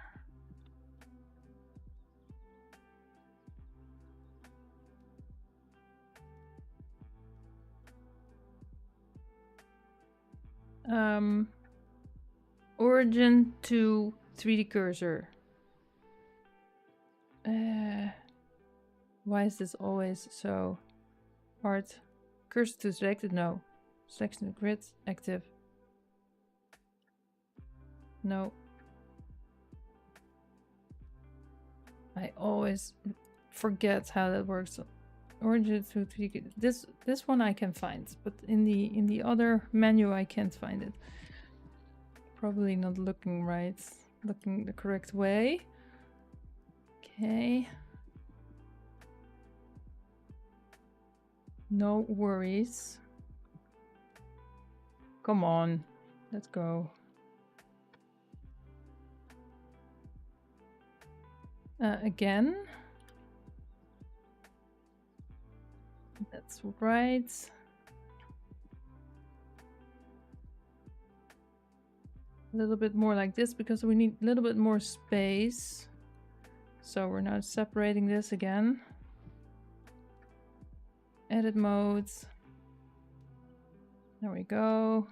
Origin to 3D cursor. Why is this always so hard? Cursor to selected? No. Selection of grid active. No. I always forget how that works. Origin to 3D. This one I can find, but in the other menu I can't find it. Probably not looking right. Looking the correct way. Okay. No worries. Come on, let's go. Again. That's right. A little bit more like this because we need a little bit more space. So we're now separating this again. Edit modes. There we go.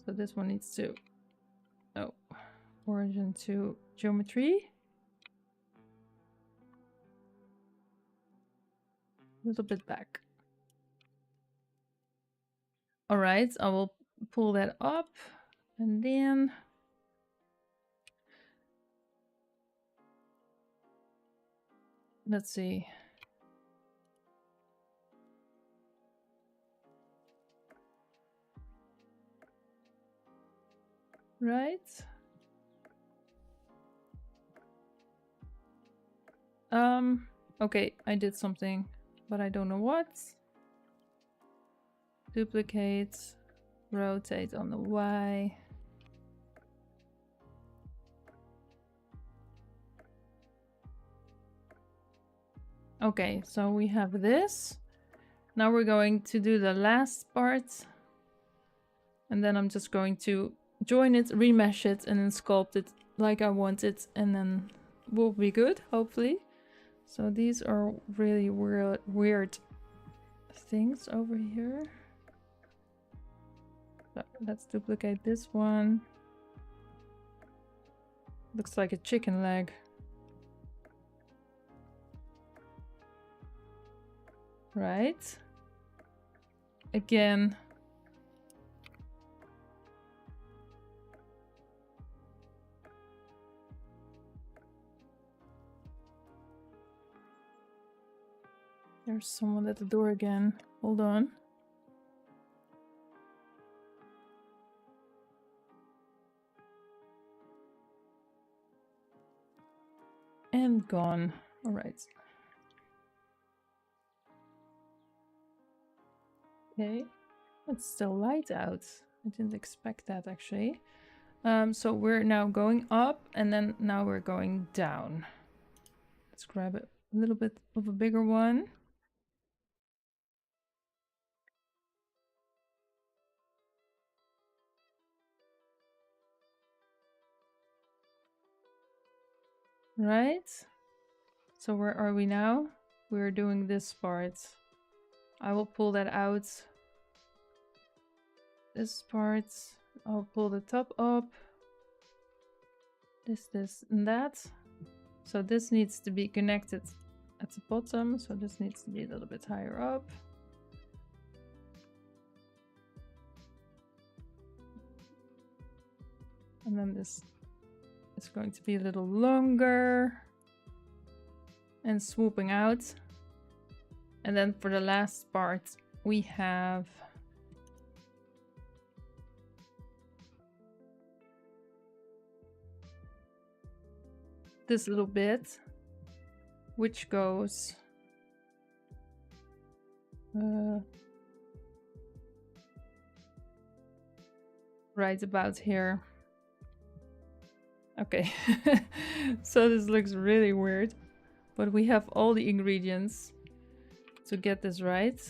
So this one needs to, oh, origin to geometry. A little bit back. All right, I will pull that up and then let's see. Right. Okay, I did something, but I don't know what. Duplicate, rotate on the Y. Okay, so we have this. Now we're going to do the last part. And then I'm just going to join it, remesh it, and then sculpt it like I want it. And then we'll be good, hopefully. So these are really weird things over here. So let's duplicate this one. Looks like a chicken leg. Right. Again. There's someone at the door again. Hold on. And gone. All right. Okay. It's still light out. I didn't expect that actually. So we're now going up and then now we're going down. Let's grab a little bit of a bigger one. Right. So where are we now? We're doing this part. I will pull that out. This part. I'll pull the top up. This, and that. So this needs to be connected at the bottom. So this needs to be a little bit higher up. And then this is going to be a little longer and swooping out. And then for the last part, we have this little bit, which goes right about here. Okay, so this looks really weird, but we have all the ingredients to get this right.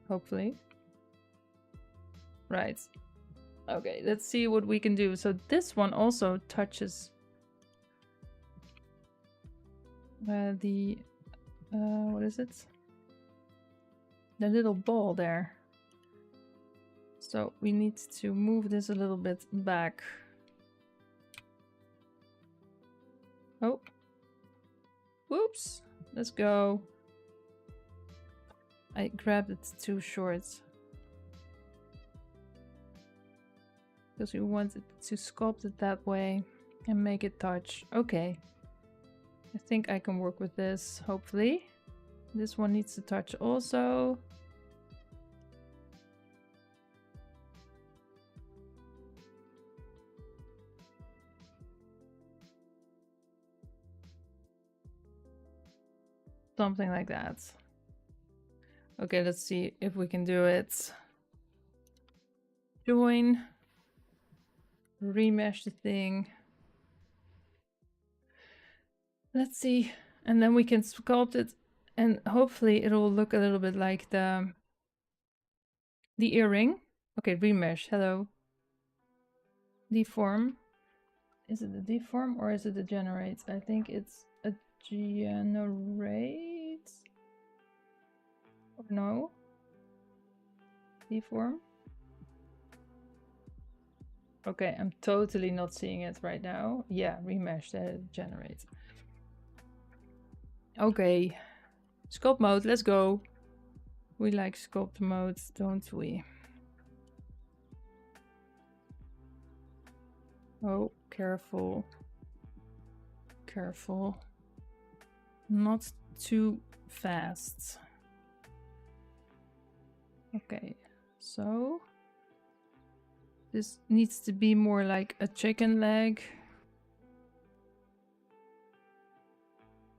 Hopefully. Right. Okay, let's see what we can do. So this one also touches the what is it? The little ball there. So we need to move this a little bit back. Oh. Whoops. Let's go. I grabbed it too short. Because we wanted to sculpt it that way and make it touch. Okay. I think I can work with this, hopefully. This one needs to touch also. Something like that. Okay, let's see if we can do it. Join. Remesh the thing. Let's see. And then we can sculpt it and hopefully it will look a little bit like the earring. Okay, remesh. Hello. Deform. Is it a deform or is it a generate? I think it's a generate. Or no? Deform. Okay, I'm totally not seeing it right now. Yeah, remesh, generate. Okay, sculpt mode, let's go. We like sculpt modes, don't we? Oh, careful. Careful. Not too fast. Okay, so this needs to be more like a chicken leg.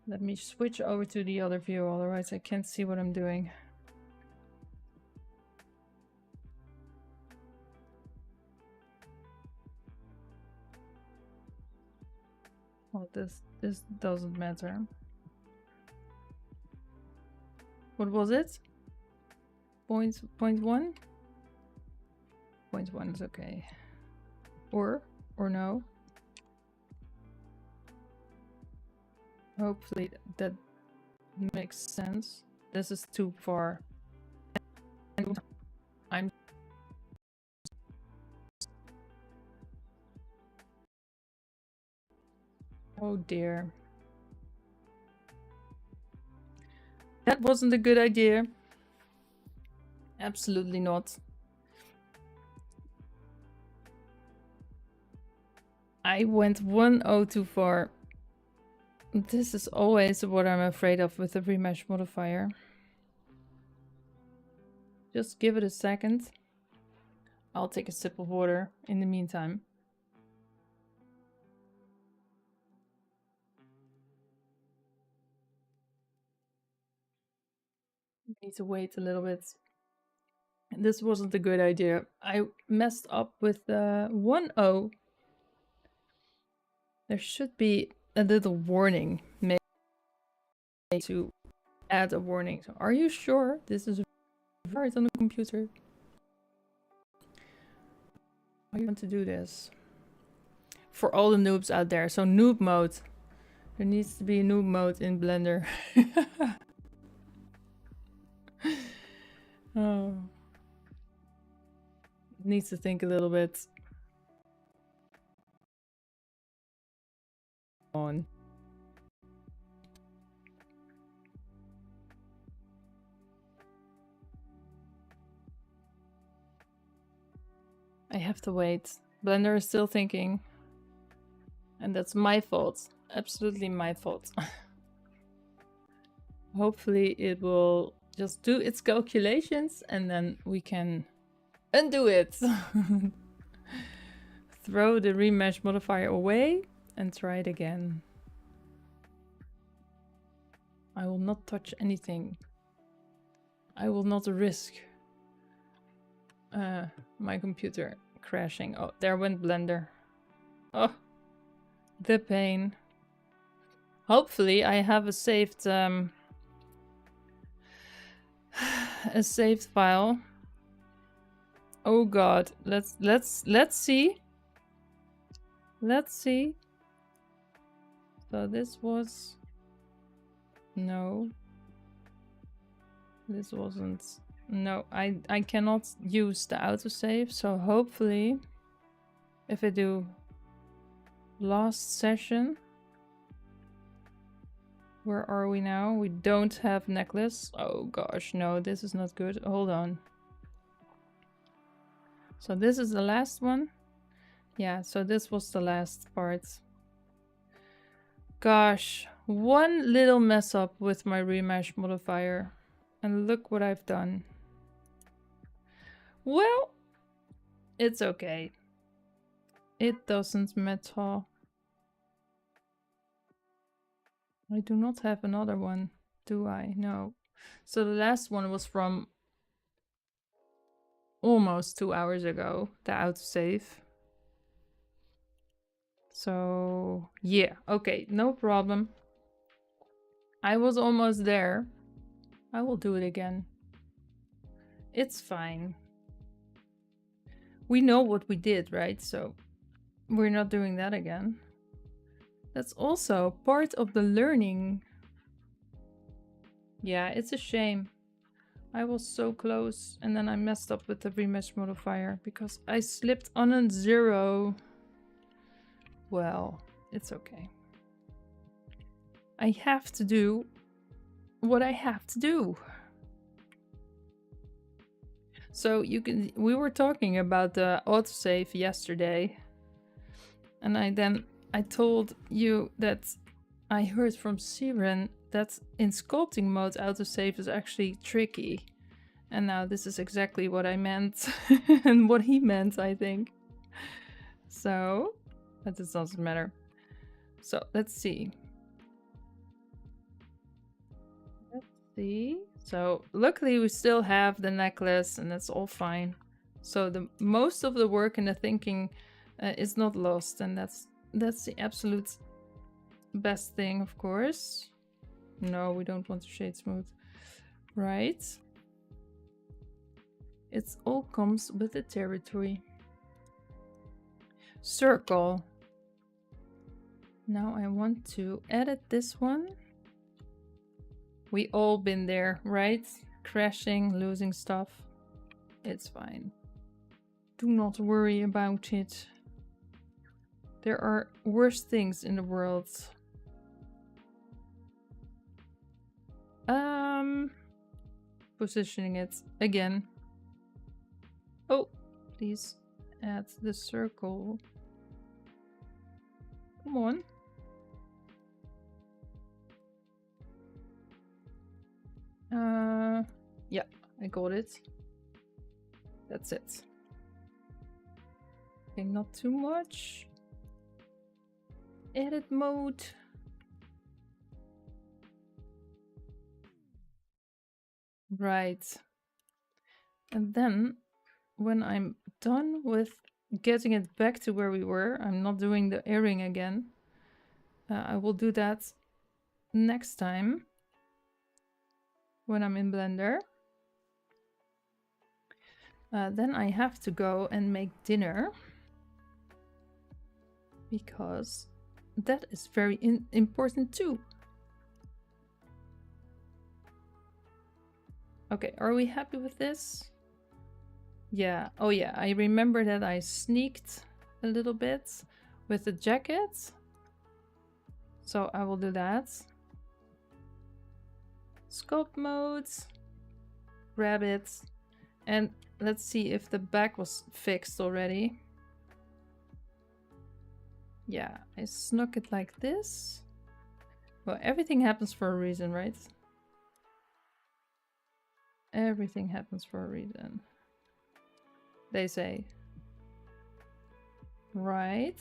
Let me switch over to the other view, otherwise I can't see what I'm doing. Oh, this doesn't matter. What was it? Point 1? Point 1 is okay. Or no. Hopefully that makes sense. This is too far. I'm oh dear. That wasn't a good idea. Absolutely not. I went 1/0 too far. This is always what I'm afraid of with the remesh modifier. Just give it a second. I'll take a sip of water in the meantime. Need to wait a little bit. This wasn't a good idea. I messed up with 1/0. There should be a little warning made to add a warning. So are you sure this is right on the computer? Are you want to do this? For all the noobs out there. So noob mode. There needs to be a noob mode in Blender. Oh. Needs to think a little bit. On. I have to wait. Blender is still thinking. And that's my fault. Absolutely my fault. Hopefully it will just do its calculations and then we can undo it. Throw the remesh modifier away and try it again. I will not touch anything. I will not risk my computer crashing. Oh, there went Blender. Oh, the pain. Hopefully I have a saved file. Oh god, let's see. Let's see. So this was no. This wasn't. No, I cannot use the autosave, so hopefully if I do last session. Where are we now? We don't have necklace. Oh gosh, no, this is not good. Hold on. So this is the last one. Yeah, so this was the last part. Gosh, one little mess up with my remesh modifier. And look what I've done. Well, it's okay. It doesn't matter. I do not have another one, do I? No. So the last one was from almost 2 hours ago, the autosave. So yeah, okay, no problem. I was almost there. I will do it again. It's fine. We know what we did, right? So we're not doing that again. That's also part of the learning. Yeah, it's a shame. I was so close and then I messed up with the remesh modifier because I slipped on a 0. Well, it's okay. I have to do what I have to do. So we were talking about the autosave yesterday. And I told you that I heard from Siren that in sculpting mode autosave is actually tricky. And now this is exactly what I meant and what he meant, I think. So, but it doesn't matter. So let's see. Let's see. So luckily we still have the necklace and that's all fine. So the most of the work and the thinking is not lost, and that's the absolute best thing, of course. No, we don't want to shade smooth. Right. It all comes with the territory. Circle. Now I want to edit this one. We all been there, right? Crashing, losing stuff. It's fine. Do not worry about it. There are worse things in the world. Positioning it again. Oh, please add the circle. Come on. Yeah, I got it. That's it. Okay, not too much. Edit mode. Right. And then when I'm done with getting it back to where we were, I'm not doing the earring again. I will do that next time when I'm in Blender. Then I have to go and make dinner because that is very important too. Okay, are we happy with this? Yeah, oh yeah, I remember that I sneaked a little bit with the jacket. So I will do that. Sculpt mode, grab it, and let's see if the back was fixed already. Yeah, I snuck it like this. Well, everything happens for a reason, right? Everything happens for a reason. They say. Right.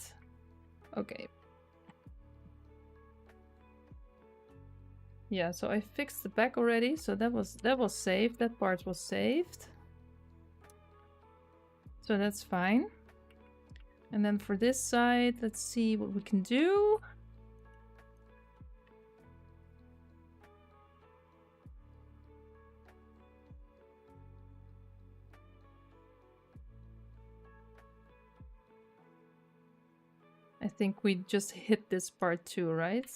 Okay. Yeah, so I fixed the back already, so that was saved. That part was saved. So that's fine. And then for this side, let's see what we can do. I think we just hit this part too, right?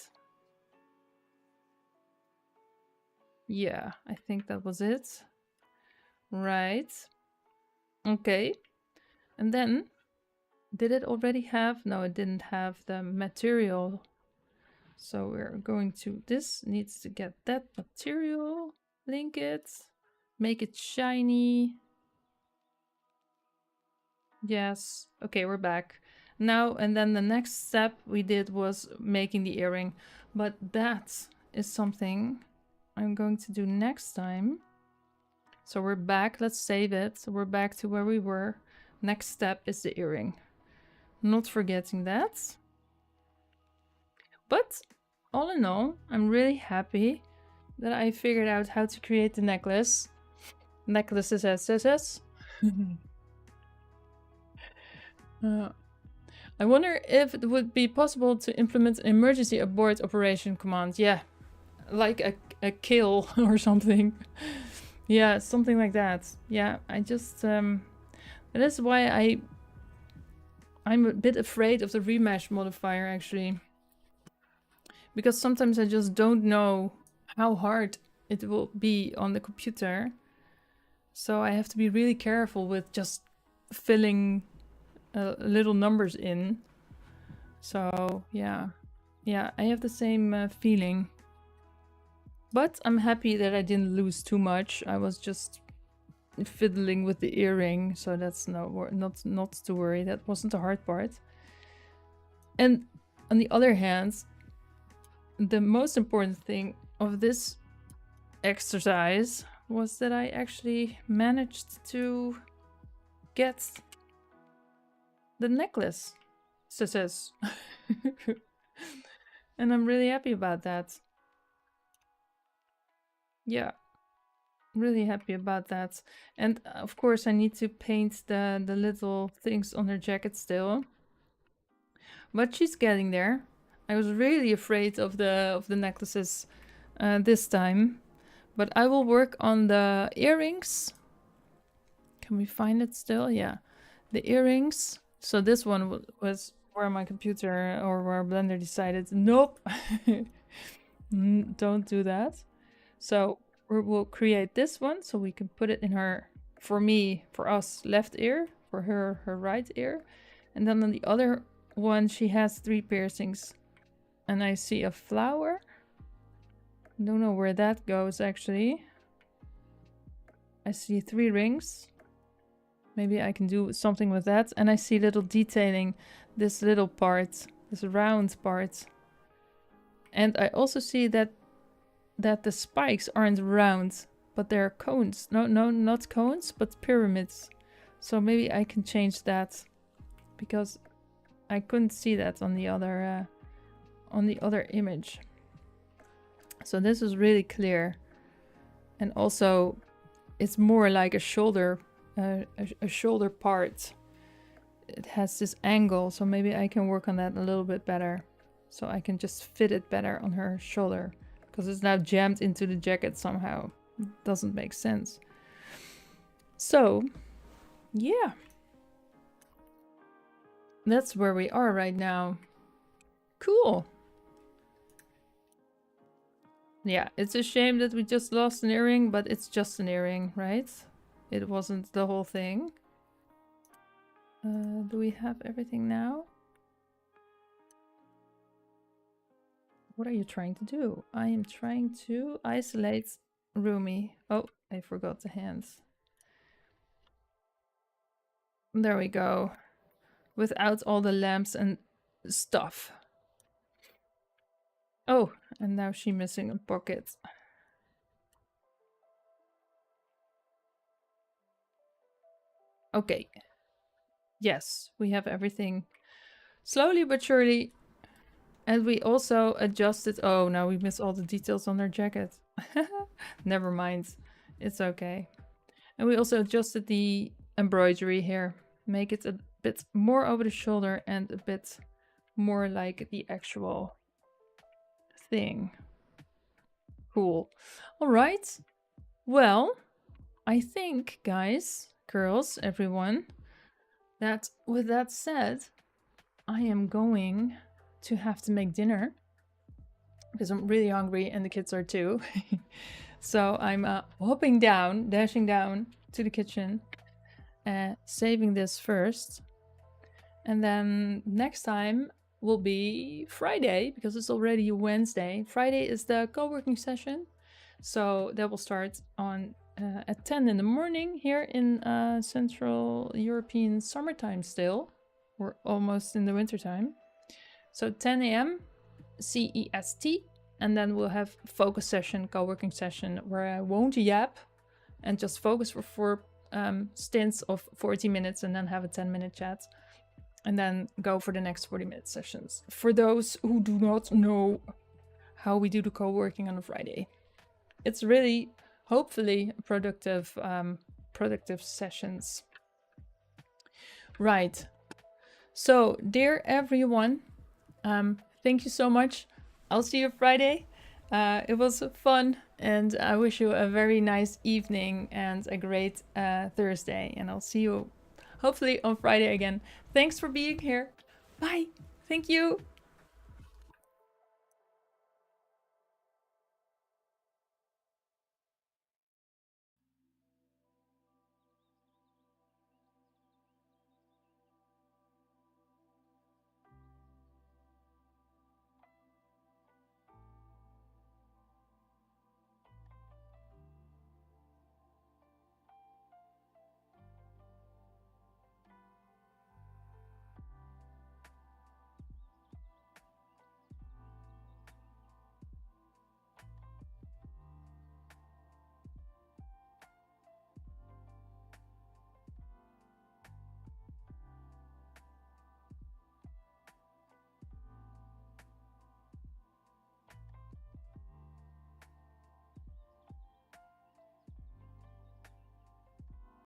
Yeah, I think that was it. Right. Okay. And then, did it already have? No, it didn't have the material. So we're going to, this needs to get that material, link it, make it shiny. Yes. Okay, we're back. Now, and then the next step we did was making the earring. But that is something I'm going to do next time. So we're back. Let's save it. So we're back to where we were. Next step is the earring. Not forgetting that. But all in all, I'm really happy that I figured out how to create the necklace. Necklaces SSS. I wonder if it would be possible to implement an emergency abort operation command. Yeah, like a kill or something. Yeah, something like that. Yeah, I just that is why I'm a bit afraid of the remesh modifier actually. Because sometimes I just don't know how hard it will be on the computer. So I have to be really careful with just filling little numbers in. So yeah, I have the same feeling. But I'm happy that I didn't lose too much. I was just fiddling with the earring, so that's not to worry. That wasn't the hard part. And on the other hand, the most important thing of this exercise was that I actually managed to get the necklace success. And I'm really happy about that. Yeah, really happy about that. And of course I need to paint the little things on her jacket still. But she's getting there. I was really afraid of the necklaces this time. But I will work on the earrings. Can we find it still? Yeah. The earrings. So this one was where my computer or where Blender decided, nope, don't do that. So we'll create this one so we can put it in her, for us, left ear, for her right ear. And then on the other one, she has 3 piercings. And I see a flower. Don't know where that goes actually. I see 3 rings. Maybe I can do something with that. And I see little detailing, this little part, this round part. And I also see that the spikes aren't round, but they're cones. No, not cones, but pyramids. So maybe I can change that, because I couldn't see that on the other image. So this is really clear. And also it's more like a shoulder part. It has this angle, so maybe I can work on that a little bit better. So I can just fit it better on her shoulder, because it's now jammed into the jacket somehow. It doesn't make sense. So, yeah. That's where we are right now. Cool. Yeah, it's a shame that we just lost an earring, but it's just an earring, right? It wasn't the whole thing. Do we have everything now? What are you trying to do? I am trying to isolate Rumi. Oh, I forgot the hands. There we go. Without all the lamps and stuff. Oh, and now she's missing a pocket. Okay. Yes, we have everything slowly but surely. And we also adjusted. Oh, now we missed all the details on their jacket. Never mind. It's okay. And we also adjusted the embroidery here. Make it a bit more over the shoulder and a bit more like the actual thing. Cool. All right. Well, I think, guys, girls, everyone, that with that said, I am going to have to make dinner because I'm really hungry and the kids are too. So I'm dashing down to the kitchen, saving this first. And then next time will be Friday because it's already Wednesday. Friday is the co-working session. So that will start on at 10 in the morning here in Central European summertime still. We're almost in the wintertime. So 10 a.m. CEST. And then we'll have focus session, co-working session, where I won't yap and just focus for 4 stints of 40 minutes and then have a 10-minute chat. And then go for the next 40-minute sessions. For those who do not know how we do the co-working on a Friday. It's really, hopefully, productive sessions. Right. So, dear everyone, thank you so much. I'll see you Friday. It was fun, and I wish you a very nice evening and a great Thursday. And I'll see you hopefully on Friday again. Thanks for being here. Bye. Thank you.